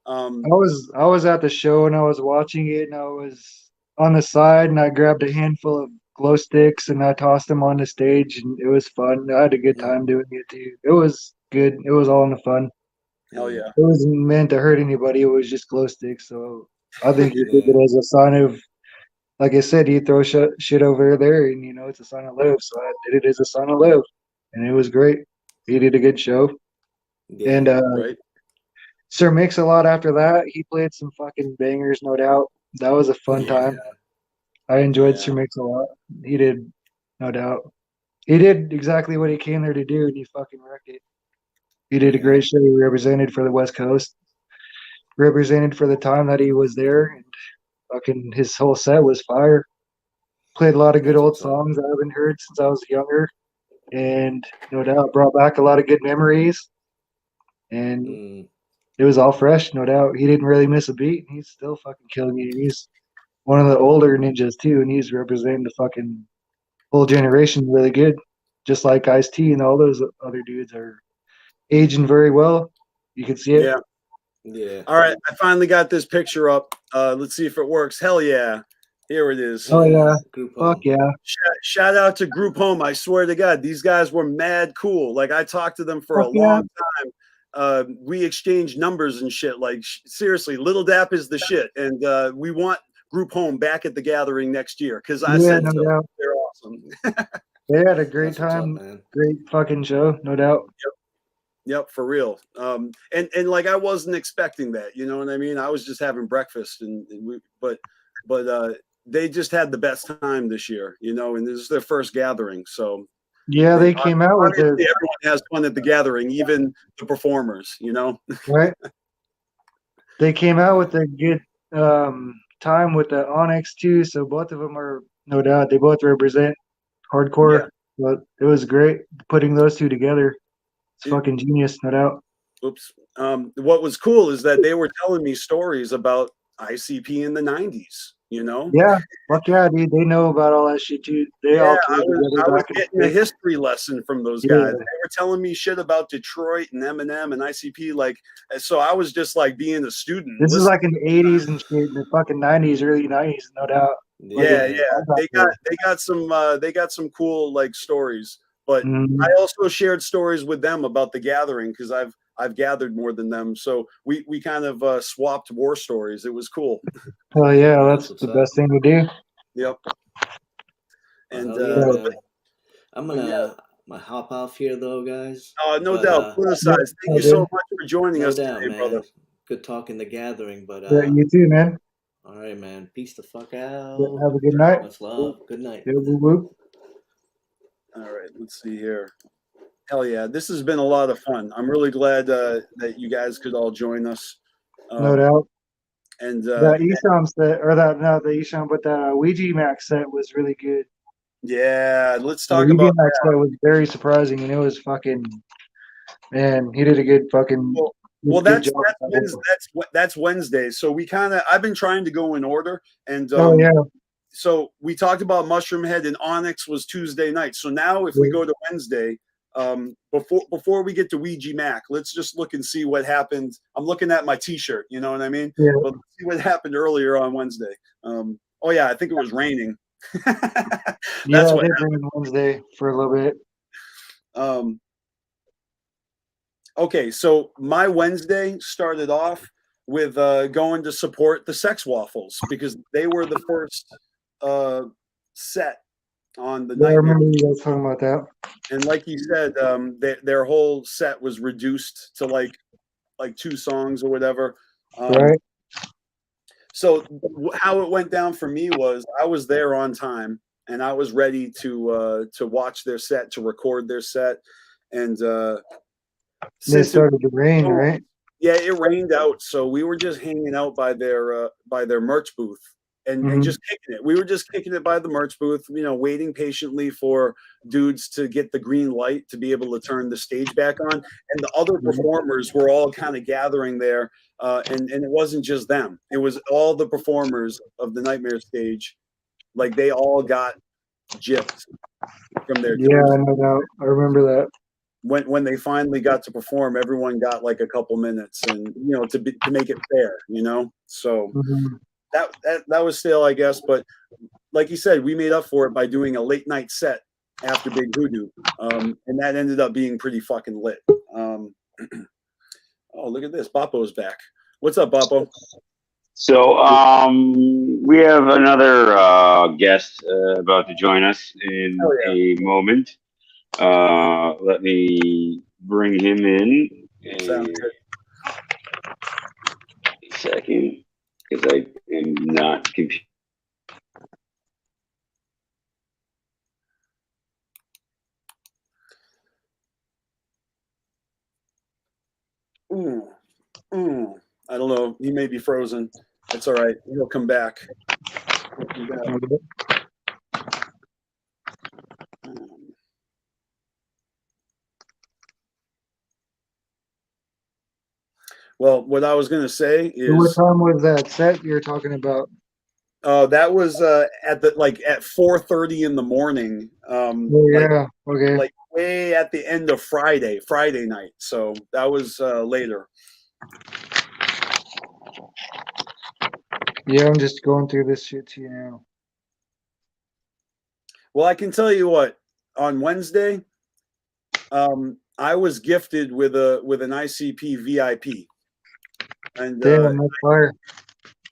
was at the show and I was watching it, and I was on the side, and I grabbed a handful of glow sticks and I tossed them on the stage, and it was fun. I had a good time doing it too. It was good. It was all in the fun. Hell yeah. It wasn't meant to hurt anybody. It was just glow sticks. So I think you did it as a sign of, like I said, you throw shit over there, and it's a sign of love. So I did it as a sign of love, and it was great. He did a good show. Yeah, and Sir Mix-a-Lot after that, he played some fucking bangers, no doubt. That was a fun time. I enjoyed Sir Mix-a-Lot. He did, no doubt. He did exactly what he came there to do, and he fucking wrecked it. He did a great show. He represented for the West Coast, represented for the time that he was there, and fucking his whole set was fire. Played a lot of good old songs I haven't heard since I was younger, and no doubt brought back a lot of good memories. And it was all fresh, no doubt. He didn't really miss a beat. He's still fucking killing it. He's one of the older ninjas too, and he's representing the fucking whole generation really good. Just like Ice-T and all those other dudes are aging very well. You can see it. Yeah. All right, I finally got this picture up. Let's see if it works. Hell yeah. Here it is. Oh yeah. Fuck yeah. Shout out to Group Home. I swear to God, these guys were mad cool. Like I talked to them for a long time. We exchanged numbers and shit. Like seriously, Little Dap is the shit, and we want Group Home back at the gathering next year because I said so. They're awesome. They had a great time. Great fucking show, no doubt. Yep, for real. And like I wasn't expecting that, you know what I mean? I was just having breakfast, but they just had the best time this year, and this is their first gathering, so. Yeah, they came out with everyone has fun at the gathering, even the performers, Right. They came out with a good time with the Onyx too, so both of them are, no doubt, they both represent hardcore. But it was great putting those two together. It's fucking genius, no doubt. Oops. What was cool is that they were telling me stories about ICP in the 90s, Yeah, fuck yeah, dude. They know about all that shit too. They all I was getting a history lesson from those guys. They were telling me shit about Detroit and Eminem and ICP, like, so I was just like being a student. This is like in the 80s and shit, in the fucking 90s, early 90s, no doubt. Yeah. They got some cool like stories. But I also shared stories with them about the gathering because I've gathered more than them. So we kind of swapped war stories. It was cool. Oh yeah, that's the best thing to do. Yep. And I'm gonna hop off here though, guys. No doubt. Put aside. Thank you so much for joining us today, man. brother. Good talking the gathering, but yeah, you too, man. All right, man. Peace the fuck out. Yeah, have a good night. Much love. Good night. Yeah, whoop, whoop. All right, let's see here. Hell yeah, this has been a lot of fun. I'm really glad that you guys could all join us. No doubt. And That Esham set, or that not the Esham, but the Ouija Max set was really good. yeah, let's The talk Ouija about Max that. set was very surprising, and it was fucking man. He did a good fucking. Well, good that's job. that's Wednesday. So we kind of I've been trying to go in order, and Oh yeah. so we talked about Mushroom Head and Onyx was Tuesday night. So now if we go to Wednesday, before we get to Ouija Mac, let's just look and see what happened. I'm looking at my T-shirt, you know what I mean? Yeah. But let's see what happened earlier on Wednesday. Oh yeah, I think it was raining. Yeah, I did rain Wednesday for a little bit. Okay, so my Wednesday started off with going to support the Sex Waffles because they were the first set on the Yeah, I Nightmare. remember you guys talking about that. And like you said, their whole set was reduced to like 2 songs or whatever. Right. So how it went down for me was I was there on time and I was ready to watch their set, to record their set, and It started to rain, right? Yeah, it rained out, so we were just hanging out by their merch booth and just kicking it. We were just kicking it by the merch booth, you know, waiting patiently for dudes to get the green light to be able to turn the stage back on. And the other performers were all kind of gathering there, and it wasn't just them; it was all the performers of the Nightmare stage. Like they all got gypped from their Yeah, no doubt. I remember that. When they finally got to perform, everyone got like a couple minutes, and you know, to make it fair, you know. So that was still, I guess, but like you said, we made up for it by doing a late night set after Big Hoodoo, and that ended up being pretty fucking lit. Oh, look at this, Boppo's back. What's up, Boppo? So we have another guest about to join us in a moment. Let me bring him in. Sounds good. A second, because I am not confused. I don't know. He may be frozen. It's all right. He'll come back. Well, what I was going to say is, What time was that set you're talking about? that was at 4:30 in the morning. Yeah. Okay. Like way at the end of Friday night. So that was later. Yeah, I'm just going through this shit to you now. Well, I can tell you what. On Wednesday, I was gifted with an ICP VIP, and Damn, that's fire.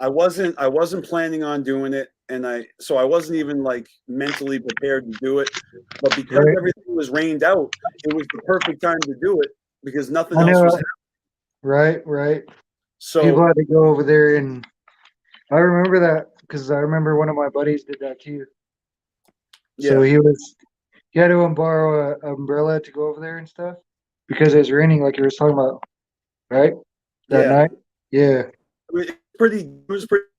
I wasn't planning on doing it, and I wasn't even like mentally prepared to do it. But because everything was rained out, it was the perfect time to do it because nothing else was happening. Right. So people had to go over there, and I remember that because I remember one of my buddies did that too. So he had to borrow an umbrella to go over there and stuff because it was raining, like you were talking about, right? That night. Yeah. It was pretty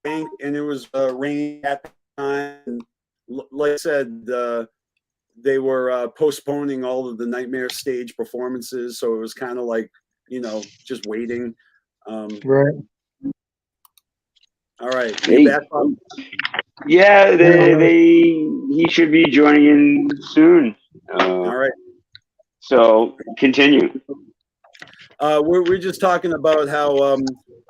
rainy, and it was raining at the time. And like I said, they were postponing all of the Nightmare stage performances, so it was kind of like, you know, just waiting. Right. All right. Hey. Yeah, he should be joining in soon. All right. So continue. We're just talking about how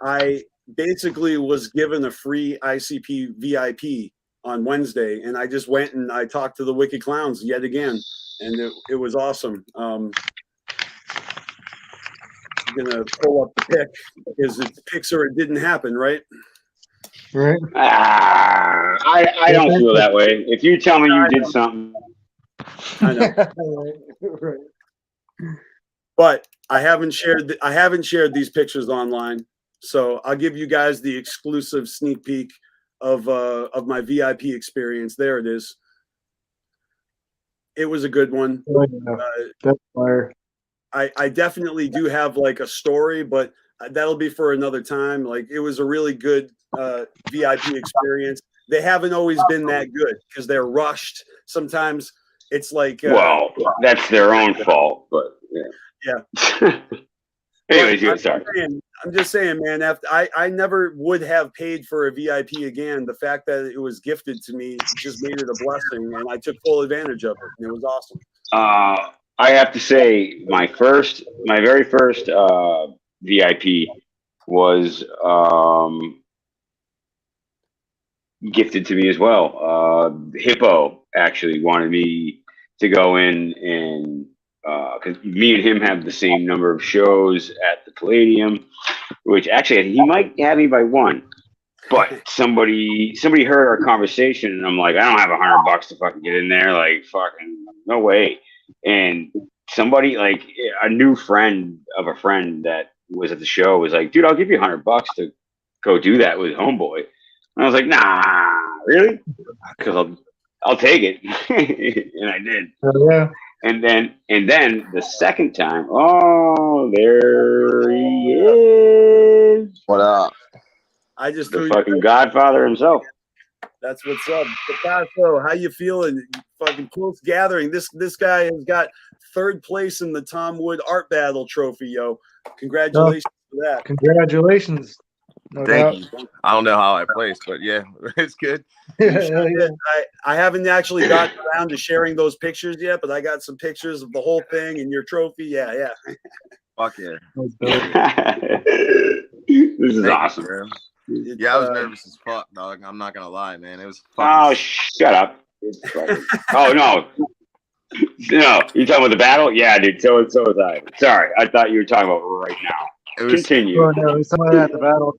I basically was given a free ICP VIP on Wednesday, and I just went and I talked to the Wicked Clowns yet again, and it was awesome. I'm gonna pull up the pic because it's pics or it didn't happen, right? Right. I don't feel that way. If you tell me you did something, I know. Right. But I haven't shared these pictures online, so I'll give you guys the exclusive sneak peek of my VIP experience. There it is. It was a good one. Oh, yeah. That's fire. I definitely do have like a story, but that'll be for another time. Like it was a really good VIP experience. They haven't always been that good because they're rushed. Sometimes it's like well, that's their own fault, but yeah. Anyways, But sorry. I'm just saying, man. After I never would have paid for a VIP again. The fact that it was gifted to me just made it a blessing, and I took full advantage of it. And it was awesome. I have to say, my very first VIP was gifted to me as well. Hippo actually wanted me to go in and because me and him have the same number of shows at the Palladium, which actually he might have me by one. But somebody heard our conversation, and I'm like, I don't have $100 to fucking get in there. Like, fucking no way. And somebody, like a new friend of a friend that was at the show, was like, dude, I'll give you $100 to go do that with Homeboy. And I was like, nah, really? Because I'll take it. And I did. Oh, yeah. And then the second time, oh, there he is. What up? I just the fucking Godfather himself. That's what's up. Picasso, how you feeling? Fucking close gathering. This guy has got third place in the Tom Wood Art Battle trophy, yo. Congratulations for that. Congratulations. No Thank you. I don't know how I placed, but yeah, it's good. I haven't actually gotten around to sharing those pictures yet, but I got some pictures of the whole thing and your trophy. Yeah. Fuck yeah. This is awesome. You, yeah, I was nervous as fuck, dog. I'm not gonna lie, man. It was fucking... Oh, shut up. Oh no. No, you talking about the battle? Yeah, dude. So was I. Sorry, I thought you were talking about right now. Continue. Oh, no, someone at the battle.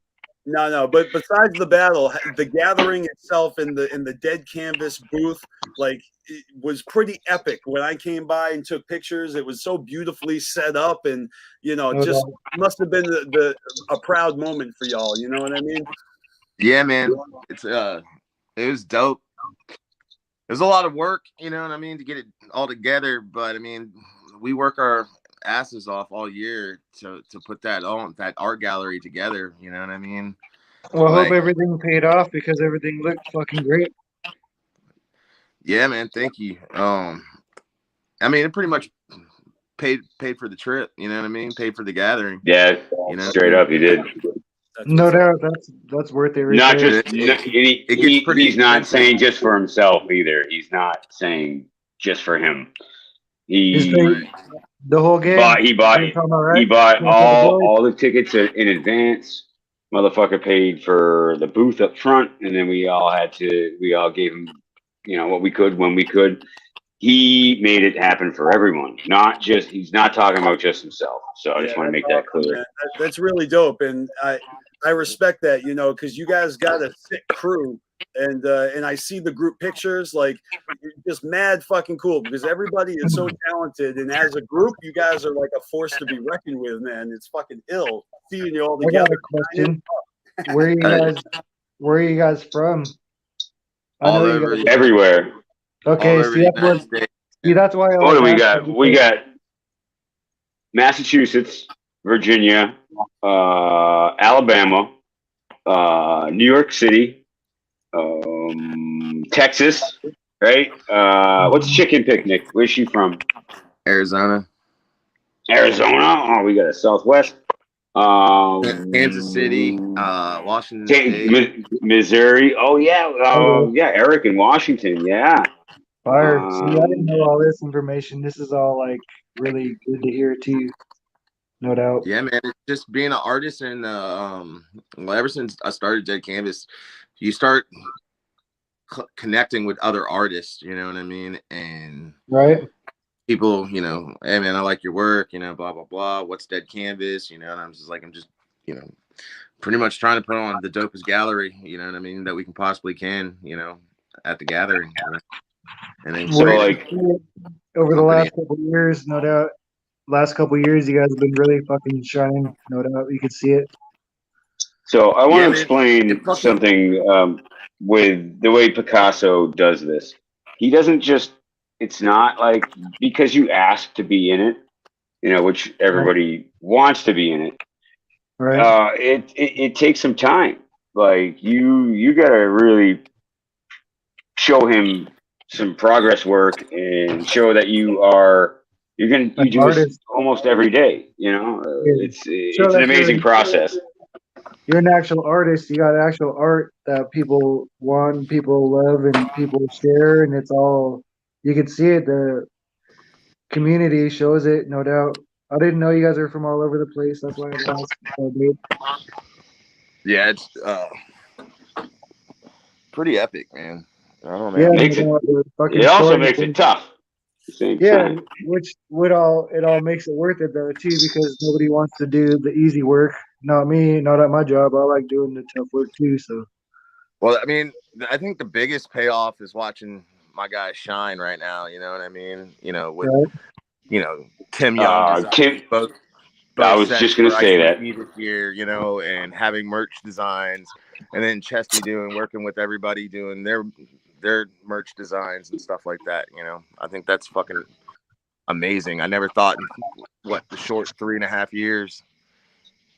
No. But besides the battle, the gathering itself in the dead canvas booth, like, it was pretty epic. When I came by and took pictures, it was so beautifully set up, and just must have been a proud moment for y'all. You know what I mean? Yeah, man. It was dope. It was a lot of work, you know what I mean, to get it all together. But I mean, we work our asses off all year to put that art gallery together. You know what I mean? Well, I hope everything paid off because everything looked fucking great. Yeah, man. Thank you. I mean, it pretty much paid for the trip. You know what I mean? Paid for the gathering. Yeah, straight up, you did. No doubt, that's worth it. Right not there. just he's not saying just for himself either. He's not saying just for him. The whole game. He bought all the tickets in advance. Motherfucker paid for the booth up front, and then we all gave him, what we could when we could. He made it happen for everyone. He's not talking about just himself. So I just want to make that clear. That's really dope, and I respect that, because you guys got a sick crew, and I see the group pictures, like, just mad fucking cool, because everybody is so talented, and as a group, you guys are like a force to be reckoned with, man. It's fucking ill seeing you all together. I got a question. Where are you guys from? All over, everywhere. Okay, that's why. What do we got? We got Massachusetts, Virginia, Alabama, New York City, Texas, right? What's Chicken Picnic? Where's she from? Arizona. Oh, we got a Southwest. Kansas City, Washington State. Missouri. Oh yeah. Yeah, Eric in Washington. Yeah. Fire. See, I didn't know all this information. This is all like really good to hear too. No doubt. Yeah, man. It's just being an artist, and ever since I started Dead Canvas, you start connecting with other artists. You know what I mean? And people, hey man, I like your work. Blah blah blah. What's Dead Canvas? And I'm just pretty much trying to put on the dopest gallery. You know what I mean? That we can possibly at the gathering. And then over the last couple of years, no doubt. Last couple of years, you guys have been really fucking shining. No doubt, you can see it. So I want to explain something with the way Picasso does this. He doesn't just it's not like because you ask to be in it, you know, which everybody wants to be in it. Right. It takes some time. Like you gotta really show him some progress work and show that you An do this artist. almost every day. You know, Yeah. Show it's an that amazing process. you're an actual artist. You got actual art that people want, people love, and people share, and it's all you can see it. The community shows it, no doubt. I didn't know you guys are from all over the place. That's why I asked. Dude. Yeah, it's pretty epic, man. I don't know, Yeah, man. Makes it. the fucking It also story. makes it tough. At the same Yeah, time. which would all it all makes it worth it though too, because nobody wants to do the easy work. Not me, not at my job. I like doing the tough work too. So Well, I mean, I think the biggest payoff is watching my guys shine right now. You know what I mean? You know, with right? Tim Young designs, both I was sets just gonna for say that. ICP this year. You know, and having merch designs, and then Chesty working with everybody doing their merch designs and stuff like that. You know, I think that's fucking amazing. I never thought in the short 3.5 years,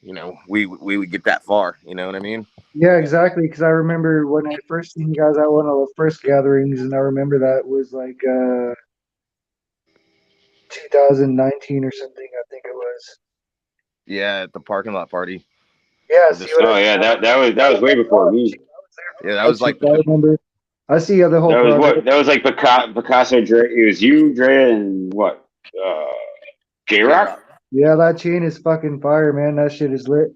you know, we would get that far. You know what I mean? Yeah, exactly. Because I remember when I first seen you guys at one of the first gatherings, and I remember that was like 2019 or something. I think it was. Yeah, at the parking lot party. Yeah, see what I mean? that was way before me. Yeah, that was like I remember. I see the whole That was progress. what? That was like Picasso, Dre. It was you, Dre, and what? J Rock. Yeah, that chain is fucking fire, man. That shit is lit.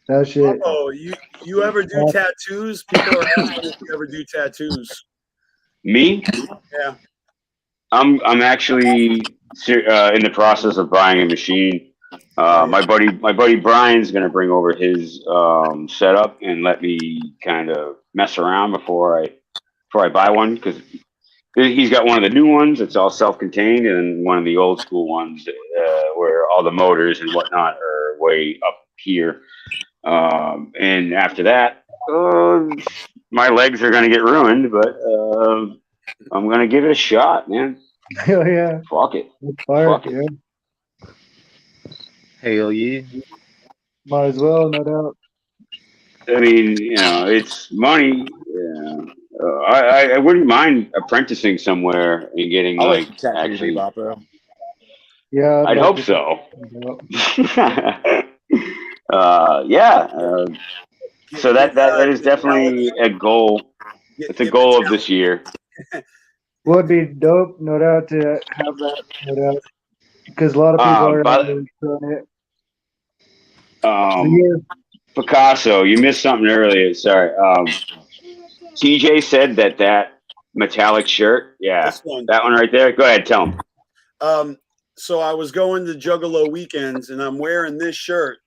That shit. Oh, you ever do tattoos? People are asking if you ever do tattoos. Me? Yeah. I'm actually in the process of buying a machine. My buddy Brian's gonna bring over his setup and let me kind of mess around before I buy one, because he's got one of the new ones. It's all self-contained, and one of the old school ones where all the motors and whatnot are way up here. And after that, my legs are gonna get ruined, but I'm gonna give it a shot, man. Hell yeah. Fuck it. Fire, Fuck it. yeah. Hell yeah. Might as well, no doubt. I mean, you know, it's money. Yeah. I wouldn't mind apprenticing somewhere and getting I'll let like you tattoo actually. me, Boppo. Yeah, I'd hope so. Yeah. So that is definitely a goal. It's a goal of this year. Would be dope, no doubt, to have that, no doubt. Because a lot of people are doing it. Picasso, you missed something earlier. Sorry. TJ said that metallic shirt. Yeah. This one. That one right there. Go ahead. Tell him. So I was going to Juggalo weekends, and I'm wearing this shirt,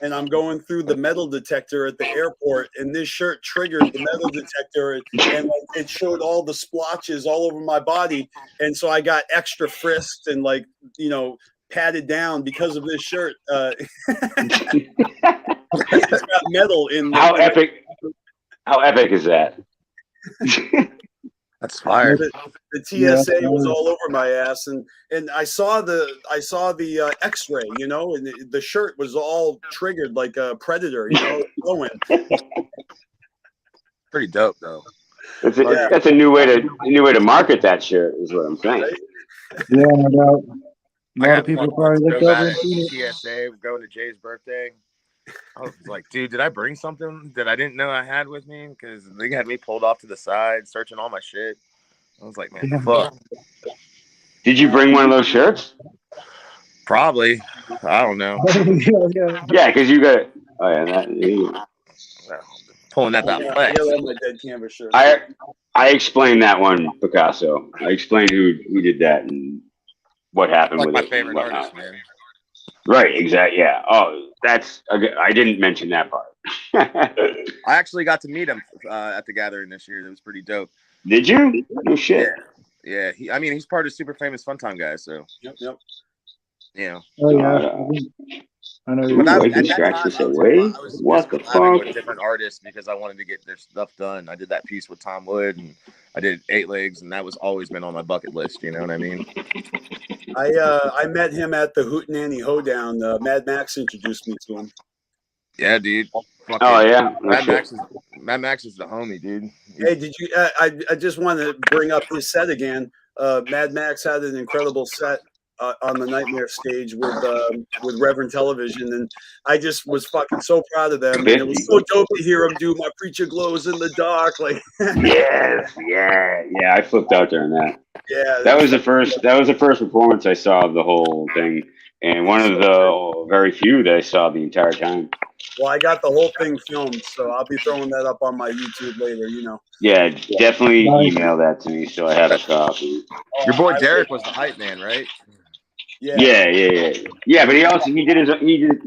and I'm going through the metal detector at the airport, and this shirt triggered the metal detector, and like, it showed all the splotches all over my body, and so I got extra frisked and patted down because of this shirt. It's got metal in. How epic is that? That's fire. The TSA was all over my ass, and I saw the X-ray, and the shirt was all triggered like a predator, glowing. Pretty dope, though. That's a new way to market that shirt, is what I'm saying. Right? Yeah, no doubt. A lot of people probably looked over and at seen it. TSA going to Jay's birthday. I was like, dude, did I bring something that I didn't know I had with me? Because they had me pulled off to the side, searching all my shit. I was like, man, fuck. Did you bring one of those shirts? Probably. I don't know. Yeah, because you got. Oh yeah, pulling that flex. My dead canvas shirt. I explained that one, Picasso. I explained who did that and what happened with my it. Favorite artist, man. Right, exactly. Yeah. Oh, I didn't mention that part. I actually got to meet him at the gathering this year. It was pretty dope. Did you? No shit. Yeah. He's part of Super Famous Fun Time guys. So. Yep. Yeah. Oh yeah. I know But you're at saying. that time, I was What just the collabing fuck? with different artists because I wanted to get their stuff done. I did that piece with Tom Wood, and I did 8 Legs, and that was always been on my bucket list. You know what I mean? I met him at the Hootenanny Hoedown. Mad Max introduced me to him. Yeah, dude. Fucking Oh yeah, Mad Max is the homie, dude. Hey, did you? I just want to bring up his set again. Mad Max had an incredible set on the Nightmare stage with Reverend Television, and I just was fucking so proud of them. And it was so dope to hear him do "My Preacher Glows in the Dark." Like, yes, yeah. I flipped out during that. Yeah, that was the first performance I saw of the whole thing, and one of the very few that I saw the entire time. Well, I got the whole thing filmed, so I'll be throwing that up on my YouTube later. You know. Yeah, definitely email that to me so I have a copy. Your boy Derek was the hype man, right? Yeah. But he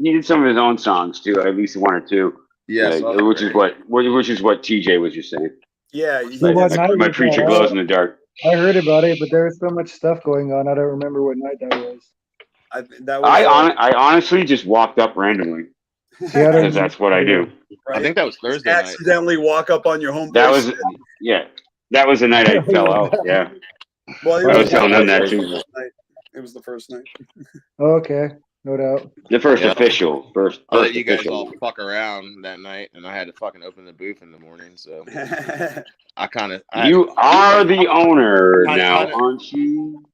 did some of his own songs too, at least one or two. Yeah, which is what TJ was just saying. Yeah, So what night my was preacher that? glows in the dark. I heard about it, but there was so much stuff going on. I don't remember what night that was. I honestly just walked up randomly because that's what I do. Right? I think that was Thursday night. Accidentally walk up on your home. That was the night I fell out. Yeah. Well, I was telling them that too. It was the first night. Okay, no doubt. The first official. I'll let you guys all fuck around that night, and I had to fucking open the booth in the morning. So I kind of. You are the owner now, aren't you?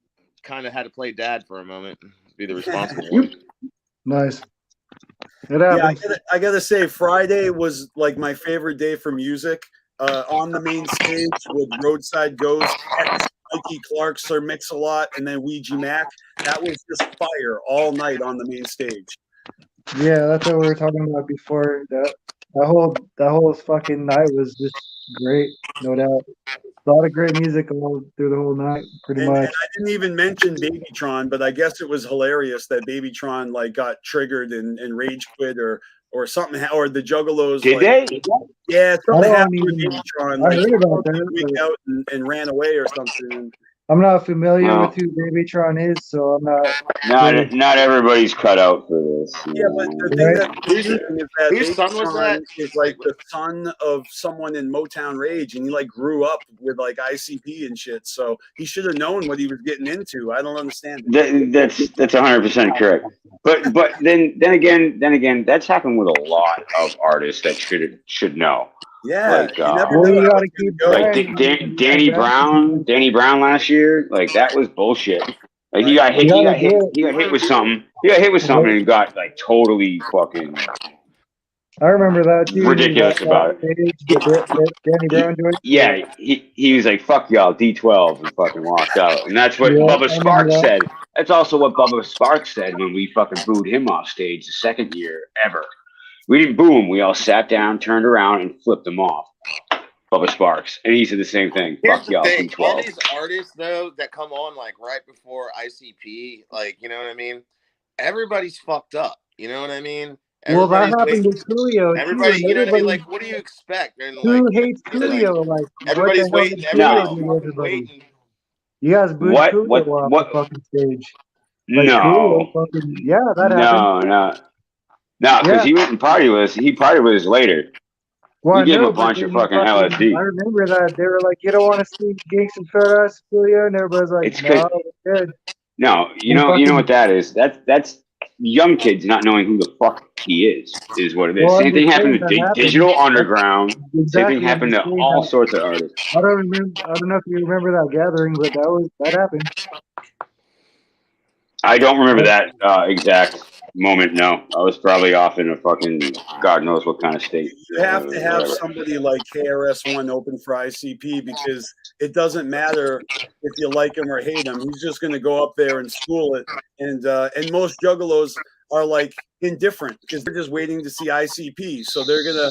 Kind of had to play dad for a moment, be the responsible one. Nice. Yeah, I gotta say, Friday was like my favorite day for music. On the main stage with Roadside Ghost, Mikey Clark, Sir Mix-a-Lot, and then Ouija Mac. That was just fire all night on the main stage. Yeah, that's what we were talking about before. That whole fucking night was just great, no doubt. A lot of great music all through the whole night, pretty much. And I didn't even mention Babytron, but I guess it was hilarious that Babytron like got triggered and rage quit or something, or the Juggalos. Did they? Yeah, something happened with Babytron. I heard about that. Out and ran away or something. I'm not familiar with who Babytron is, so I'm not. Not everybody's cut out for this. Yeah, but the thing that Whose son was that? Is like the son of someone in Motown Rage, and he like grew up with like ICP and shit. So he should have known what he was getting into. I don't understand it. That's 100% correct. But then again, that's happened with a lot of artists that should know. Yeah, like, you gotta keep going. Like Danny Brown last year, like that was bullshit. Like he got hit with something. He got hit with something and got like totally fucking. I remember that too. Ridiculous about it. Danny Brown doing. Yeah, he was like, "Fuck y'all, D12," and fucking walked out. And that's what Bubba Sparks said. That's also what Bubba Sparks said when we fucking booed him off stage the second year ever. We didn't boo him. We all sat down, turned around, and flipped him off. Bubba Sparks. And he said the same thing. Fuck y'all, D12. All these artists, though, that come on like right before ICP, like, you know what I mean? Everybody's fucked up. You know what I mean? Well, that happened with Coolio. Everybody, you know what I mean? Like, what do you expect? And, who hates Coolio? Like, everybody's waiting. Everybody's waiting. You guys booed Coolio off the fucking stage. Like, no. Yeah, that happened. No, because he wouldn't party with us. He partied with us later. Well, we gave him a bunch of fucking LSD. I remember that. They were like, you don't want to see Gangsta Paradise, Coolio? And everybody's like, it's no, it's good. No, you know what that is? That's young kids not knowing who the fuck he is what it is. Same thing happened to Digital Underground. Same thing happened to all sorts of artists. I don't know if you remember that gathering, but that happened. I don't remember that exact moment. No, I was probably off in a fucking God knows what kind of state. You have to have somebody like KRS-One open for ICP because it doesn't matter if you like him or hate him. He's just going to go up there and school it. And most juggalos are like indifferent because they're just waiting to see ICP. So they're gonna,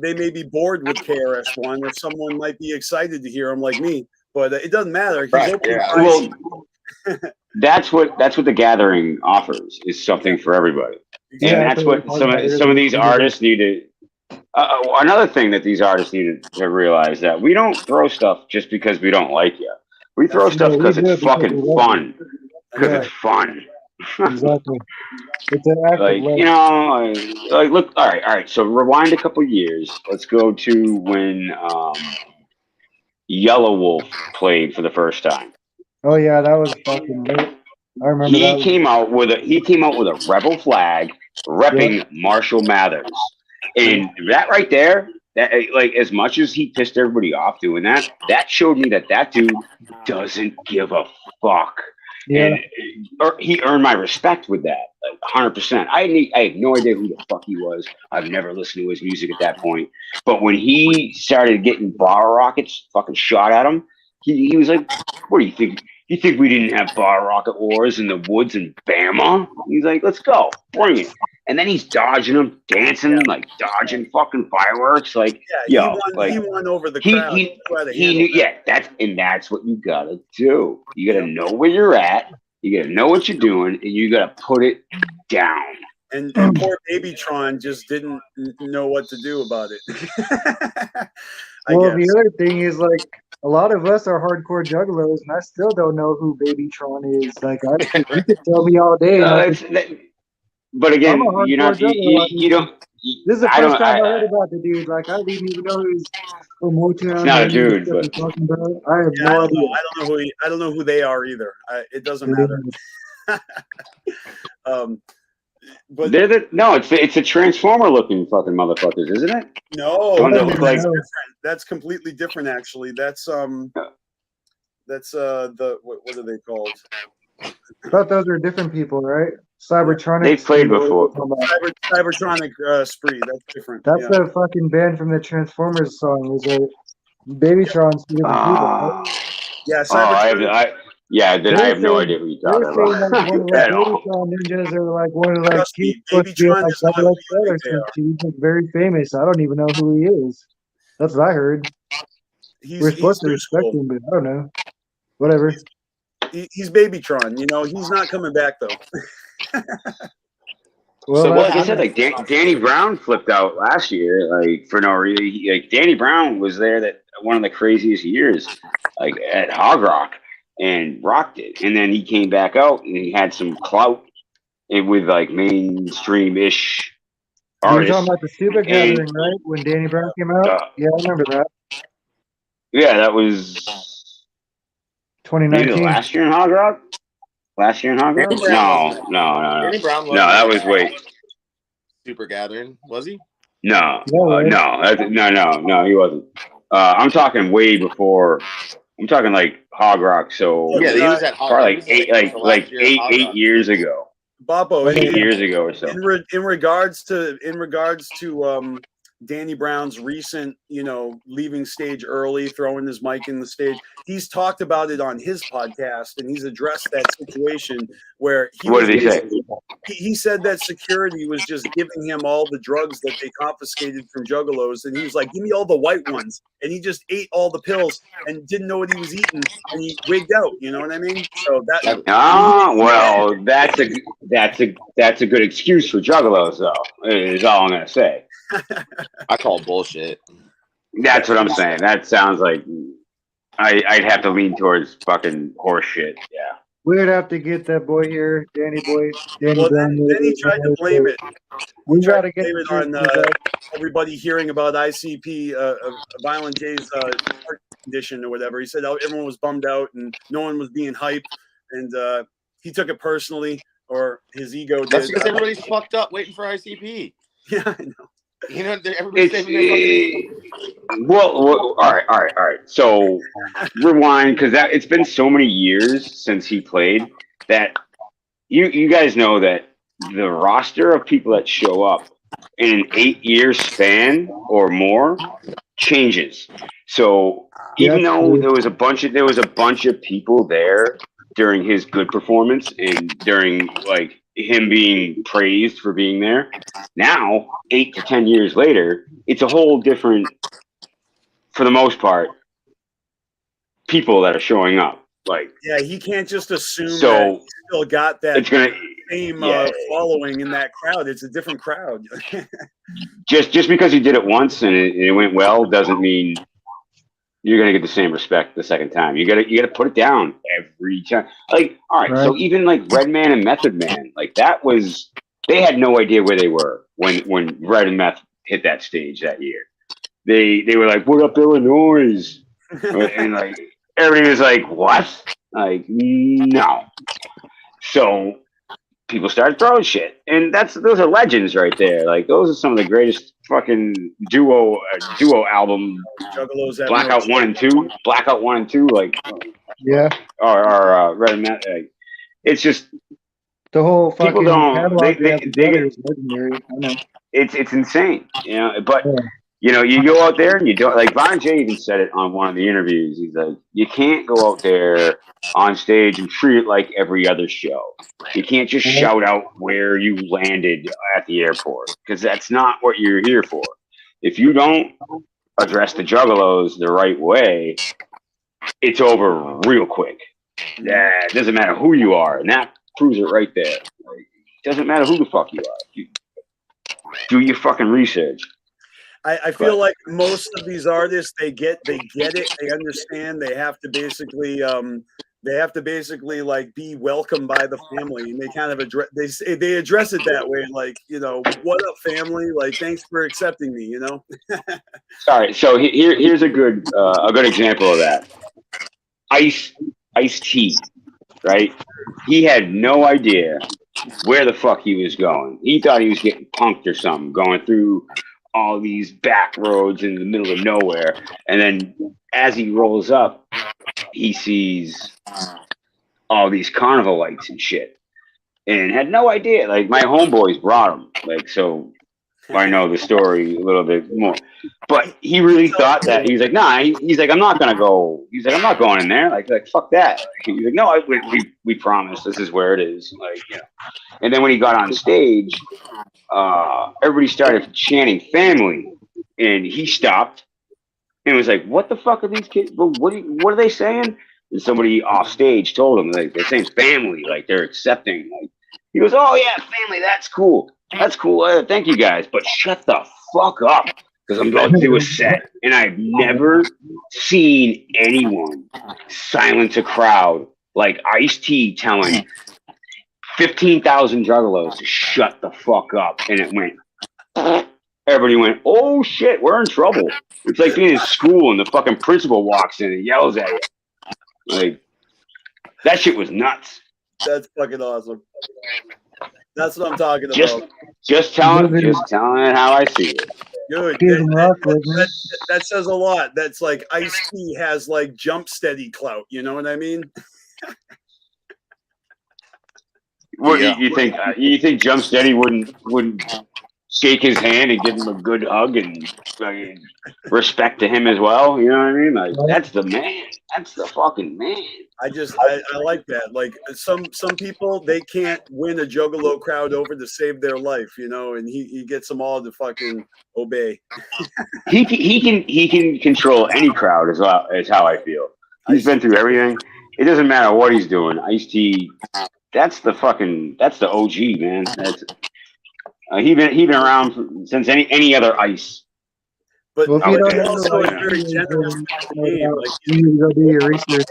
they may be bored with KRS-One, or someone might be excited to hear him like me. But it doesn't matter. He's open for ICP. That's what the gathering offers, is something for everybody. Yeah, and that's what some of these artists need to another thing that these artists need to realize, that we don't throw stuff just because we don't like you. We throw stuff because it's fucking fun. Because it's fun. Exactly. It's an act Like, of love. you know, like look. All right. So rewind a couple years. Let's go to when Yellow Wolf played for the first time. Oh yeah, that was fucking lit. I remember He that. came out with a rebel flag, repping Marshall Mathers, and that right there, that like as much as he pissed everybody off doing that, that showed me that that dude doesn't give a fuck. Yeah. And he earned my respect with that, like 100%. I had no idea who the fuck he was. I've never listened to his music at that point. But when he started getting bar rockets fucking shot at him, he was like, "What do you think? You think we didn't have bar rocket wars in the woods in Bama?" He's like, "Let's go, bring it." And then he's dodging them, dancing, like dodging fucking fireworks. Like, yo, he won over the he crowd. he knew, yeah, that's what you gotta do. You gotta know where you're at. You gotta know what you're doing, and you gotta put it down. And poor Babytron just didn't know what to do about it. Well, the other thing is, like, a lot of us are hardcore juggalos, and I still don't know who Babytron is. Like, you could tell me all day. But again, I'm a you're hardcore not. You don't. This is the I first don't. time I heard about the dude. Like, I didn't even know he was from Motown. It's not a dude, but talking about. I have no idea. I don't know who they are either. It doesn't matter. But they're it's a transformer looking fucking motherfuckers, isn't it? No, The one that that's look like different. That's completely different, actually. That's the what are they called? I thought those were different people, right? Cybertronic. They've played before. Cybertronic Spree. That's different. That's the fucking band from the Transformers song. It was a Babytron's two different people, right? Yeah, I have no idea who you're talking about. Like one of the At all. Babytron ninjas or like one of like Babytron is not who you think they are. He's like very famous. I don't even know who he is. That's what I heard. We're supposed to respect him, but I don't know. Whatever. He's Babytron. You know, he's not coming back though. Well, so like I said, like Danny Brown flipped out last year, like for no reason. Like Danny Brown was there that one of the craziest years, like at Hog Rock, and rocked it. And then he came back out and he had some clout with like mainstream-ish artists. You're talking about the Super Gathering, right? When Danny Brown came out? Yeah, I remember that. Yeah, that was 2019. Maybe last year in Hog Rock. Last year in Hog Rock? No. Danny Brown was that was Super Gathering, was he? No, no, he wasn't. I'm talking way before. I'm talking like Hog Rock. So yeah, he was at Hog Rock. Probably like eight years ago. Boppo, 8 years ago or so. In regards to Danny Brown's recent, leaving stage early, throwing his mic in the stage. He's talked about it on his podcast, and he's addressed that situation where what did he say? He said that security was just giving him all the drugs that they confiscated from juggalos, and he was like, "Give me all the white ones," and he just ate all the pills and didn't know what he was eating, and he wigged out. You know what I mean? So that's a good excuse for juggalos, though. Is all I'm gonna say. I call bullshit. That's what I'm saying. That sounds like I'd have to lean towards fucking horse shit. Yeah. We'd have to get that boy here, Danny Brown. Then he tried to blame it. We got to get it on everybody hearing about ICP, Violent J's heart condition or whatever. He said everyone was bummed out and no one was being hyped, and he took it personally, or his ego did. That's because everybody's fucked up waiting for ICP. Yeah, I know. Everybody's well, all right. So rewind, because it's been so many years since he played that you guys know that the roster of people that show up in an 8-year span or more changes. So even though there was a bunch of people there during his good performance and during like him being praised for being there, now 8 to 10 years later, it's a whole different, for the most part, people that are showing up. Like, yeah, he can't just assume that he still got that same following in that crowd. It's a different crowd. just because he did it once and it went well doesn't mean you're gonna get the same respect the second time. You gotta put it down every time. Like, all right, so even like Redman and Method Man, like that was they had no idea where they were when Red and Meth hit that stage that year. They were like, "What up, Illinois?" And like everybody was like, "What?" Like, no. So people started throwing shit, and those are legends right there. Like those are some of the greatest fucking duo album. Juggalos have Blackout no 1 and 2, Blackout 1 and 2, like or Red and Meth. Like, it's just the whole fucking people don't catalog they together is legendary. I know. It's insane, you know. But you know, you go out there and you don't like. Von J even said it on one of the interviews. He's like, you can't go out there on stage and treat it like every other show. You can't just shout out where you landed at the airport because that's not what you're here for. If you don't address the Juggalos the right way, it's over real quick. It doesn't matter who you are, and that proves it right there. Like, it doesn't matter who the fuck you are. You do your fucking research. I feel like most of these artists, they get it, they understand. They have to basically like be welcomed by the family, and they kind of address they address it that way, like, you know, what up, family? Like, thanks for accepting me, you know. All right, so here's a good example of that. Ice-T, right? He had no idea where the fuck he was going. He thought he was getting punked or something, going through all these back roads in the middle of nowhere. And then as he rolls up, he sees all these carnival lights and shit. And had no idea. Like, my homeboys brought him. Like, so I know the story a little bit more. But he really thought that. He's like, nah, he's like, I'm not going to go. He's like, I'm not going in there. Like fuck that. He's like, no, we promise this is where it is. Like, you know. And then when he got on stage, everybody started chanting family, and he stopped and was like, what the fuck are these kids? What are they saying? And somebody off stage told him, like, they're saying family, like they're accepting. Like, he goes, oh yeah, family, that's cool. That's cool. Thank you guys, but shut the fuck up, because I'm about to do a set, and I've never seen anyone silence a crowd like Ice-T telling 15,000 Juggalos to shut the fuck up, and it went. Everybody went, oh shit, we're in trouble. It's like being in school and the fucking principal walks in and yells at you. Like, that shit was nuts. That's fucking awesome. That's what I'm talking about. Just telling it how I see it. Dude, that says a lot. That's like Ice-T has like jump steady clout. You know what I mean? What you think? You think Jump Steady wouldn't shake his hand and give him a good hug and respect to him as well? You know what I mean? Like, that's the man. That's the fucking man. I like that. Like, some people, they can't win a Juggalo crowd over to save their life, you know, and he gets them all to fucking obey. he can control any crowd as well, is how I feel. He's been through everything. It doesn't matter what he's doing. Ice-T, that's the OG, man. That's he been around since any other Ice. But also is very generous with the game. Like, you go do your research.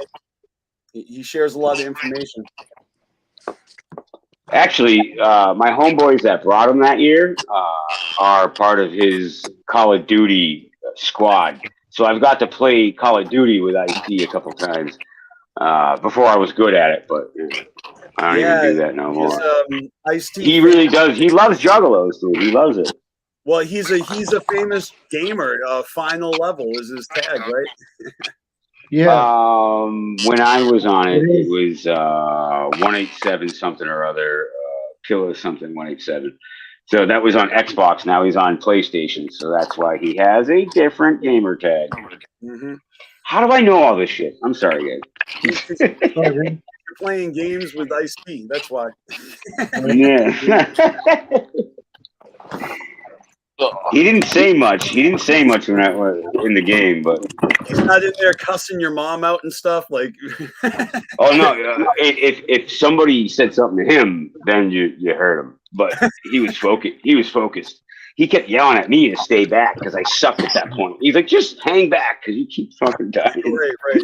He shares a lot of information. Actually, my homeboys that brought him that year are part of his Call of Duty squad. So I've got to play Call of Duty with Ice-T a couple times before I was good at it, but I don't even do that no more. Ice-T, he really does. He loves Juggalos, dude. He loves it. Well, he's a famous gamer. Final Level is his tag, right? Yeah. When I was on it, it was 187 something or other, Killer something 187. So that was on Xbox. Now he's on PlayStation. So that's why he has a different gamer tag. Mm-hmm. How do I know all this shit? I'm sorry, guys. You're playing games with Ice-T. That's why. Yeah. He didn't say much. He didn't say much when I was in the game, but he's not in there cussing your mom out and stuff. Like, oh no! If somebody said something to him, then you heard him. But he was focused. He was focused. he kept yelling at me to stay back because I sucked at that point. He's like, just hang back because you keep fucking dying. Right.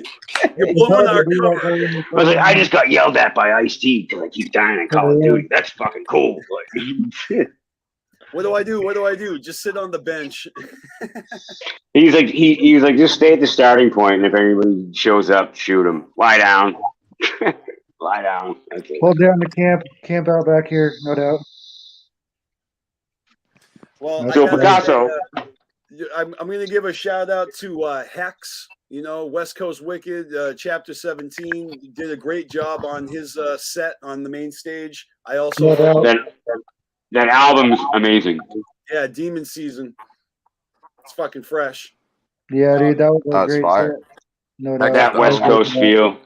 You're blowing our cover. I was like, I just got yelled at by Ice-T because I keep dying in Call of Duty. That's fucking cool. Like, What do I do? What do I do? Just sit on the bench. he's like, he was like, just stay at the starting point, and if anybody shows up, shoot him. Lie down. Lie down. That's it. Hold down the camp out back here, no doubt. Well, So Picasso. I'm going to give a shout out to Hex. You know, West Coast Wicked, Chapter 17, did a great job on his set on the main stage. I also that album's amazing. Yeah, Demon Season. It's fucking fresh. Yeah, dude, that was a great fire. set. No Like doubt. that West Coast feel.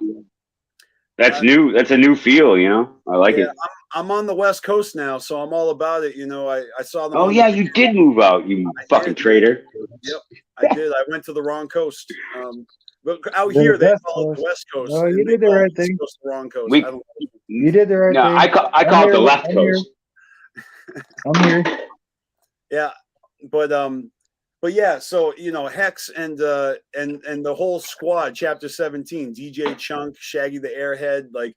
That's new. That's a new feel, you know. I like it. I'm on the West Coast now, so I'm all about it. You know, I saw them. Oh yeah, you did move out, you fucking traitor. Yep, I did. I went to the wrong coast. But out here they call it the West Coast. No, you did the right thing. The wrong coast. You did the right thing. I call it the left coast. I'm here. Yeah, but yeah, so you know, Hex and the whole squad, Chapter 17, DJ Chunk, Shaggy the Airhead, like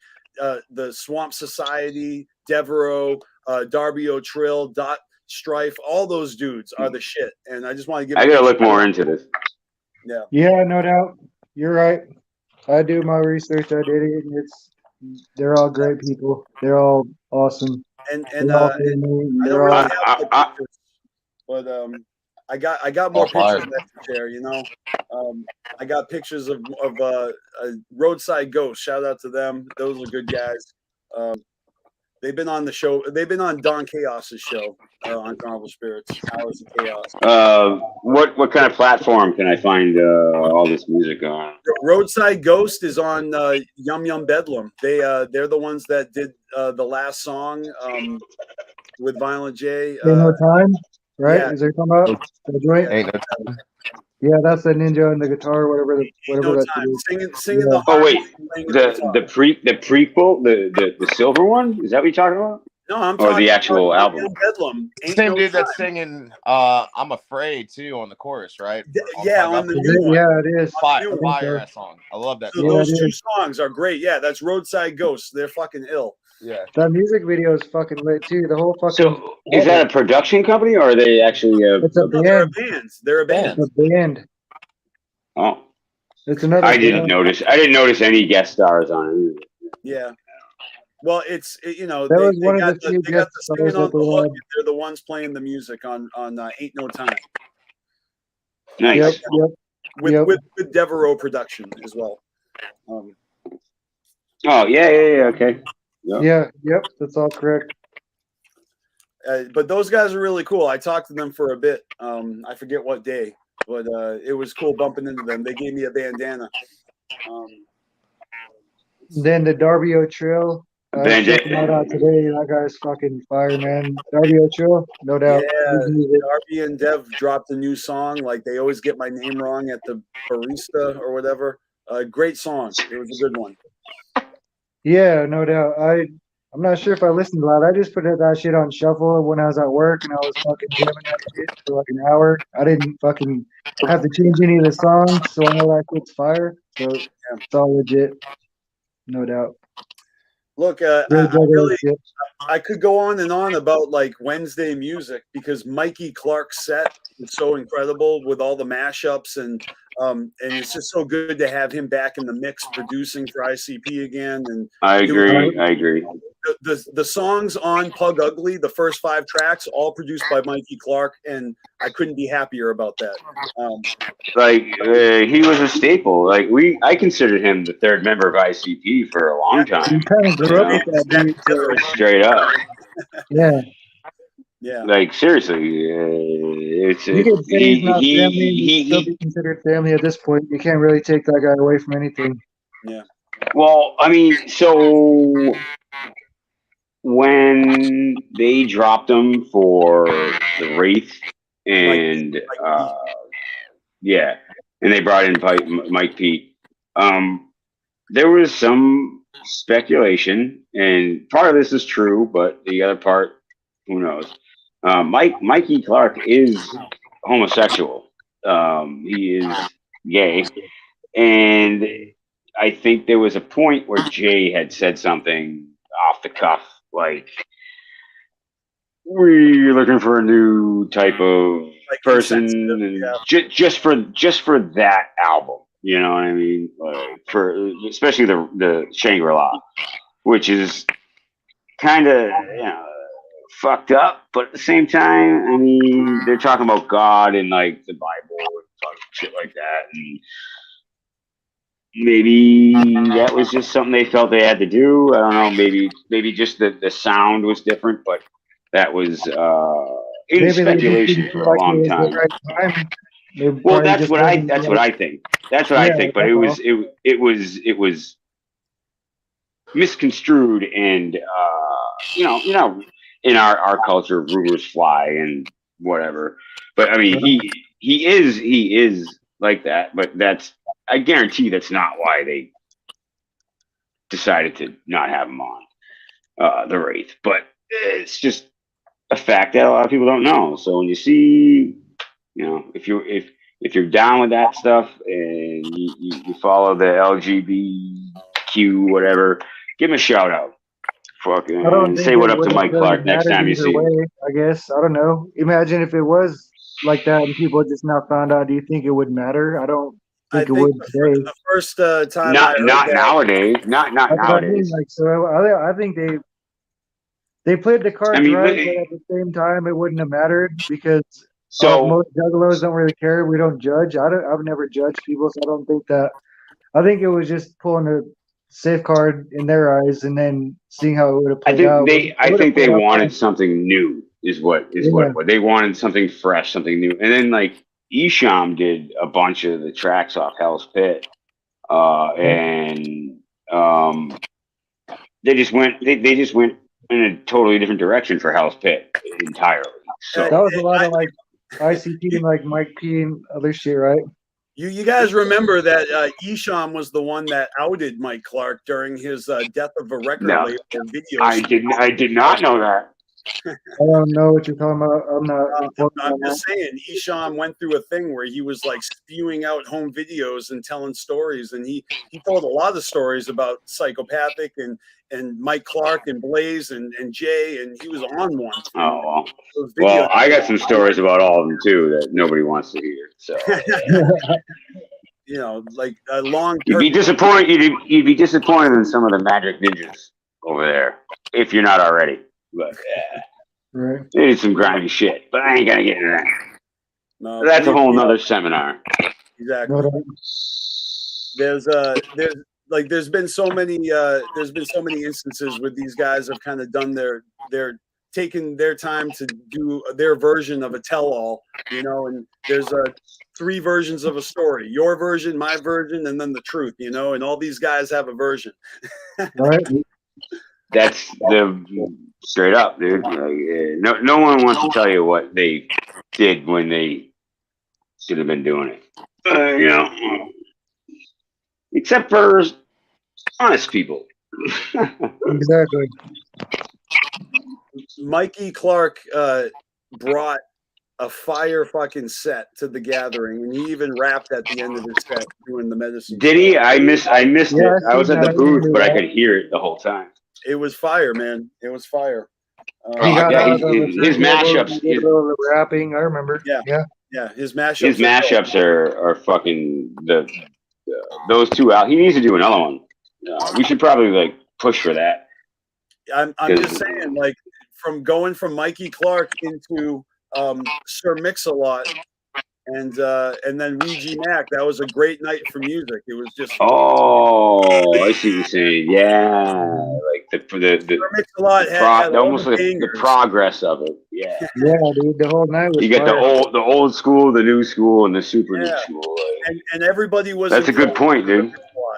the Swamp Society, Devereaux, Darby O'Trill, Dot Strife, all those dudes are the shit. And I just want to give. I gotta look more into this. Yeah. Yeah, no doubt. You're right. I do my research. I did it. And they're all great people. They're all awesome. And I don't really have the pictures, but I got more pictures to share. You know, I got pictures of Roadside Ghost. Shout out to them. Those are good guys. They've been on the show. They've been on Don Chaos's show on Carnival Spirits. Hours of Chaos. What kind of platform can I find all this music on? Roadside Ghost is on Yum Yum Bedlam. They're the ones that did the last song with Violent J. Ain't No Time, right? Yeah. Is there come out? The joint? Ain't No Time. Yeah, that's the ninja and the guitar, whatever No that Time. is. Singing Yeah. the Oh wait, the prequel, the silver one? Is that what you're talking about? No, I'm or talking the actual about album. Bedlam. Same dude that's singing I'm Afraid too on the chorus, right? Yeah, on the new one. Yeah, it is. Fire that song. I love that. So song. those two songs are great. Yeah, that's Roadside Ghosts. They're fucking ill. Yeah. That music video is fucking lit too. The whole fucking. So is that a production company or are they actually It's a band. They're a band. They're a band. It's a band. Oh. It's another. I didn't notice any guest stars on it. Yeah. Well, you know, That they was one got of the the few they got the guest singing stars on that the they hook. had. They're the ones playing the music on Ain't No Time. Nice. Yep. With Devereaux production as well. Oh yeah, okay. Yep. Yep, that's all correct. But those guys are really cool. I talked to them for a bit. I forget what day, but it was cool bumping into them. They gave me a bandana. Then the Darby O'Trill. I was checking that out today. That guy's fucking fire, man. Darby O'Trill, no doubt. Yeah, Darby and Dev dropped a new song. Like they always get my name wrong at the barista or whatever. Great song. It was a good one. Yeah, no doubt. I'm not sure if I listened to that. I just put that shit on shuffle when I was at work and I was fucking jamming that shit for like an hour. I didn't fucking have to change any of the songs, so I know that shit's fire. So it's all legit, no doubt. Look, I could go on and on about like Wednesday music because Mikey Clark's set is so incredible with all the mashups and it's just so good to have him back in the mix producing for ICP again. And I agree. The songs on Pug Ugly, the first 5 tracks, all produced by Mikey Clark, and I couldn't be happier about that. He was a staple. I considered him the third member of ICP for a long time. You kind of grew up with that dude. Straight up. Yeah. Yeah. Like seriously, You could say he's not family. He'd still be considered family at this point. You can't really take that guy away from anything. Yeah. Well, I mean, so when they dropped him for the Wraith and and they brought in Mike Pete, there was some speculation, and part of this is true, but the other part, who knows? Mikey Clark is homosexual. He is gay, and I think there was a point where Jay had said something off the cuff, like, "We're looking for a new type of Like person, insensitive, and yeah. just for that album." You know what I mean? For especially the Shangri-La, which is kind of fucked up, but at the same time, I mean, they're talking about God and like the Bible and shit like that, and maybe that was just something they felt they had to do. I don't know. Maybe just the sound was different, but that was in Maybe they just speculation didn't feel for a like it long was the time. right time. They Well, probably just wasn't that's what like, I think. That's what I yeah, think. But that's all. it was misconstrued, and in our culture, rumors fly and whatever. But I mean, he is like that. But I guarantee that's not why they decided to not have him on the Wraith. But it's just a fact that a lot of people don't know. So when you see, if you're down with that stuff and you follow the LGBTQ whatever, give him a shout out. I don't Fucking think say it what up would to have Mike really Clark next mattered time you either see him. way, I guess. I don't know. Imagine if it was like that and people just now found out. Do you think it would matter? I don't think it would today. The first time Not I heard that, nowadays. Not That's what I mean. nowadays. Like, so I think they played the cards I mean, right, but at the same time, it wouldn't have mattered because so most juggalos don't really care. We don't judge. I've never judged people, so I don't think that. I think it was just pulling a safe card in their eyes and then seeing how it would have I played out. think they wanted something new. What they wanted, something fresh, something new. And then like Esham did a bunch of the tracks off Hell's Pit, and they just went in a totally different direction for Hell's Pit entirely. So that was a lot of like ICP and like Mike P and other shit, right? You guys remember that Esham was the one that outed Mike Clark during his death of a record No, label video. I did not know that. I don't know what you're talking about. I'm not. I'm just saying, Esham went through a thing where he was like spewing out home videos and telling stories, and he told a lot of stories about Psychopathic and Mike Clark and Blaze and Jay, and he was on one. Oh well, I got some stories about all of them too that nobody wants to hear. So like a long. You'd be disappointed. You'd be disappointed in some of the Magic Ninjas over there if you're not already. But right. They did some grimy shit, but I ain't gonna get into that. No, that's a whole nother seminar. Exactly. There's been so many instances where these guys have kind of done their taken their time to do their version of a tell-all, and there's 3 versions of a story: your version, my version, and then the truth, and all these guys have a version. Right. That's the straight up, dude. Like, no one wants to tell you what they did when they should have been doing it. Except for honest people. Exactly. Mikey Clark brought a fire fucking set to the gathering, and he even rapped at the end of his set doing the medicine. Did he? I missed it. I was at the booth, but I could hear it the whole time. It was fire, man. It was fire. His mashups. His rapping, I remember. Yeah. His mashups. His mashups are fucking those two out. He needs to do another one. We should probably like push for that. I'm just saying, like, going from Mikey Clark into Sir Mix-a-Lot and then Ouija Mac, that was a great night for music. It was just I see what you're saying. Yeah, like almost like the progress of it. Yeah, dude, the whole night was you got the old school, the new school, and the super new school. And everybody was. That's a good point, dude.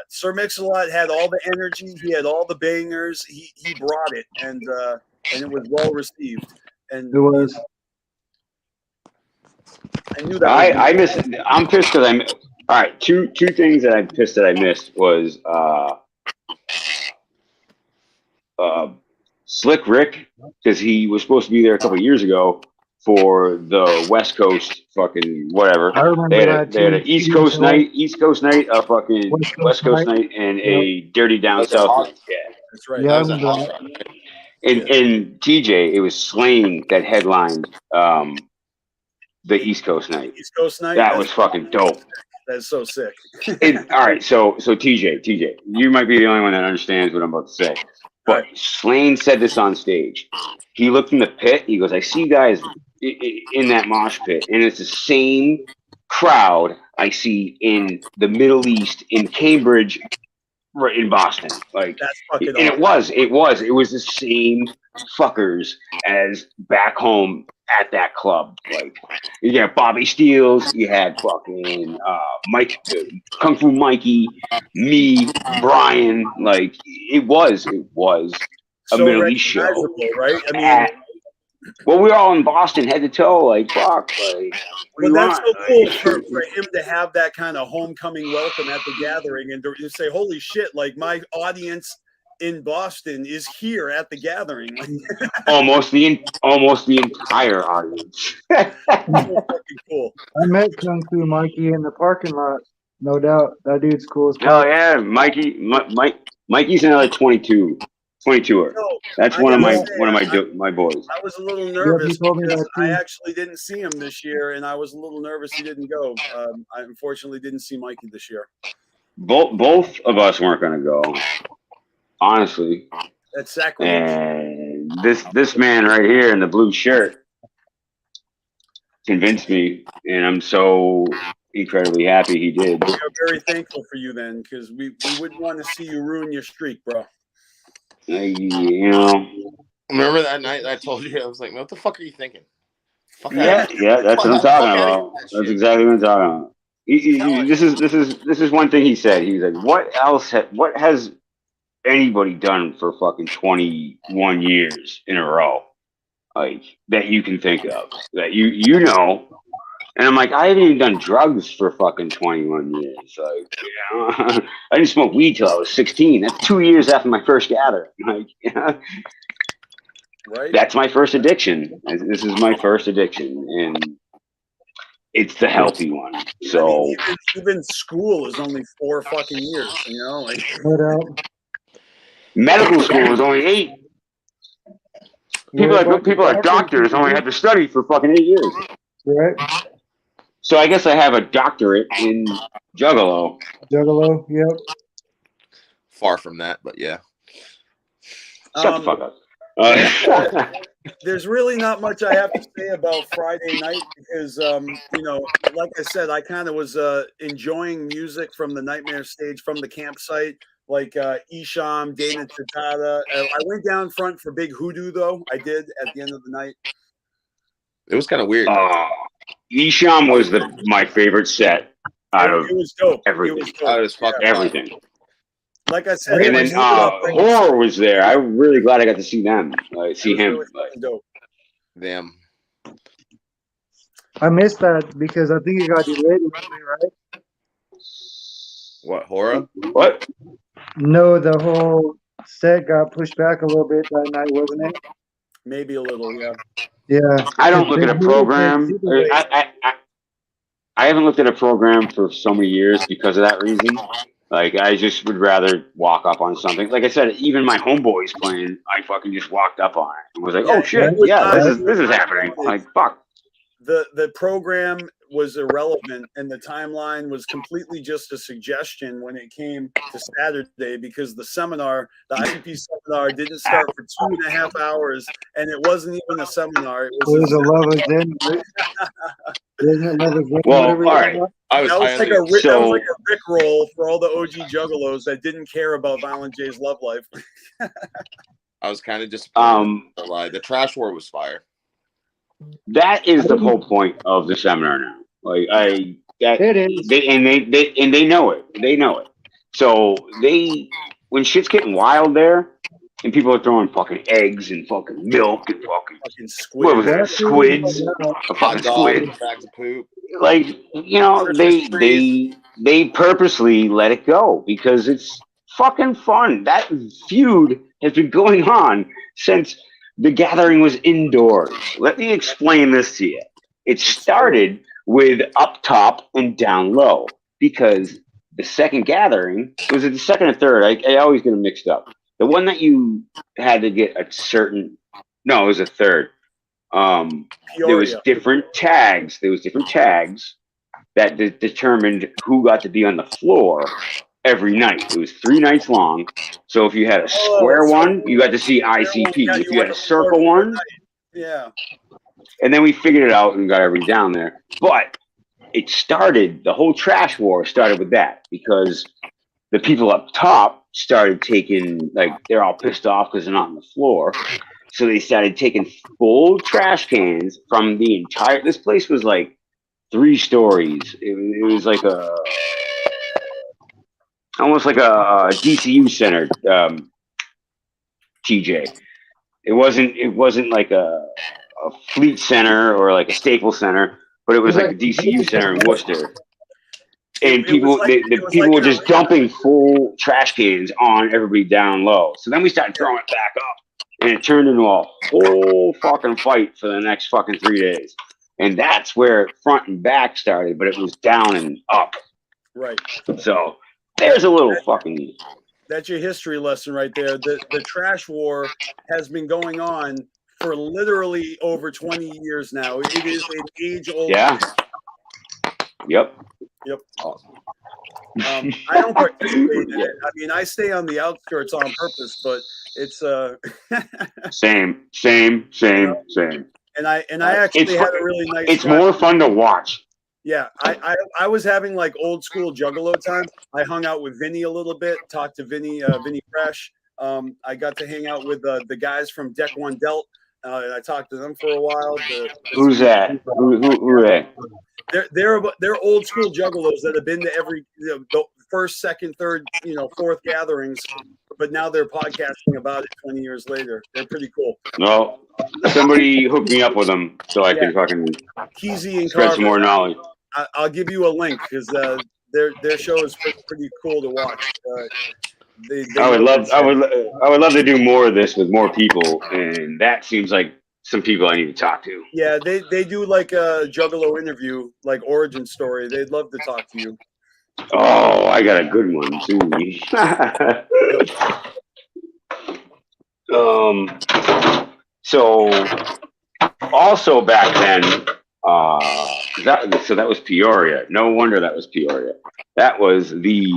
Sir Mix-a-Lot had all the energy. He had all the bangers. He brought it, and it was well received. And it was. I knew that. I missed. I'm pissed because I'm. All right, two things that I'm pissed that I missed was Slick Rick, because he was supposed to be there a couple of years ago, for the West Coast fucking whatever. I remember They had that they had too. an East Coast night, a fucking West Coast night, and Yep. a Dirty Down That was South a night. Yeah. That's right. Yeah, I That was a remember house that. rock. And TJ, it was Slane that headlined the East Coast night. East Coast night. That was fucking dope. That's so sick. All right, so TJ, you might be the only one that understands what I'm about to say. But Slane said this on stage. He looked in the pit. He goes, "I see guys in that mosh pit, and it's the same crowd I see in the Middle East, in Cambridge, right in Boston. Like, that's fucking and it was the same fuckers as back home at that club. Like, you had Bobby Steels, you had fucking Mike, Kung Fu Mikey, me, Brian. Like, it was a so Middle East show, recognizable, right? I mean, well, we were all in Boston, head to toe. Like, fuck, like. Well, that's so cool for him to have that kind of homecoming welcome at the gathering and to say, "Holy shit! Like my audience in Boston is here at the gathering." almost the entire audience. So fucking cool. I met Kung Fu Mikey in the parking lot. No doubt, that dude's cool as fuck. Oh yeah, Mikey's another 22er. No, That's I one of gotta my say, my boys. I was a little nervous told me because that too. I actually didn't see him this year, and I was a little nervous he didn't go. I unfortunately didn't see Mikey this year. Both of us weren't going to go, honestly. That's sacrilege. And this man right here in the blue shirt convinced me, and I'm so incredibly happy he did. We are very thankful for you then, because we wouldn't want to see you ruin your streak, bro. You know. Remember that night I told you? I was like, what the fuck are you thinking? Fuck Yeah, that's what I'm talking about. That's exactly what I'm talking about. This is one thing he said. He's like, what has anybody done for fucking 21 years in a row, like, that you can think of, that you know? And I'm like, I haven't even done drugs for fucking 21 years. Like, you know, I didn't smoke weed till I was 16. That's 2 years after my first gather. Like, you know, right? That's my first addiction. This is my first addiction, and it's the healthy one. So I mean, even school is only 4 fucking years. You know, like medical school is only 8. People are doctors only have to study for fucking 8 years. Right. So I guess I have a doctorate in Juggalo. Juggalo, yep. Far from that, but yeah. Shut the fuck up. There's really not much I have to say about Friday night because, you know, like I said, I kind of was enjoying music from the Nightmare stage, from the campsite, like Isham, Dana Tatada. I went down front for Big Hoodoo, though. I did at the end of the night. It was kind of weird. Isham was my favorite set out of everything. It was dope. It was fucking everything. Like I said, And then Horror was there. I'm really glad I got to see them. See him. Dope. Them. I missed that because I think it got delayed, right? What, Horror? What? No, the whole set got pushed back a little bit that night, wasn't it? Maybe a little, yeah. Yeah. I don't look at a program. I haven't looked at a program for so many years because of that reason. Like, I just would rather walk up on something. Like I said, even my homeboys playing, I fucking just walked up on it and was like, "Oh shit, yeah, this is happening." Like, fuck. The program was irrelevant, and the timeline was completely just a suggestion when it came to Saturday, because the seminar, the ICP seminar, didn't start for 2.5 hours, and it wasn't even a seminar. It was a love Well, all right. That was like a Rick roll for all the OG juggalos that didn't care about Violent J's love life. I was kind of disappointed. The trash war was fire. That is the whole point of the seminar now. Like it is. They know it. They know it. So when shit's getting wild there, and people are throwing fucking eggs and fucking milk and fucking squid. What was that? Squids. A fucking squid. Bags of poop. Like, you know, they purposely let it go because it's fucking fun. That feud has been going on since The gathering was indoors. Let me explain this to you. It started with up top and down low because the second gathering was it the second or third? I always get them mixed up. The one that you had to get a certain. No, it was a third. There was different tags. There was different tags that determined who got to be on the floor every night. It was 3 nights long. So if you had a square one, you got to see ICP. If you had a circle one, yeah. And then we figured it out and got everything down there. But it started, the whole trash war started with that because the people up top started taking, like, they're all pissed off because they're not on the floor. So they started taking full trash cans from the entire, this place was like 3 stories. It was like almost like a DCU center, TJ. It wasn't like a Fleet Center or like a Staples Center, but it was like a DCU center in Worcester. And people were just dumping full trash cans on everybody down low. So then we started throwing it back up, and it turned into a whole fucking fight for the next fucking 3 days. And that's where front and back started, but it was down and up. Right. So there's a little fucking. That's your history lesson right there. The trash war has been going on for literally over 20 years now. It is an age-old. Yeah. Yep. I don't participate in it. I mean, I stay on the outskirts on purpose, but it's same. And I actually had a really nice. It's more fun to watch. Yeah, I was having like old school juggalo time. I hung out with Vinny a little bit, talked to Vinny Fresh. I got to hang out with the guys from Deck One Delt. And I talked to them for a while. Who's that? Who are they? They're old school juggalos that have been to every the first, second, third, fourth gatherings, but now they're podcasting about it 20 years later. They're pretty cool. No, somebody hook me up with them so I can fucking Keezy and spread some more knowledge. I'll give you a link because their show is pretty cool to watch. I would love to do more of this with more people, and that seems like some people I need to talk to. Yeah, they do like a juggalo interview, like origin story. They'd love to talk to you. Oh, I got a good one too. So also back then, that was Peoria. No wonder that was Peoria. That was the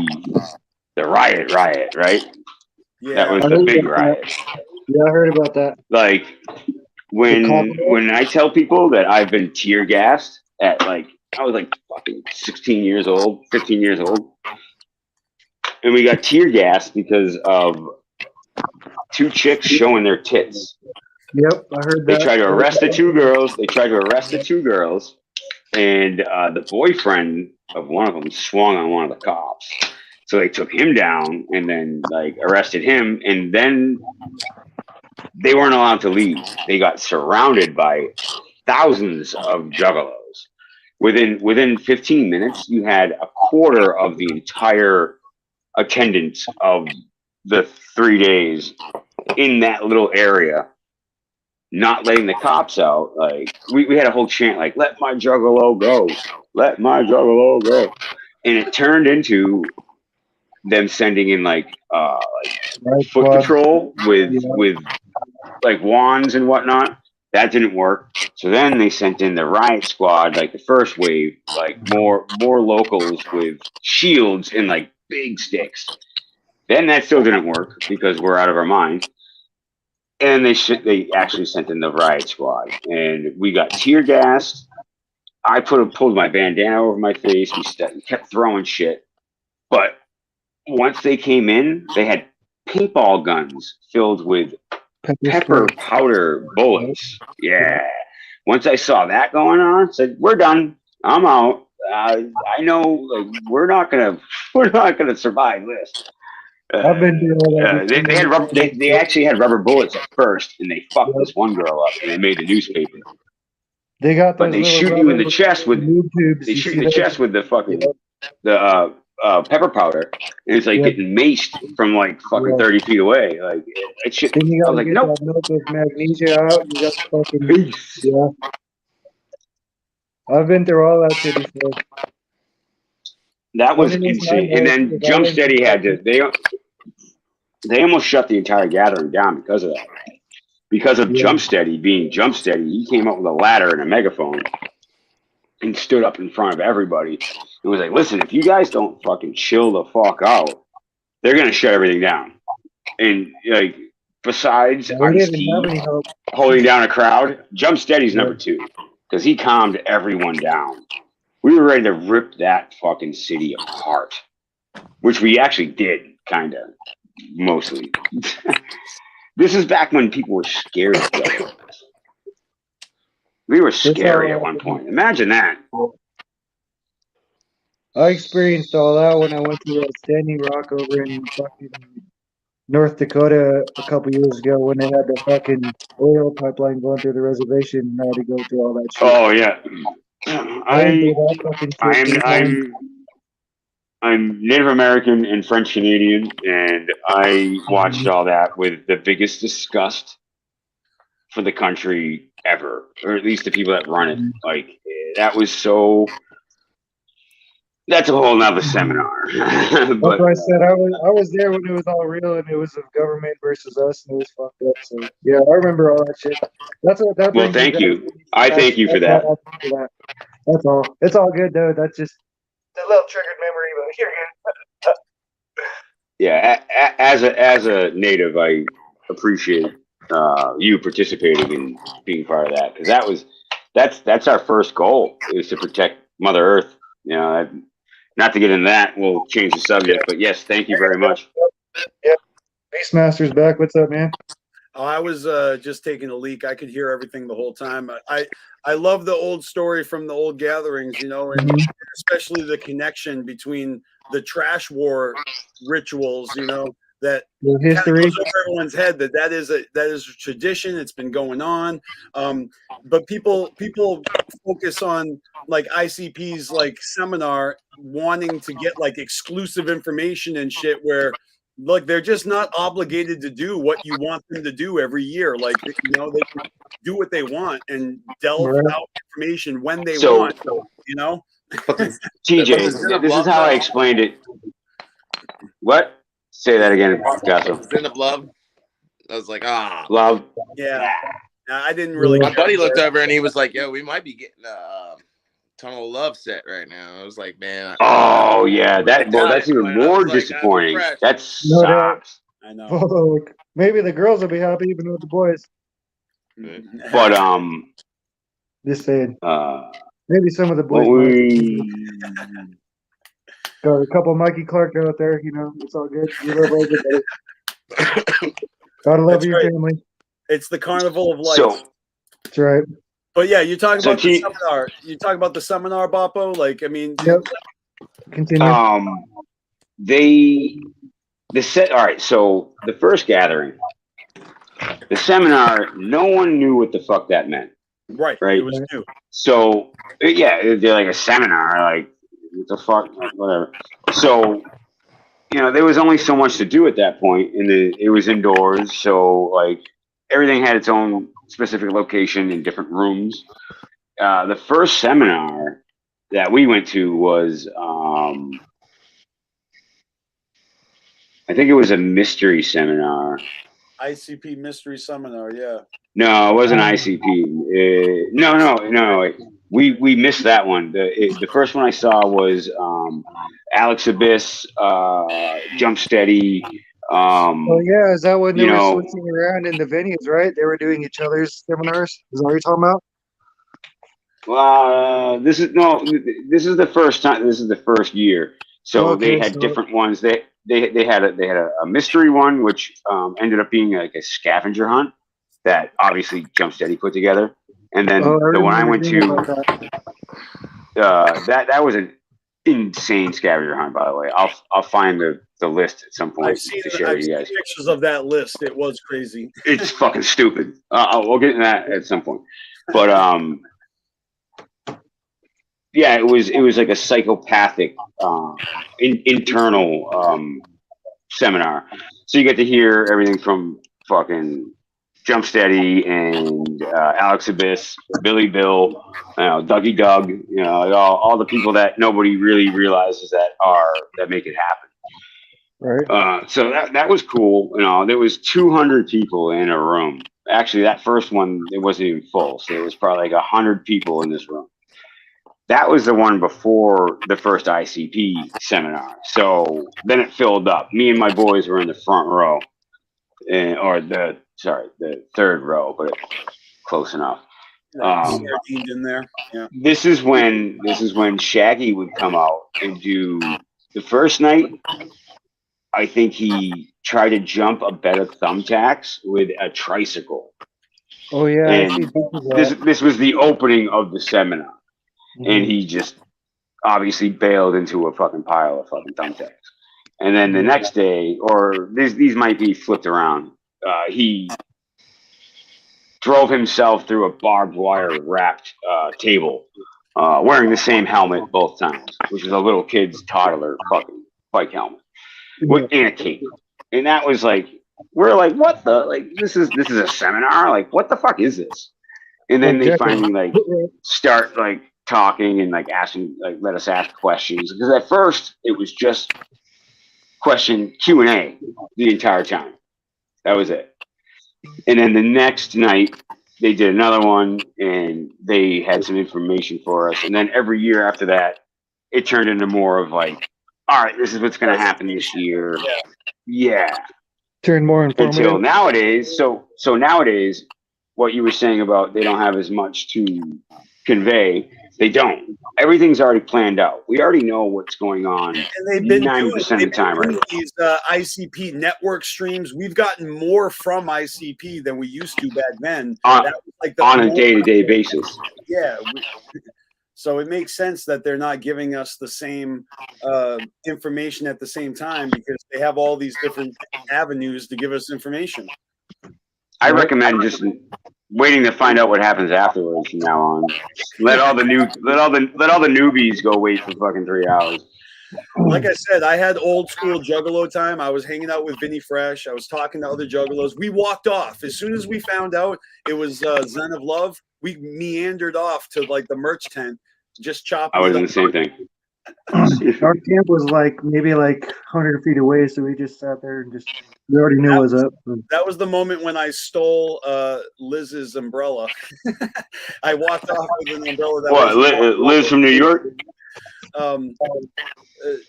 riot, right? Yeah, that was the big riot. Yeah, I heard about that. Like when I tell people that I've been tear gassed at I was like fucking 16 years old, 15 years old, and we got tear gassed because of 2 chicks showing their tits. Yep, I heard that. They tried to arrest the 2 girls. And the boyfriend of one of them swung on one of the cops. So they took him down and then arrested him, and then they weren't allowed to leave. They got surrounded by thousands of juggalos. Within 15 minutes, you had a quarter of the entire attendance of the 3 days in that little area, not letting the cops out. We had a whole chant "Let my juggalo go, let my juggalo go," and it turned into them sending in foot patrol with wands and whatnot. That didn't work. So then they sent in the riot squad, the first wave, more locals with shields and big sticks. Then that still didn't work because we're out of our mind. And they actually sent in the riot squad, and we got tear gassed. I pulled my bandana over my face. We kept throwing shit, but once they came in, they had paintball guns filled with pepper powder bullets. Yeah. Once I saw that going on, I said, "We're done. I'm out. I know we're not gonna survive this." I've been doing that. They actually had rubber bullets at first, and they fucked this one girl up, and they made the newspaper. They got, but they shoot you in the chest with the fucking pepper powder, and it's like getting maced from like fucking 30 feet away. Like it shit. Then you I gotta was like, get nope. that milk with magnesia out. You got fucking I've been through all that shit before. That was Funny insane. time, And though, then because I Jump went to Steady had to. They almost shut the entire gathering down because of that. Because of Jump Steady being Jump Steady, he came up with a ladder and a megaphone and stood up in front of everybody and was like, "Listen, if you guys don't fucking chill the fuck out, they're gonna shut everything down." And like, besides Ice-T holding down a crowd, Jump Steady's number 2 because he calmed everyone down. We were ready to rip that fucking city apart, which we actually did, kind of, mostly. This is back when people were scared of Juggalos. We were scary at one point. Imagine that. I experienced all that when I went to that Standing Rock over in fucking North Dakota a couple years ago when they had the fucking oil pipeline going through the reservation and I had to go through all that shit. Oh yeah. I'm Native American and French Canadian, and I watched all that with the biggest disgust for the country ever, or at least the people that run it. Like that was so. That's a whole nother seminar. That's But why I said I was there when it was all real and it was of government versus us and it was fucked up. So yeah, I remember all that shit. That's what that. Well, thank you. I thank you for that. That's all. It's all good though. That's just a little triggered memory, but you're good. Yeah, as a native, I appreciate you participating in being part of that because that's our first goal is to protect Mother Earth. You know, not to get into that, we'll change the subject. But yes, thank you very much. Yep, BeastMasteR'S back. What's up, man? Oh, I was just taking a leak. I could hear everything the whole time. I love the old story from the old gatherings, you know, and especially the connection between the trash war rituals, you know, that history goes over everyone's head that is a tradition. It's been going on, but people focus on like ICP's like seminar, wanting to get like exclusive information and shit where. Look, they're just not obligated to do what you want them to do every year. Like, you know, they can do what they want and delve out information when they want, you know? TJ, this is how I explained it. What? Say that again, Gasso. Sin of love. I was like, love. Yeah. I didn't really. My buddy looked over and he was like, yo, we might be getting Tunnel of Love set right now. I was like, man. Oh yeah, that's even more disappointing. That sucks. I know. Fuck. Maybe the girls will be happy even with the boys. But just saying. Maybe some of the boys. Got a couple of Mikey Clark out there, you know. It's all good. You love everybody. Gotta love your family. It's the carnival of life. That's right. But yeah, you talk about the seminar. You talk about the seminar, Boppo. Like, I mean, continue. All right. So the first gathering, the seminar, no one knew what the fuck that meant. Right. Right. It was new. So yeah, they're like a seminar, like what the fuck, whatever. So you know, there was only so much to do at that point, and it was indoors, so like everything had its own specific location in different rooms. The first seminar that we went to was, I think it was a mystery seminar. ICP mystery seminar, yeah. No, it wasn't ICP. No. We missed that one. The first one I saw was Alex Abyss, Jump Steady. Oh yeah, is that when they were switching around in the venues, right? They were doing each other's seminars. Is that what you're talking about? This is the first time. This is the first year. So they had different ones. They had a mystery one, which ended up being like a scavenger hunt that obviously Jump Steady put together. And then the one I went to, that was an insane scavenger hunt. By the way, I'll find the list at some point to share with you guys. Pictures of that list. It was crazy. It's fucking stupid. We'll get into that at some point. But yeah, it was like a psychopathic internal seminar. So you get to hear everything from fucking Jump Steady and Alex Abyss, Billy Bill, Dougie Doug, like all the people that nobody really realizes that make it happen. Right. So that was cool. There was 200 people in a room. Actually, that first one, it wasn't even full. So there was probably like 100 people in this room. That was the one before the first ICP seminar. So then it filled up. Me and my boys were in the front row, the third row, but close enough. Sardined in there. Yeah. This is when Shaggy would come out and do the first night. I think he tried to jump a bed of thumbtacks with a tricycle. Oh yeah, and this was the opening of the seminar, and he just obviously bailed into a fucking pile of fucking thumbtacks. And then the next day, or these might be flipped around, he drove himself through a barbed wire wrapped table, wearing the same helmet both times, which is a little kid's toddler fucking bike helmet. In a cape. And that was like, we're like, what the, like, this is a seminar, like, what the fuck is this? And then they finally like start like talking and like asking, like, let us ask questions, because at first it was just question Q&A the entire time. That was it. And then the next night they did another one and they had some information for us, and then every year after that it turned into more of like, all right, this is what's going to happen this year. Yeah. Turn more informative. Until nowadays, so nowadays, what you were saying about they don't have as much to convey, they don't. Everything's already planned out. We already know what's going on. And they've been 90% of the time, right? These ICP network streams, we've gotten more from ICP than we used to back then. On, that was like on a day-to-day basis. Yeah. So it makes sense that they're not giving us the same information at the same time, because they have all these different avenues to give us information. I recommend just waiting to find out what happens afterwards from now on. Let all the newbies go wait for fucking 3 hours. Like I said, I had old school Juggalo time. I was hanging out with Vinny Fresh. I was talking to other Juggalos. We walked off as soon as we found out it was Zen of Love. We meandered off to like the merch tent, just chopping. I was doing the same thing. Our camp was like maybe like 100 feet away, so we just sat there and we already knew what was up. That was the moment when I stole Liz's umbrella. I walked off with an umbrella. That Liz from New York?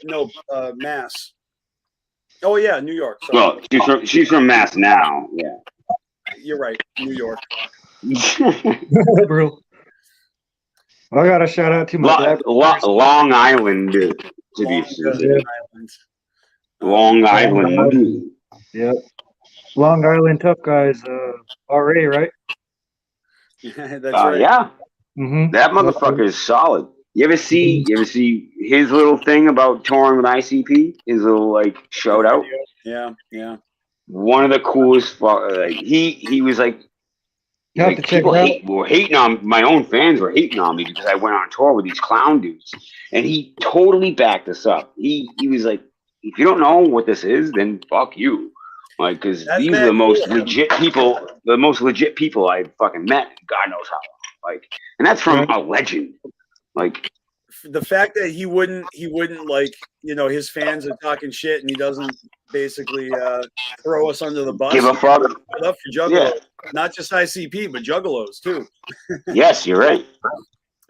No, Mass. Oh yeah, New York. Sorry. Well, she's from Mass now. Yeah. You're right, New York. Bro. I got a shout out to my dad. Long Island, to be specific. Long Island. Yep. Long Island tough guys. RA, right? That's right. Yeah. Mm-hmm. That motherfucker is solid. You ever see his little thing about touring with ICP? His little like shout out. Yeah, yeah. One of the coolest. Like he was like. Like, people were hating on my own fans were hating on me because I went on tour with these clown dudes, and he totally backed us up. He was like, if you don't know what this is, then fuck you, like, because these are the most legit people, I've fucking met. God knows how, like, and that's from a legend, like. The fact that he wouldn't like, his fans are talking shit and he doesn't basically throw us under the bus. Give a fuck. Up for Juggalos. Yeah. Not just ICP, but Juggalos too. Yes, you're right.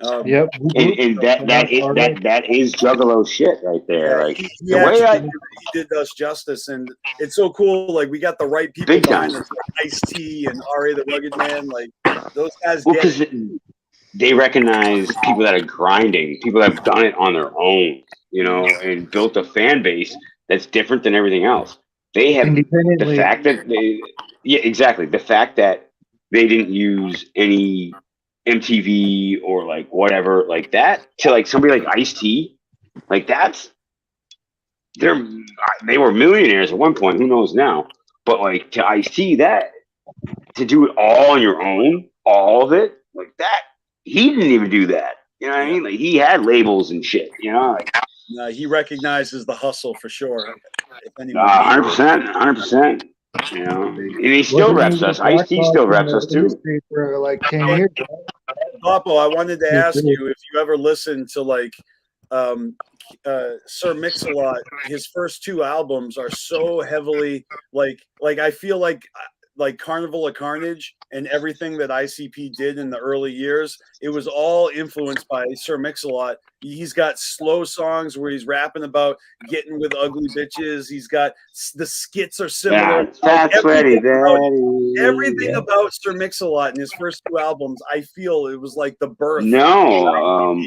Yep. And that is Juggalo shit right there. Like he did us justice, and it's so cool. Like, we got the right people. Big time. Ice-T and R.A. the Rugged Man. Like, those guys. Well, because they recognize people that are grinding, people that have done it on their own, and built a fan base that's different than everything else. They have the fact that the fact that they didn't use any MTV or like whatever like that to like somebody like Ice-T, like they were millionaires at one point. Who knows now? But like to Ice-T, that to do it all on your own, all of it like that. He didn't even do that. You know what I mean? Like he had labels and shit. You know, like he recognizes the hustle for sure. If anyone, 100%, 100%. You know, and he still reps us. Ice-T still reps us too. For like 10 years. Papo, I wanted to ask you if you ever listened to like Sir Mix-a-Lot. His first 2 albums are so heavily like I feel like Carnival of Carnage and everything that ICP did in the early years, it was all influenced by Sir Mix-a-Lot. He's got slow songs where he's rapping about getting with ugly bitches. He's got the skits are similar. That's everything about Sir Mix-a-Lot in his first 2 albums, I feel it was like the birth. No,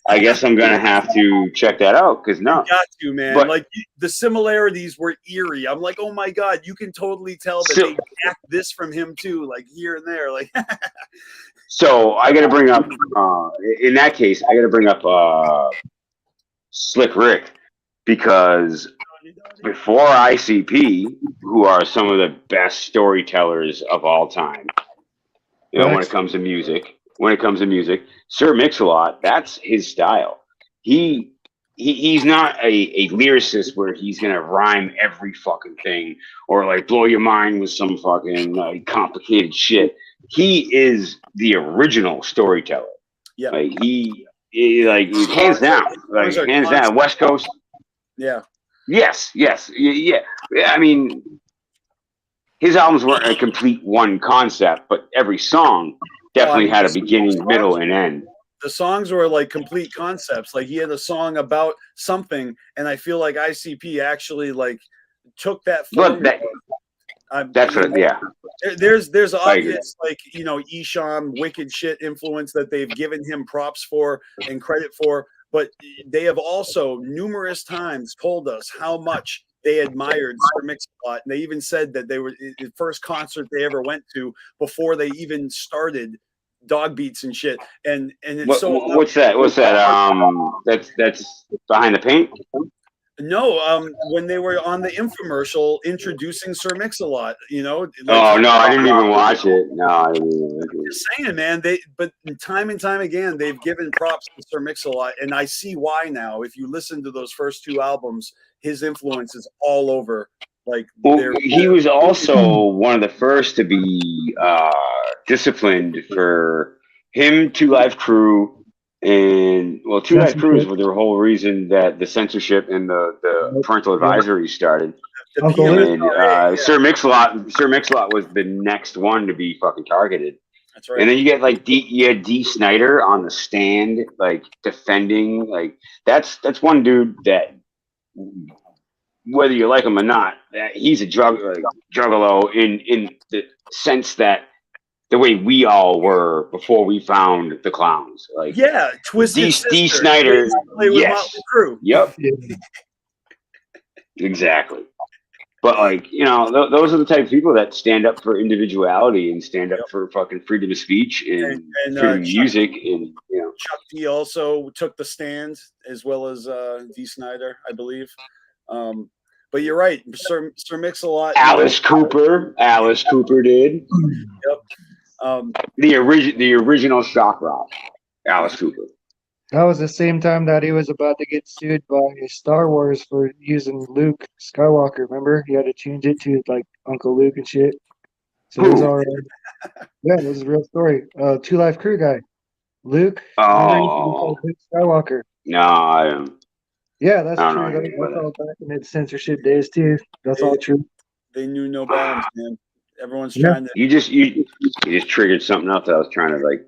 I guess I'm gonna have to check that out because no, you got to, man. But, like the similarities were eerie. I'm like, oh my god, you can totally tell that they got this from him too, like here and there, like. So I got to bring up, in that case, I got to bring up Slick Rick because before ICP, who are some of the best storytellers of all time, you know, when it comes to music, Sir Mix-a-Lot, that's his style. He's not a lyricist where he's gonna rhyme every fucking thing or like blow your mind with some fucking complicated shit. He is the original storyteller. Yeah, like he like hands down, West Coast. Yeah. Yes. Yeah. I mean, his albums weren't a complete one concept, but every song definitely had a beginning, middle, and end. The songs were like complete concepts. Like he had a song about something, and I feel like ICP actually like took that. That's what, yeah. There's obvious like Esham wicked shit influence that they've given him props for and credit for, but they have also numerous times told us how much they admired Sir Mix-a-Lot, and they even said that they were the first concert they ever went to before they even started Dog Beats and shit. And it's what's that? That's Behind the Paint. No, when they were on the infomercial introducing Sir Mix-a-Lot, Oh no, I didn't even watch it. No, I didn't even watch it. I'm just saying, man. But time and time again, they've given props to Sir Mix-a-Lot, and I see why now. If you listen to those first 2 albums, his influence is all over. Like, he was also one of the first to be disciplined for him, 2 Live Crew. And 2 Live Crews were the whole reason that the censorship and the parental advisory started. And Sir Mix-a-Lot was the next one to be fucking targeted. That's right. And then you get like D Snyder on the stand, like defending. Like that's one dude that, whether you like him or not, he's a juggalo in the sense that the way we all were before we found the clowns. Like Twisted D Snyder. Yes. Crew. Yep. Exactly. But like, those are the type of people that stand up for individuality and stand up for fucking freedom of speech and freedom of music. And Chuck D also took the stand, as well as D Snyder, I believe. But you're right, Sir Mix-a-Lot. Alice Cooper did. Yep. The original shock rock, Alice Cooper. That was the same time that he was about to get sued by Star Wars for using Luke Skywalker. Remember, he had to change it to like Uncle Luke and shit. So it was all right. Yeah, it was a real story. 2 Live Crew guy, Luke. Oh, Luke Skywalker. No, I don't. Yeah, that's true. That's all back in the censorship days too. That's all true. They knew no bounds, man. Everyone's trying to. You just triggered something else that I was trying to like.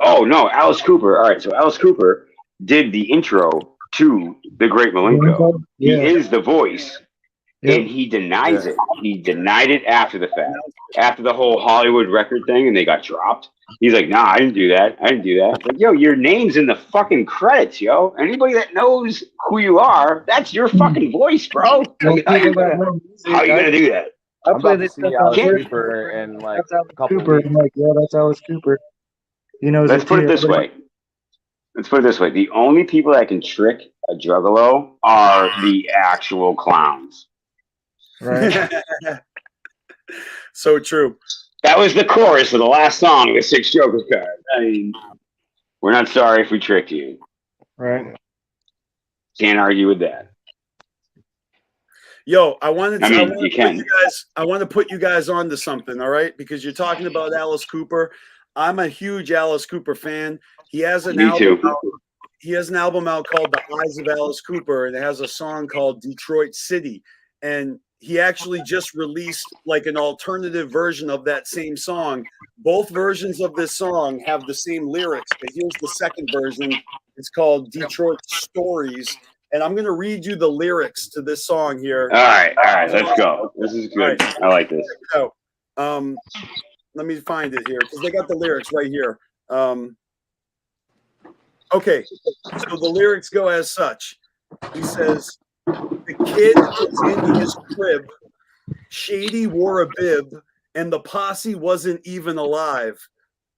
Oh no, Alice Cooper. All right, so Alice Cooper did the intro to The Great Malenko. Yeah. He is the voice, and he denies it. He denied it after the fact, after the whole Hollywood record thing, and they got dropped. He's like, nah, I didn't do that. Like, yo, your name's in the fucking credits, yo. Anybody that knows who you are, that's your fucking voice, bro. How you gonna do that? I'm about to see Alice Cooper and like a couple Cooper. I'm like, yeah, that's Alice Cooper. Let's put it this way. The only people that can trick a juggalo are the actual clowns. Right. So true. That was the chorus of the last song of the Six Jokers card. I mean, We're not sorry if we tricked you. Right. Can't argue with that. Yo, I want to put you guys onto something, all right? Because you're talking about Alice Cooper. I'm a huge Alice Cooper fan. He has an album. He has an album out called The Eyes of Alice Cooper, and it has a song called Detroit City. And he actually just released like an alternative version of that same song. Both versions of this song have the same lyrics, but here's the second version. It's called Detroit Stories. And I'm going to read you the lyrics to this song here. All right, let's go. This is good. Right. I like this. So, let me find it here because they got the lyrics right here. Okay, so the lyrics go as such. He says, the kid was in his crib, Shady wore a bib, and the posse wasn't even alive.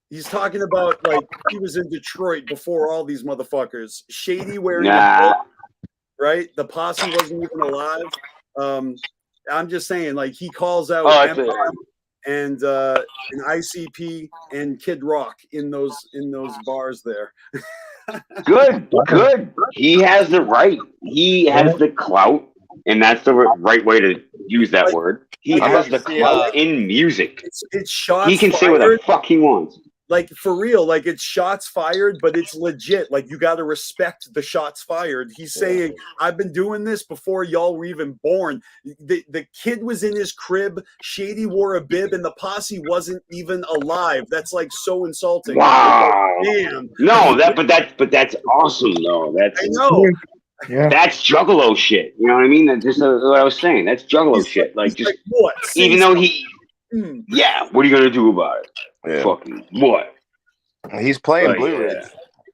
He's talking about like he was in Detroit before all these motherfuckers. Shady wearing a bib. Right? The posse wasn't even alive. I'm just saying, like, he calls out and ICP and Kid Rock in those bars there. Good. He has the right. He has the clout, and that's the right way to use that word. He has the clout in music. It's shots. He can say what the fuck he wants. Like, for real, like, it's shots fired, but it's legit. Like, you got to respect the shots fired. He's saying, I've been doing this before y'all were even born. The kid was in his crib, Shady wore a bib, and the posse wasn't even alive. That's, like, so insulting. Wow. Damn. No, but that's awesome, though. I know. Yeah. That's Juggalo shit. You know what I mean? That's just what I was saying. That's Juggalo shit. Like, just like, what? Even though he... Yeah, what are you going to do about it? Yeah. Fucking what? He's playing Blue Ridge.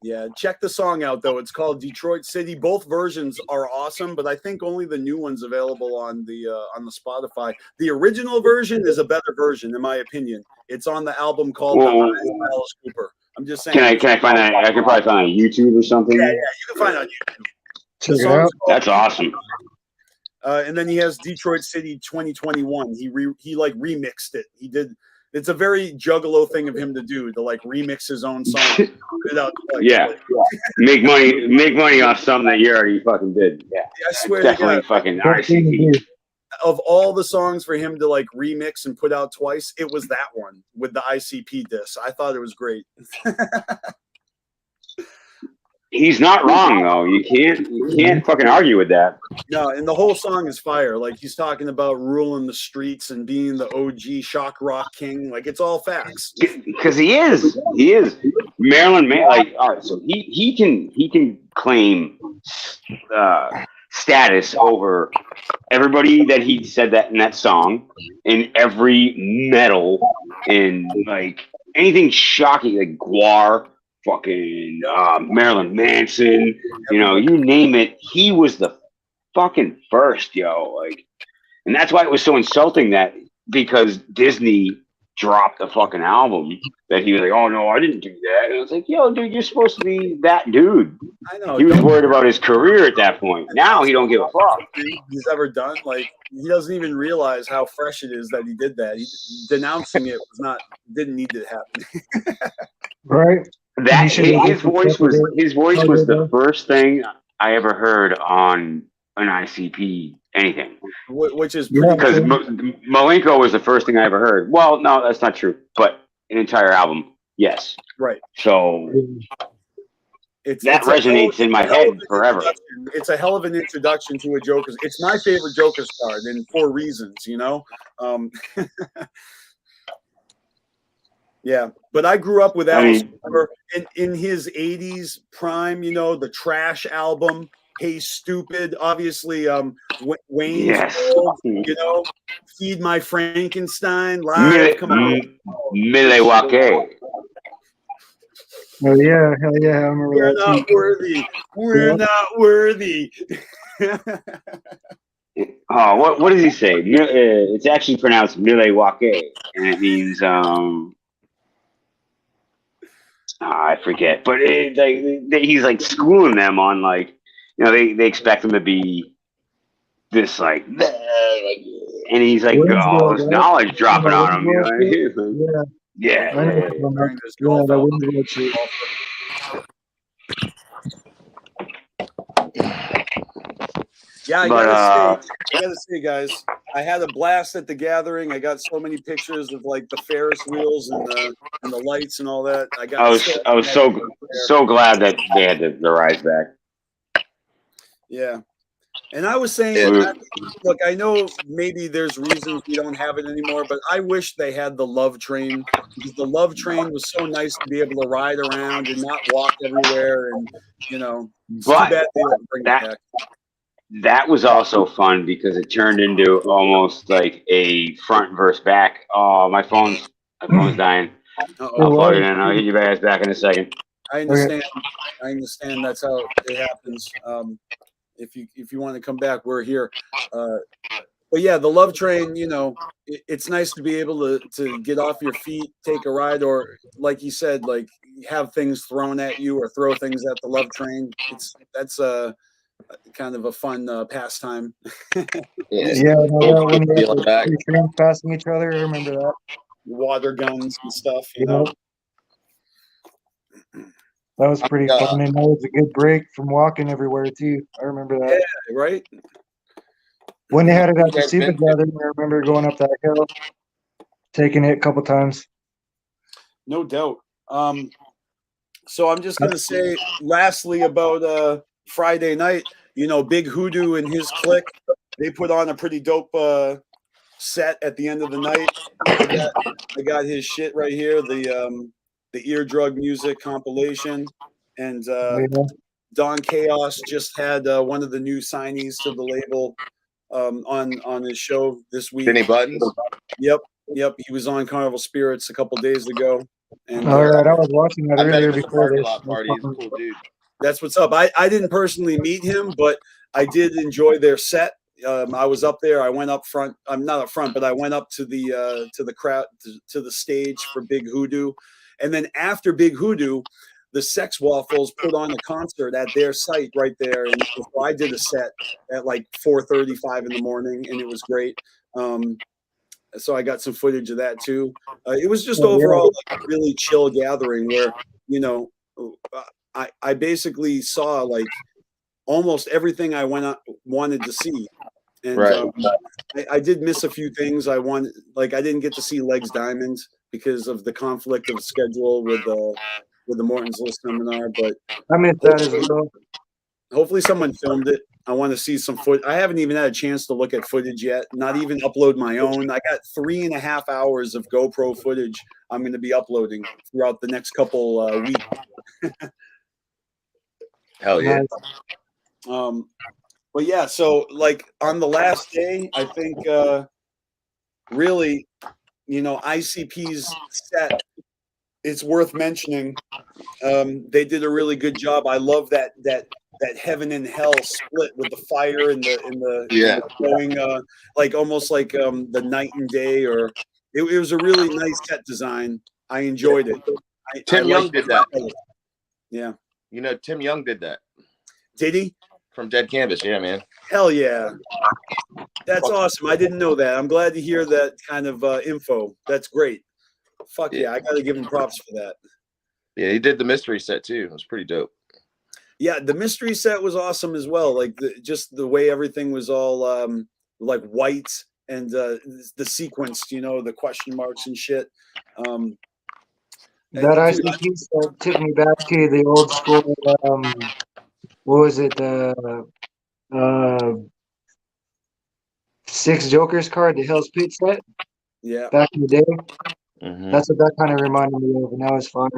Yeah, check the song out though. It's called Detroit City. Both versions are awesome, but I think only the new one's available on the Spotify. The original version is a better version, in my opinion. It's on the album called The Eyes of Alice Cooper. I'm just saying. Can I find that? I can probably find it on YouTube or something. Yeah, you can find it on YouTube. Check it out. That's awesome. And then he has Detroit City 2021. He remixed it. He did. It's a very Juggalo thing of him to do, to like remix his own song. Put it out twice. Yeah. Make money off something that you already fucking did. Yeah. I swear definitely fucking ICP. Of all the songs for him to like remix and put out twice, it was that one with the ICP disc. I thought it was great. He's not wrong though. You can't fucking argue with that. No, and the whole song is fire. Like he's talking about ruling the streets and being the OG shock rock king. Like it's all facts. Because he is Maryland man. Like all right, so he can claim status over everybody that he said that in that song, in every medal, in like anything shocking, like Guar. Fucking Marilyn Manson, you know, you name it, he was the fucking first, yo. Like, and that's why it was so insulting that because Disney dropped the fucking album that he was like, oh no, I didn't do that. And I was like, yo, dude, you're supposed to be that dude. I know. He was worried about his career at that point. Now he don't give a fuck. He's ever done. Like he doesn't even realize how fresh it is that he did that. He denouncing it didn't need to happen. Right. That his voice was the first thing I ever heard on an ICP anything. Which is because Malenko was the first thing I ever heard. Well, no, that's not true. But an entire album, yes. Right. So that resonates in my head forever. It's a hell of an introduction to a Joker's. It's my favorite Joker's card, and for reasons, you know. Yeah, but I grew up with Alice Cooper in his 80s prime, you know, the Trash album, Hey Stupid, obviously Wayne's World, you know, Feed My Frankenstein, Live, come on. Milwaukee. Oh yeah, hell yeah, I remember We're that. not worthy. We're not worthy. Oh, what does he say? It's actually pronounced Milwaukee, and it means I forget, but he's like schooling them on like, you know, they expect him to be this like, and he's like, all this knowledge dropping on him, you know? Yeah. Yeah, I But gotta say, guys, I had a blast at the gathering. I got so many pictures of like the Ferris wheels and the lights and all that. I got I was so glad that they had the rides back. Yeah. And I was saying, look, I know maybe there's reasons we don't have it anymore, but I wish they had the Love Train, because the Love Train was so nice to be able to ride around and not walk everywhere. And, you know, it's too But bad they didn't bring it back. That was also fun because it turned into almost like a front versus back. Oh, my phone's dying. I'll plug it in. I'll hit your ass back in a second. I understand. I understand. That's how it happens. If you want to come back, we're here. But yeah, the Love Train, you know, it's nice to be able to get off your feet, take a ride, or like you said, like have things thrown at you or throw things at the Love Train. That's kind of a fun pastime. Yeah, when you had the three trains passing each other, I remember that. Water guns and stuff, you know. That was pretty fun, and that was a good break from walking everywhere too. I remember that. Yeah, right. When they had it at the Super Gathering, I remember going up that hill, taking it a couple times. No doubt. So I'm just gonna say, lastly, about Friday night. You know, Big Hoodoo and his clique, they put on a pretty dope set at the end of the night. I got his shit right here, the Ear Drug Music compilation, and Don Chaos just had one of the new signees to the label on his show this week. Benny Buttons. Yep. He was on Carnival Spirits a couple days ago. And all right, I was watching that earlier before this. Party. He's a cool dude. That's what's up. I didn't personally meet him, but I did enjoy their set. I was up there. I went up front. I'm not up front, but I went up to the crowd, to the stage for Big Hoodoo. And then after Big Hoodoo, the Sex Waffles put on a concert at their site right there. And so I did a set at like 4:35 in the morning, and it was great. So I got some footage of that too. It was just overall like a really chill gathering where, you know, I basically saw like almost everything I wanted to see. And I did miss a few things. I didn't get to see Legs Diamond because of the conflict of schedule with the Morton's List seminar, but I missed that as well. Hopefully someone filmed it. I want to see some footage. I haven't even had a chance to look at footage yet, not even upload my own. I got 3.5 hours of GoPro footage I'm going to be uploading throughout the next couple weeks. Hell yeah. But yeah, so like on the last day, I think really, you know, ICP's set, it's worth mentioning. They did a really good job. I love that heaven and hell split with the fire and the going like almost like the night and day, or it was a really nice set design. I enjoyed it. Tim Young did that. Yeah. You know, Tim Young did that. Did he? From Dead Canvas, yeah, man. Hell yeah. That's awesome. I didn't know that. I'm glad to hear that kind of info. That's great. Fuck yeah, I got to give him props for that. Yeah, he did the mystery set too. It was pretty dope. Yeah, the mystery set was awesome as well. Like just the way everything was all like white and the sequence, you know, the question marks and shit. That ICP set took me back to the old school. What was it? Six Jokers card, the Hell's Pit set. Yeah. Back in the day. Mm-hmm. That's what that kind of reminded me of, and that was fun.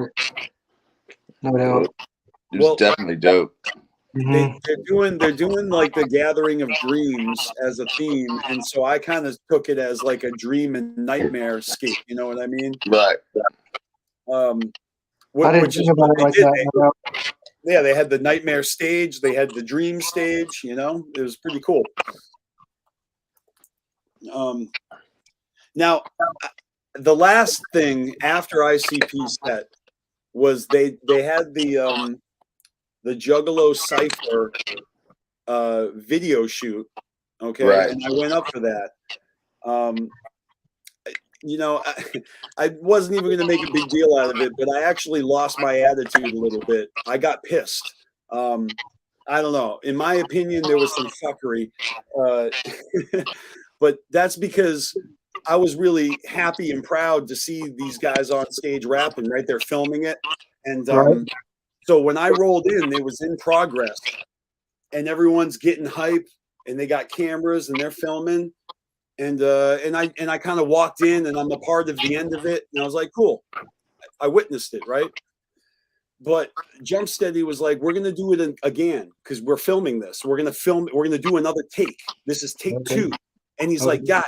No doubt. It was definitely dope. Mm-hmm. They're doing like the Gathering of Dreams as a theme, and so I kind of took it as like a dream and nightmare scape. You know what I mean? Right. I didn't think about it like that. Yeah, they had the nightmare stage, they had the dream stage. You know, it was pretty cool. Now, the last thing after ICP set was they had the Juggalo Cypher video shoot, okay, right. And I went up for that. You know, I wasn't even going to make a big deal out of it, but I actually lost my attitude a little bit. I got pissed. I don't know. In my opinion, there was some fuckery, but that's because I was really happy and proud to see these guys on stage rapping. Right, they're filming it, and so when I rolled in, it was in progress, and everyone's getting hype, and they got cameras and they're filming, and I kind of walked in, and I'm a part of the end of it, and I was like, cool, I witnessed it, right? But Jump Steady was like, we're going to do it again because we're filming this. We're going to do another take. This is take 2. And he's like, guys,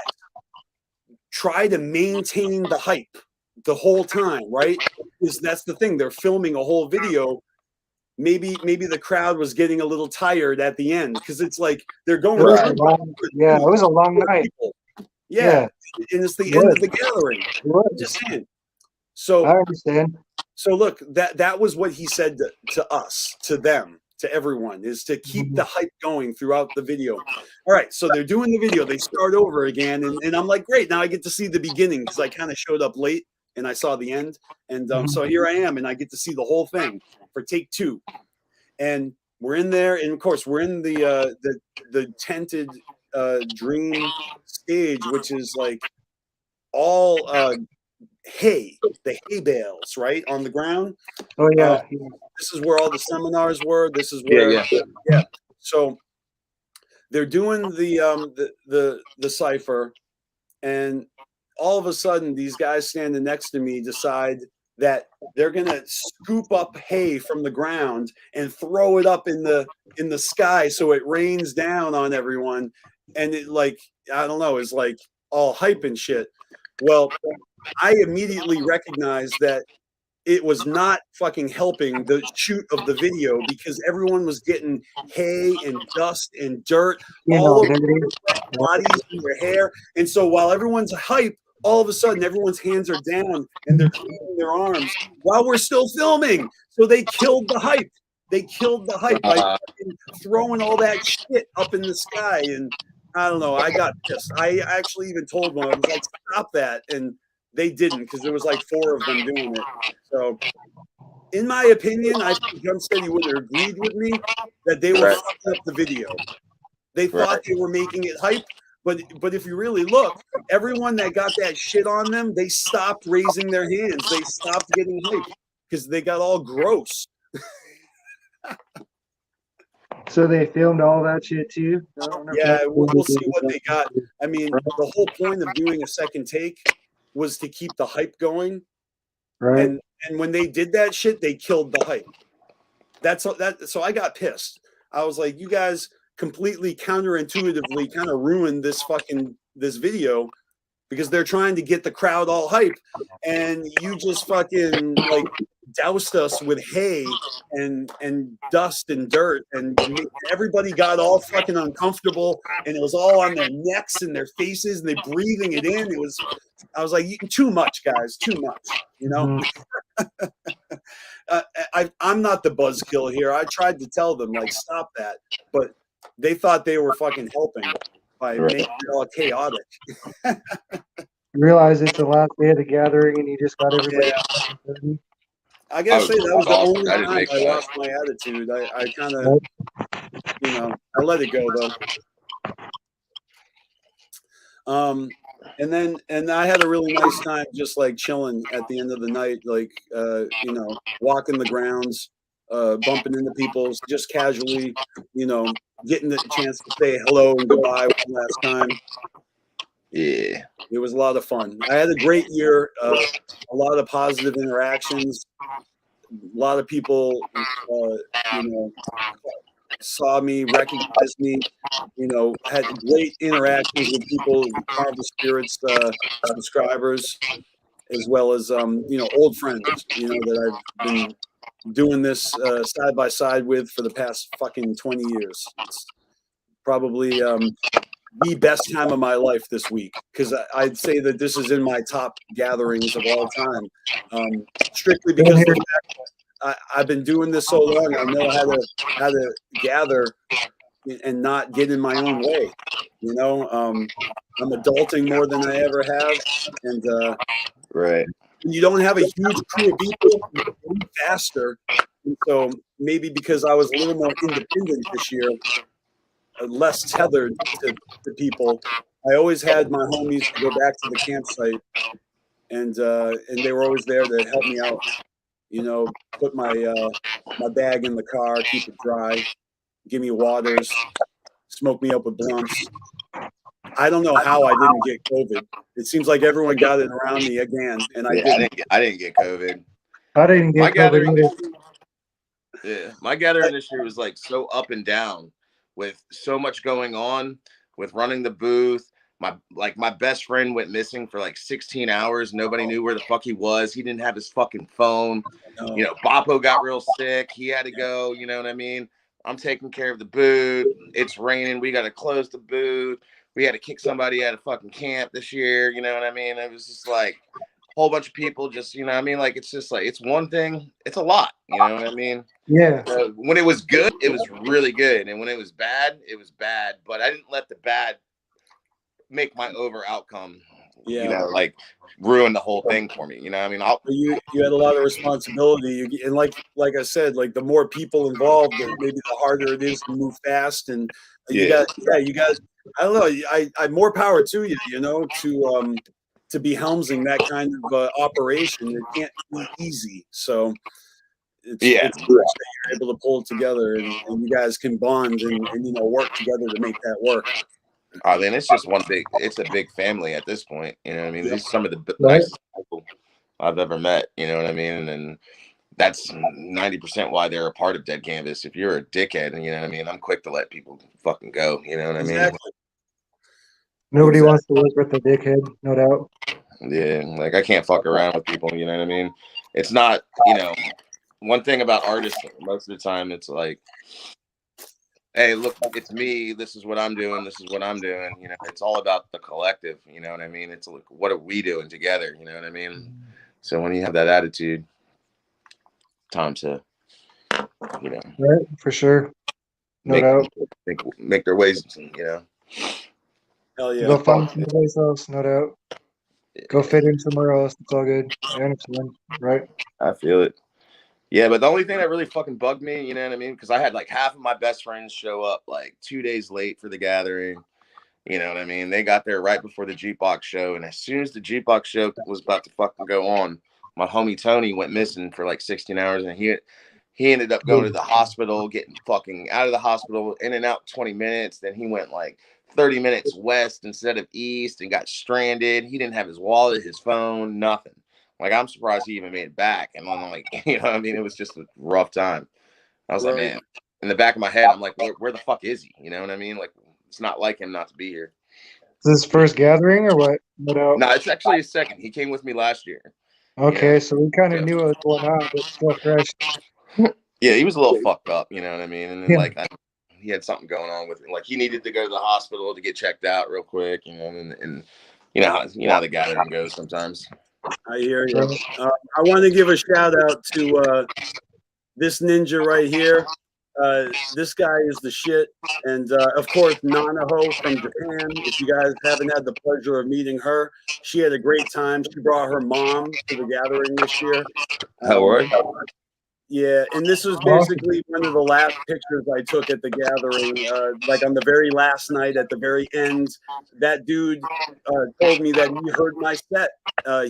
try to maintain the hype the whole time, right? Because that's the thing. They're filming a whole video. Maybe the crowd was getting a little tired at the end because it's like they're going. It was a long night. Yeah. And it's the end of the gathering. Just saying. So I understand. So look, that was what he said to us, to them, to everyone, is to keep the hype going throughout the video. All right, so they're doing the video. They start over again, and I'm like, great. Now I get to see the beginning because I kind of showed up late and I saw the end, and so here I am, and I get to see the whole thing for take 2. And we're in there, and of course we're in the tented dream stage, which is like all the hay bales, right, on the ground. Oh yeah. This is where all the seminars were. This is where yeah. So they're doing the cipher, and all of a sudden these guys standing next to me decide that they're gonna scoop up hay from the ground and throw it up in the sky so it rains down on everyone, and it, like, I don't know, is like all hype and shit. Well, I immediately recognized that it was not fucking helping the shoot of the video because everyone was getting hay and dust and dirt all over their bodies and their hair. And so while everyone's hype, all of a sudden everyone's hands are down and they're cleaning their arms while we're still filming. So they killed the hype. They killed the hype by throwing all that shit up in the sky. And I don't know, I got pissed. I actually even told one, I was like, stop that. And they didn't, because there was like 4 of them doing it. So in my opinion, I think Jump Steady would have agreed with me that they were fucking up the video. They thought they were making it hype, but if you really look, everyone that got that shit on them, they stopped raising their hands. They stopped getting hype because they got all gross. So they filmed all that shit too? Yeah, we'll see what they got. I mean, the whole point of doing a second take was to keep the hype going. Right. And when they did that shit, they killed the hype. So I got pissed. I was like, you guys completely counterintuitively kind of ruined this video because they're trying to get the crowd all hype, and you just fucking like doused us with hay and dust and dirt, and everybody got all fucking uncomfortable, and it was all on their necks and their faces, and they breathing it in. I was like, too much, guys, too much, you know. I'm not the buzzkill here. I tried to tell them, like, stop that, but they thought they were fucking helping by making it all chaotic. Realize it's the last day of the gathering, and you just got everybody. Yeah. I gotta say that was the only time I lost my attitude. I kind of, you know, I let it go though. And I had a really nice time just like chilling at the end of the night, like you know, walking the grounds, bumping into people, just casually, you know, getting the chance to say hello and goodbye one last time. Yeah, it was a lot of fun. I had a great year, a lot of positive interactions. A lot of people, you know, saw me, recognized me, you know, had great interactions with people, Carnival Spirits subscribers, as well as, you know, old friends, you know, that I've been doing this side by side with for the past fucking 20 years. It's probably the best time of my life this week, because I'd say that this is in my top gatherings of all time, strictly because of the fact that I've been doing this so long. I know how to gather and not get in my own way. You know, I'm adulting more than I ever have, and right. When you don't have a huge crew of people, you move faster And so maybe because I was a little more independent this year, less tethered to people, I always had my homies to go back to the campsite, and they were always there to help me out. You know, put my bag in the car, keep it dry, give me waters, smoke me up with blunts. I don't know how I didn't get COVID. It seems like everyone got it around me again, and I didn't. I didn't get COVID. I didn't get COVID. Yeah, my gathering this year was like so up and down, with so much going on, with running the booth. My best friend went missing for like 16 hours. Nobody knew where the fuck he was. He didn't have his fucking phone. You know, Boppo got real sick. He had to go. You know what I mean? I'm taking care of the booth. It's raining. We got to close the booth. We had to kick somebody out of fucking camp this year. You know what I mean? It was just like a whole bunch of people just, you know what I mean? Like, it's just like, it's one thing. It's a lot. You know what I mean? Yeah. When it was good, it was really good. And when it was bad, it was bad. But I didn't let the bad make my over outcome, you know, like ruin the whole thing for me. You know what I mean? You had a lot of responsibility. And like I said, like the more people involved, maybe the harder it is to move fast. And you guys, I don't know. I more power to you, you know, to be helmsing that kind of operation. It can't be easy. So it's good that you're able to pull it together, and you guys can bond and you know, work together to make that work. Oh, then it's just it's a big family at this point. You know what I mean? These are some of the nicest people I've ever met. You know what I mean? And that's 90% why they're a part of Dead Canvas. If you're a dickhead, and you know what I mean, I'm quick to let people fucking go. You know what I mean? Nobody wants to work with a dickhead, no doubt. Yeah, like I can't fuck around with people. You know what I mean? It's not, you know, one thing about artists, most of the time, it's like, hey, look, it's me. This is what I'm doing. This is what I'm doing. You know, it's all about the collective. You know what I mean? It's like, what are we doing together? You know what I mean? So when you have that attitude, time to, you know, right, for sure, no doubt, make their ways. You know, hell yeah, go find someplace else, no doubt. Go fit in somewhere else. It's all good. I understand, right? I feel it. Yeah, but the only thing that really fucking bugged me, you know what I mean? Because I had like half of my best friends show up like 2 days late for the gathering. You know what I mean? They got there right before the jukebox show. And as soon as the jukebox show was about to fucking go on, my homie Tony went missing for like 16 hours. And he ended up going to the hospital, getting fucking out of the hospital, in and out 20 minutes. Then he went like 30 minutes west instead of east and got stranded. He didn't have his wallet, his phone, nothing. Like, I'm surprised he even made it back. And I'm like, you know what I mean? It was just a rough time. I was like, man, in the back of my head, I'm like, where the fuck is he? You know what I mean? Like, it's not like him not to be here. Is this first gathering or what? No, it's actually his second. He came with me last year. Okay, yeah. So we kind of knew what was going on, but still fresh. Yeah, he was a little fucked up, you know what I mean? And then, like, he had something going on with him. Like, he needed to go to the hospital to get checked out real quick, you know, and you know how the gathering goes sometimes. I hear you. I want to give a shout out to this ninja right here. This guy is the shit. And of course, Nanaho from Japan. If you guys haven't had the pleasure of meeting her, she had a great time. She brought her mom to the gathering this year. Yeah, and this was basically one of the last pictures I took at the gathering. Like on the very last night, at the very end, that dude told me that he heard my set.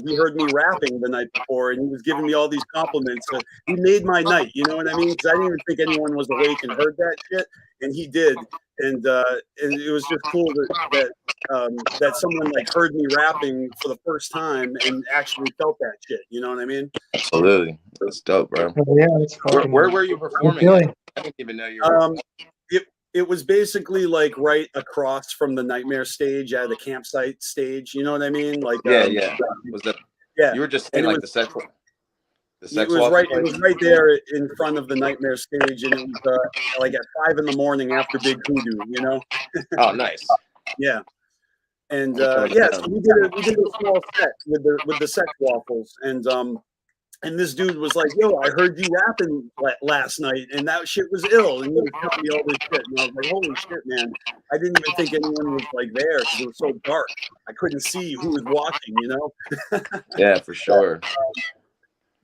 He heard me rapping the night before, and he was giving me all these compliments. So he made my night, you know what I mean? Because I didn't even think anyone was awake and heard that shit, and he did. And it was just cool that someone like heard me rapping for the first time and actually felt that shit. You know what I mean? Absolutely, that's dope, bro. Yeah, it's fucking. Where were you performing at? I didn't even know you were. It was basically like right across from the Nightmare stage at the campsite stage. You know what I mean? Like yeah. Was that? Yeah. You were just saying like the sex. It was right there in front of the Nightmare stage, and it was like at 5 a.m. after Big Hoodoo, you know. Oh, nice. Yeah, and so we did a small set with the sex waffles, and this dude was like, "Yo, I heard you rapping last night, and that shit was ill." And he was telling me all this shit, and I was like, "Holy shit, man! I didn't even think anyone was like there because it was so dark. I couldn't see who was watching, you know." Yeah, for sure.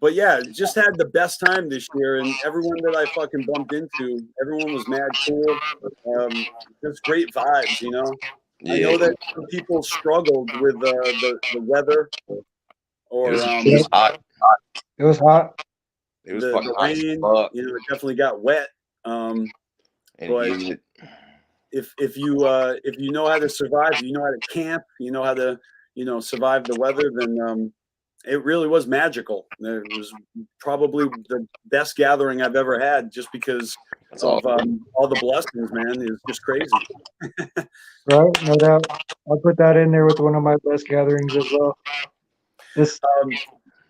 but yeah, just had the best time this year, and everyone that I fucking bumped into, everyone was mad cool. Just great vibes, you know. I know that some people struggled with the weather, or it was hot. It was hot. It was the fucking hot as rain. fuck. You know, it definitely got wet. And But humid. if you know how to survive, you know how to camp, you know how to survive the weather, then it really was magical. It was probably the best gathering I've ever had, just because of all the blessings, man. It was just crazy. Right, no doubt. I'll put that in there with one of my best gatherings as well. This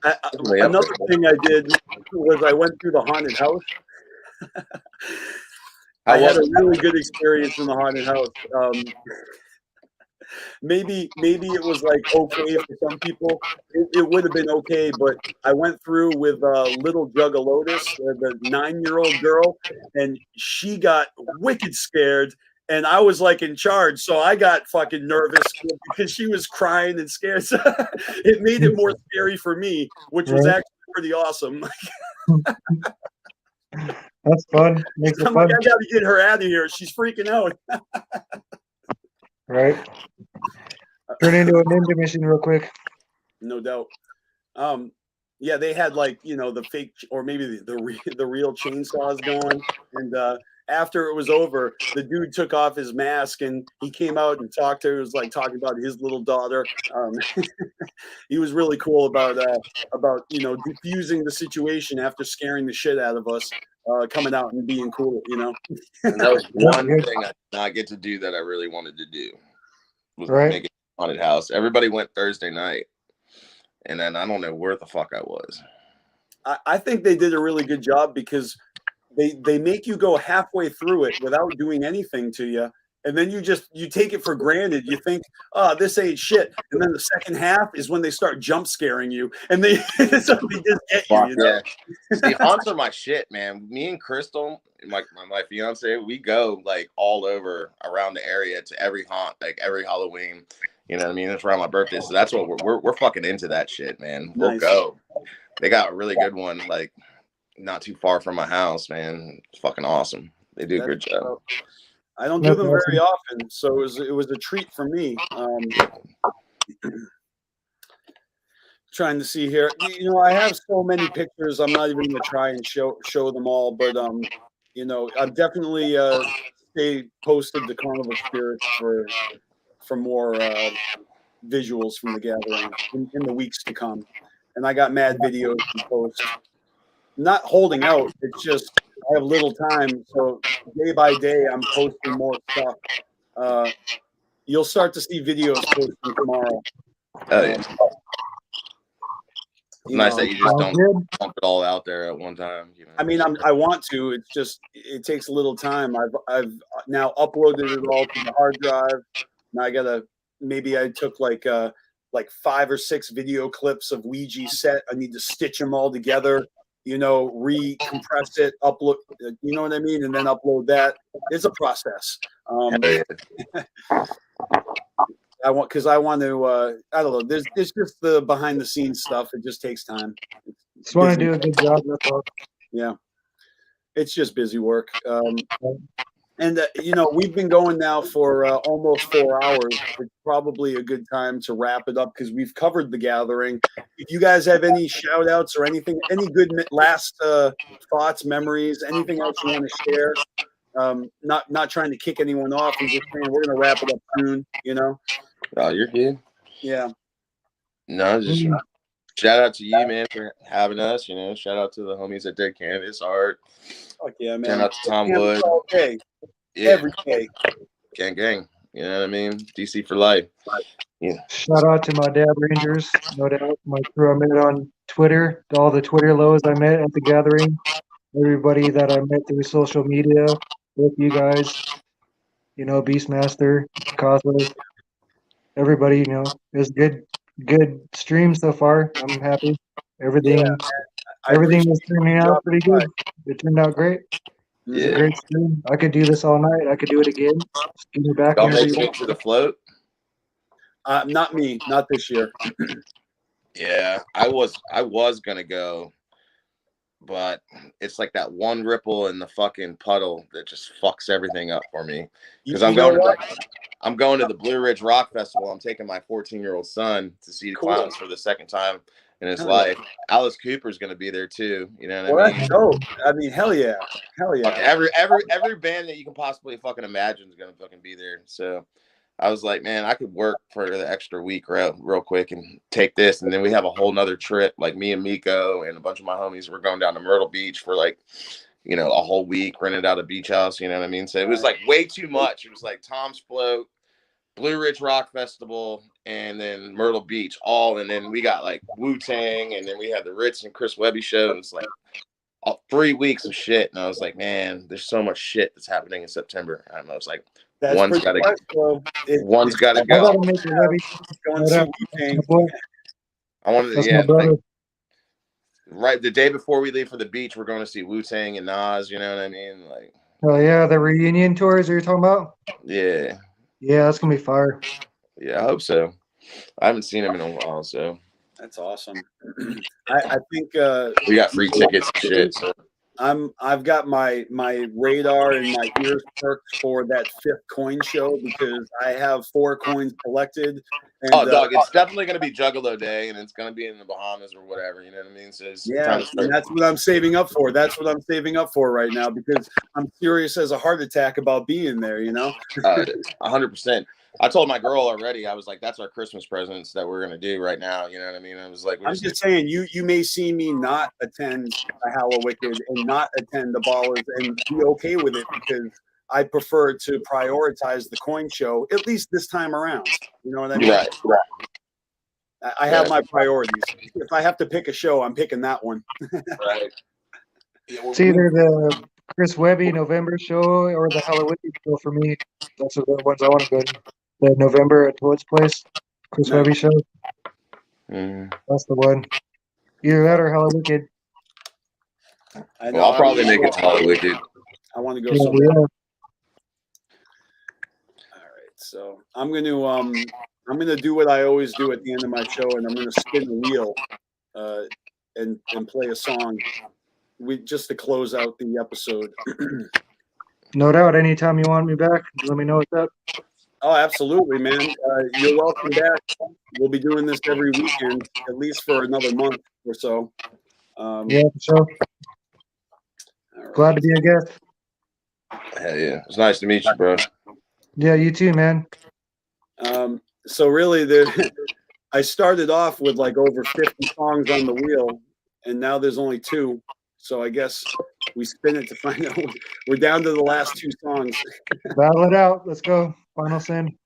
Another thing I did was I went through the haunted house. I had a really good experience in the haunted house. Maybe it was like okay for some people. It would have been okay, but I went through with little Juggalotus, the 9-year-old girl, and she got wicked scared. And I was like in charge, so I got fucking nervous because she was crying and scared. So it made it more scary for me, which was actually pretty awesome. That's fun. Makes it I'm fun. like, I gotta get her out of here. She's freaking out. Right. Turn into a ninja mission real quick. No doubt. Yeah, they had like the fake or maybe the real chainsaws going, and after it was over, the dude took off his mask and he came out and talked to her. He was like talking about his little daughter. He was really cool about diffusing the situation after scaring the shit out of us, coming out and being cool, And that was one thing I did not get to do that I really wanted to do, was make it a haunted house. Everybody went Thursday night, and then I don't know where the fuck I was. I think they did a really good job because they make you go halfway through it without doing anything to you, and then you take it for granted. You think, oh, this ain't shit, and then the second half is when they start jump scaring you, and they just get you. Yeah, see, haunts are my shit, man. Me and Crystal, my fiance, we go like all over around the area to every haunt, like every Halloween. You know what I mean? It's around my birthday, so that's what we're fucking into that shit, man. We'll go. They got a really good one, like not too far from my house, man. It's fucking awesome. They do a good job. I don't do them very often, so it was a treat for me. Trying to see here, I have so many pictures. I'm not even gonna try and show them all, but I've definitely stay posted to Carnival Spirits for more visuals from the gathering in the weeks to come. And I got mad videos to post. Not holding out, it's just I have little time, so day by day I'm posting more stuff. You'll start to see videos posted tomorrow. Oh yeah. It's nice that you just don't pump it all out there at one time. I mean, I want to. It's just it takes a little time. I've now uploaded it all to the hard drive. Now I gotta. Maybe I took like 5 or 6 video clips of Ouija set. I need to stitch them all together. Recompress it, upload. You know what I mean, and then upload that. It's a process. I want to. I don't know. There's just the behind the scenes stuff. It just takes time. Just want to do a good job. That's all. Yeah, it's just busy work. And we've been going now for almost 4 hours. It's probably a good time to wrap it up because we've covered the gathering. If you guys have any shout outs or anything, any good last thoughts, memories, anything else you want to share, not trying to kick anyone off and just saying we're going to wrap it up soon, Oh, you're good. Yeah. No, just shout out to you, man, for having us. Shout out to the homies at Dead Canvas Art. Fuck yeah, man. Shout out to Tom Wood. Okay. Yeah. Every day. Gang. You know what I mean? DC for life. Yeah. Shout out to my dad Rangers, no doubt. My crew I met on Twitter, all the Twitter lows I met at the gathering, everybody that I met through social media, with you guys, BeastMasteR, Cosmos, everybody, it was good stream so far. I'm happy. Everything was turning out pretty good. It turned out great. It was a great stream. I could do this all night. I could do it again. Just give me back. Y'all make it to the float? Not me. Not this year. Yeah, I was gonna go. but it's like that one ripple in the fucking puddle that just fucks everything up for me. Because I'm going to the Blue Ridge Rock Festival. I'm taking my 14-year-old son to see the Clowns for the second time in his life. Alice Cooper's going to be there too. You know what I mean? That's dope. I mean, hell yeah. Fuck, every band that you can possibly fucking imagine is going to fucking be there. So I was like, man, I could work for the extra week real quick and take this. And then we have a whole nother trip. Like me and Miko and a bunch of my homies were going down to Myrtle Beach for like, you know, a whole week, rented out a beach house. You know what I mean? So it was like way too much. It was like Tom's Float, Blue Ridge Rock Festival, and then Myrtle Beach all. And then we got like Wu-Tang, and then we had the Ritz and Chris Webby show. And it's like 3 weeks of shit. And I was like, man, there's so much shit that's happening in September. And I was like, one's got to go. I gotta make it ready. I wanted to, yeah. Right, the day before we leave for the beach, we're going to see Wu-Tang and Nas. You know what I mean? Like, oh yeah, the reunion tours you're talking about. Yeah, that's gonna be fire. Yeah, I hope so. I haven't seen him in a while, so that's awesome. I think we got free tickets and shit. So. I've got my radar and my ears perked for that 5th coin show because I have 4 coins collected. And, dog, it's definitely going to be Juggalo Day, and it's going to be in the Bahamas or whatever. You know what I mean? So it's and that's what I'm saving up for. That's what I'm saving up for right now because I'm serious as a heart attack about being there. You know, 100%. I told my girl already. I was like, "That's our Christmas presents that we're gonna do right now." You know what I mean? I was like, "I'm just saying, you may see me not attend a Hallowicked and not attend the Ballers and be okay with it because I prefer to prioritize the coin show at least this time around." You know what I mean? Right. I have my priorities. If I have to pick a show, I'm picking that one. Right. It's either the Chris Webby November show or the Halloween show for me. Those are the ones I want to go to. The November at Toad's Place, Chris Webby show. That's the one. Either that or Halloween. I'll probably make it to Halloween. I want to go somewhere. All right, so I'm gonna do what I always do at the end of my show, and I'm gonna spin the wheel, and play a song. Just to close out the episode. No doubt. Anytime you want me back, let me know what's up. Oh, absolutely, man. You're welcome back. We'll be doing this every weekend, at least for another month or so. Yeah, for sure. Right. Glad to be a guest. Hell yeah. It's nice to meet you, bro. Yeah, you too, man. So really, I started off with like over 50 songs on the wheel, and now there's only 2. So I guess we spin it to find out. We're down to the last 2 songs. Battle it out. Let's go. Final sin.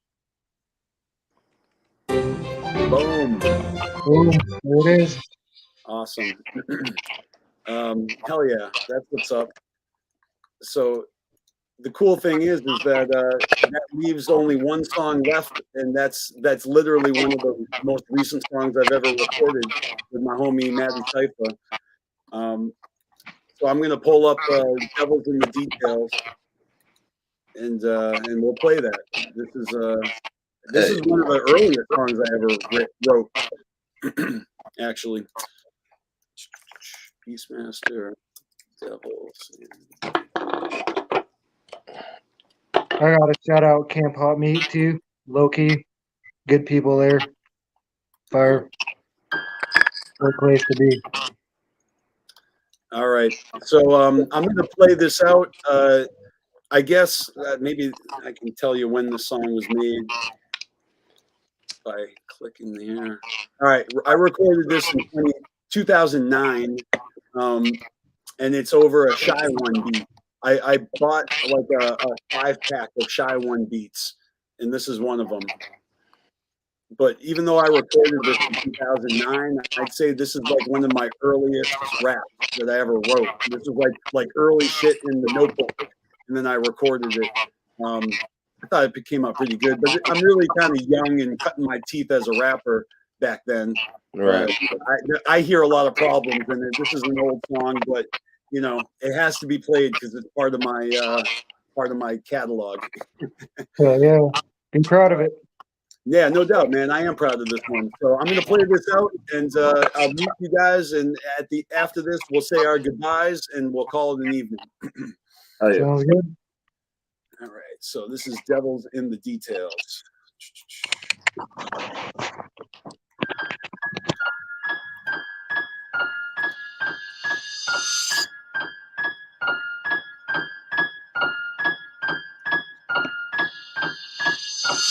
Boom. Boom. There it is. Awesome. Hell yeah. That's what's up. So the cool thing is that that leaves only 1 song left, and that's literally one of the most recent songs I've ever recorded with my homie Maddie Cypher. So I'm gonna pull up "Devils in the Details," and we'll play that. This is one of the earliest songs I ever wrote. Actually, BeastMasteR, Devils. I gotta shout out Camp Hot Meat too. Low-key, good people there. Fire. Great place to be. All right, so I'm going to play this out. I guess maybe I can tell you when the song was made by clicking there. All right, I recorded this in 2009, and it's over a Shy One beat. I bought like a 5-pack of Shy One beats, and this is one of them. But even though I recorded this in 2009, I'd say this is like one of my earliest raps that I ever wrote. This is like early shit in the notebook, and then I recorded it. I thought it came out pretty good, but I'm really kind of young and cutting my teeth as a rapper back then. Right. I hear a lot of problems in it. This is an old song, but you know it has to be played because it's part of my catalog. Yeah, be proud of it. Yeah, no doubt, man. I am proud of this one. So I'm going to play this out, and I'll meet you guys. And after this, we'll say our goodbyes, and we'll call it an evening. Oh, yeah. Sounds good. All right. So this is Devils in the Details.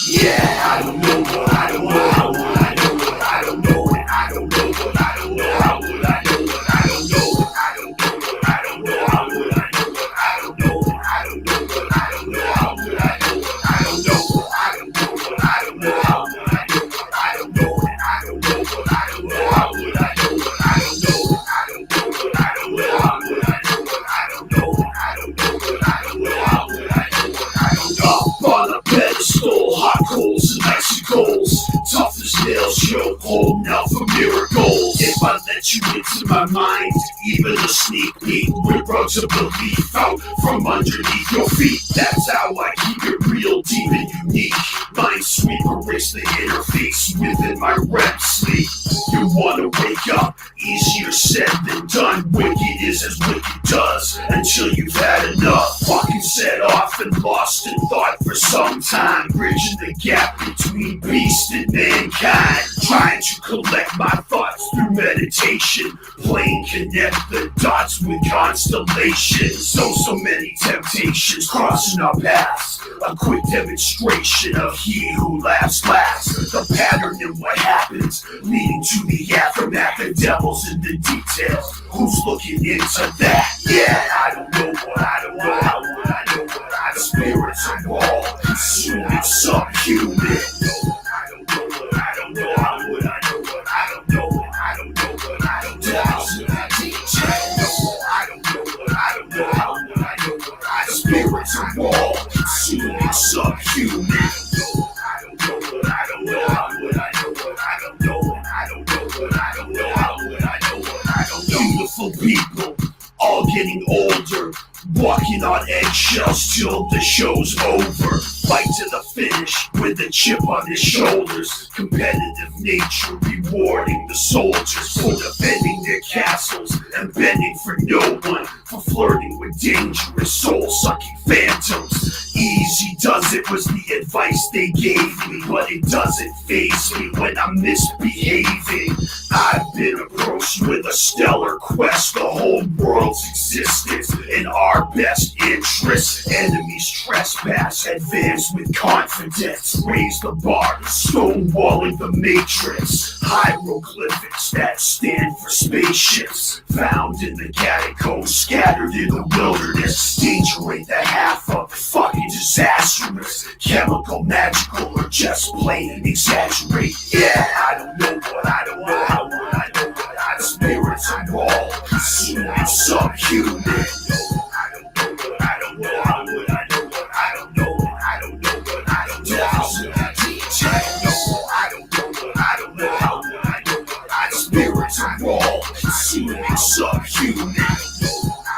Yeah, I don't know what I don't know. How would I know what I don't know? And I don't know what I don't know. How would I know what I don't know? I don't know what I don't know. How would I know what I don't know? I don't know what I don't know. How would I know what I don't know? I don't know what I don't know. How would I know what I don't know? And I don't know what I don't know. How would I know what I don't know? I don't know what I don't know. How would I know what I don't know? I don't know what I don't know. How would I know what I don't know? Up on a pedestal, hot coals and icy coals, tough as nails, yo, holding out for miracles. If I let you into my mind, even a sneak peek, with rugs of belief out from underneath your feet. That's how I keep it real, deep and unique. Mind sweep, erase the interface within my REM sleep. You wanna wake up, easier said than done. Wicked is as wicked does, until you've had enough. Fucking set off and lost in thought for some time, bridging the gap between beast and mankind. Trying to collect my thoughts through meditation, playing connect the dots with constellations. So many temptations crossing our paths. A quick demonstration of he who laughs last. The pattern in what happens, leading to the aftermath. The devil's in the details. Who's looking into that? Yeah, I don't know what I don't know. How would I know what I don't know? Spirits are all consuming subhuman. I don't know what I don't know. How would I know what I don't know? I don't know what I don't know. Devil's in the details. I don't know what I don't know. How would I know what I don't know? Spirits are all consuming subhuman. I don't know what I don't know. How would I know what I don't know? I don't know what I don't know. How would I know what I don't know? Beautiful people, all getting older, walking on eggshells till the show's over. Fight to the finish with a chip on his shoulders. Competitive nature rewarding the soldiers for defending their castles and bending for no one, for flirting with dangerous soul-sucking phantoms. Easy does it was the advice they gave me, but it doesn't faze me when I'm misbehaving. I've been approached with a stellar quest, the whole world's existence in our best interests. Enemies trespass, advance with confidence, raise the bar, stonewalling the matrix. Hieroglyphics that stand for spaceships, found in the catacombs, scattered in the wilderness. Danger ain't the half of fucking disastrous, chemical, magical, or just plain exaggerate. Yeah, I don't know what I don't know. How would I know what I don't know? Spirits are all consuming subhuman. I don't know what I don't know. How would I know what I don't know? I don't know what I don't know. How would I know? I don't know what I don't know. How would I know what I don't know? Spirits are all consuming subhuman. I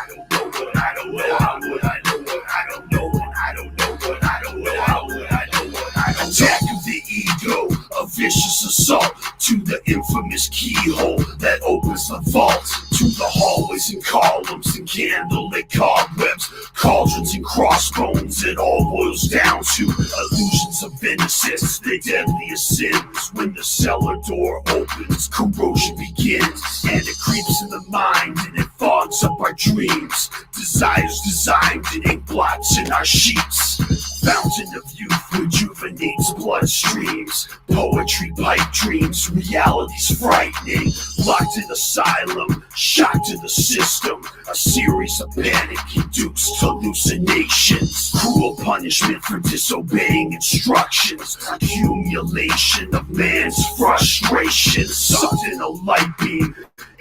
don't know what I don't know. How would I know what I don't know? I don't know what I don't know. How would I know what I don't know? Attack of the ego, a vicious assault to the infamous keyhole that opens the vault, to the hallways and columns and candlelit cobwebs, cauldrons and crossbones. It all boils down to illusions of innocence, the deadliest sins. When the cellar door opens, corrosion begins, and it creeps in the mind and it fogs up our dreams. Desires designed in ink blots in our sheets. Fountain of youth rejuvenates bloodstreams. Poetry, pipe dreams, reality's frightening. Locked in asylum, shocked to the system. A series of panic-induced hallucinations. Cruel punishment for disobeying instructions. Accumulation of man's frustration. Sucked in a light beam,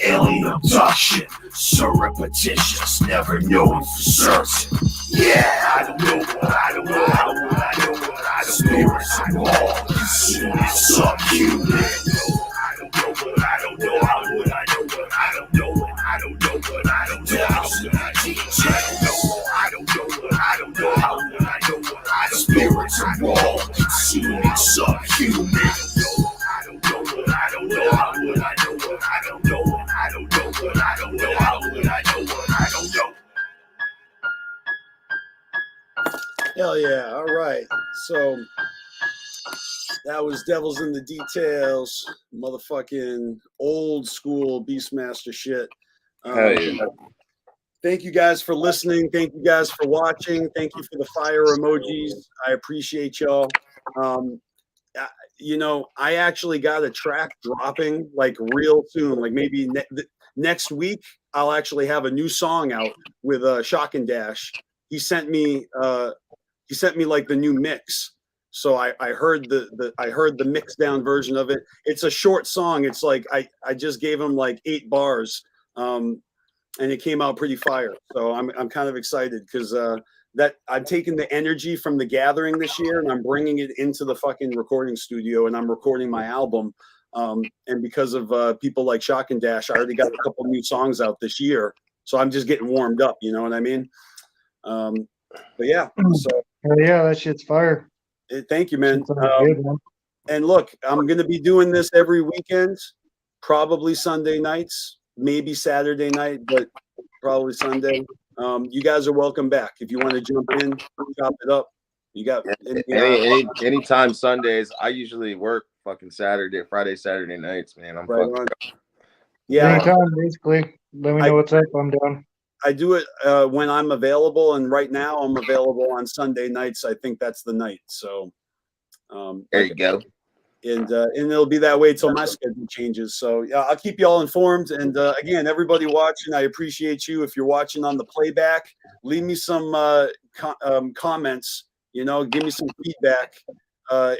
alien abduction. Surreptitious, never knowing for certain. Yeah, I don't know what I don't know. How would I know what I don't know? Spirits are all consuming subhuman. I don't know what I don't know. How would I know what I don't know? And I don't know what I don't know. How would I teach? I don't know what I don't know. How would I know what I don't know? Spirits are all consuming subhuman. Hell yeah. All right. So that was Devils in the Details, motherfucking old school BeastMasteR shit. Hell yeah. Thank you guys for listening. Thank you guys for watching. Thank you for the fire emojis. I appreciate y'all. You know, I actually got a track dropping like real soon. Like maybe next week, I'll actually have a new song out with Shock and Dash. He sent me like the new mix. So I heard the mix down version of it. It's a short song. It's like I just gave him like 8 bars. And it came out pretty fire. So I'm kind of excited because that I'm taking the energy from the gathering this year and I'm bringing it into the fucking recording studio and I'm recording my album. And because of people like Shock and Dash, I already got a couple new songs out this year. So I'm just getting warmed up. You know what I mean? But yeah. So yeah, that shit's fire. Thank you, man. Good, man. And look, I'm going to be doing this every weekend, probably Sunday nights. Maybe Saturday night, but probably Sunday. You guys are welcome back. If you want to jump in, chop it up. You got anytime Sundays. I usually work fucking Friday, Saturday nights, man. I'm right fucking. Yeah. Anytime, basically. Let me know what's up. I'm down. I do it when I'm available, and right now I'm available on Sunday nights. I think that's the night. So there you go. And it'll be that way till my schedule changes. So yeah, I'll keep you all informed. And again, everybody watching, I appreciate you. If you're watching on the playback, leave me some comments. You know, give me some feedback.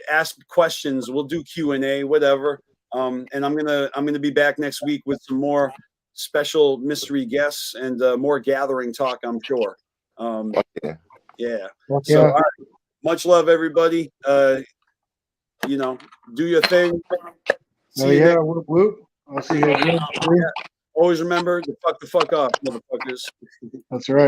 Ask questions. We'll do Q&A, whatever. And I'm gonna be back next week with some more special mystery guests and more gathering talk. I'm sure. Yeah. So all right. Much love, everybody. You know, do your thing. Whoop, whoop. I'll see you again. Always remember to fuck the fuck off, motherfuckers. That's right.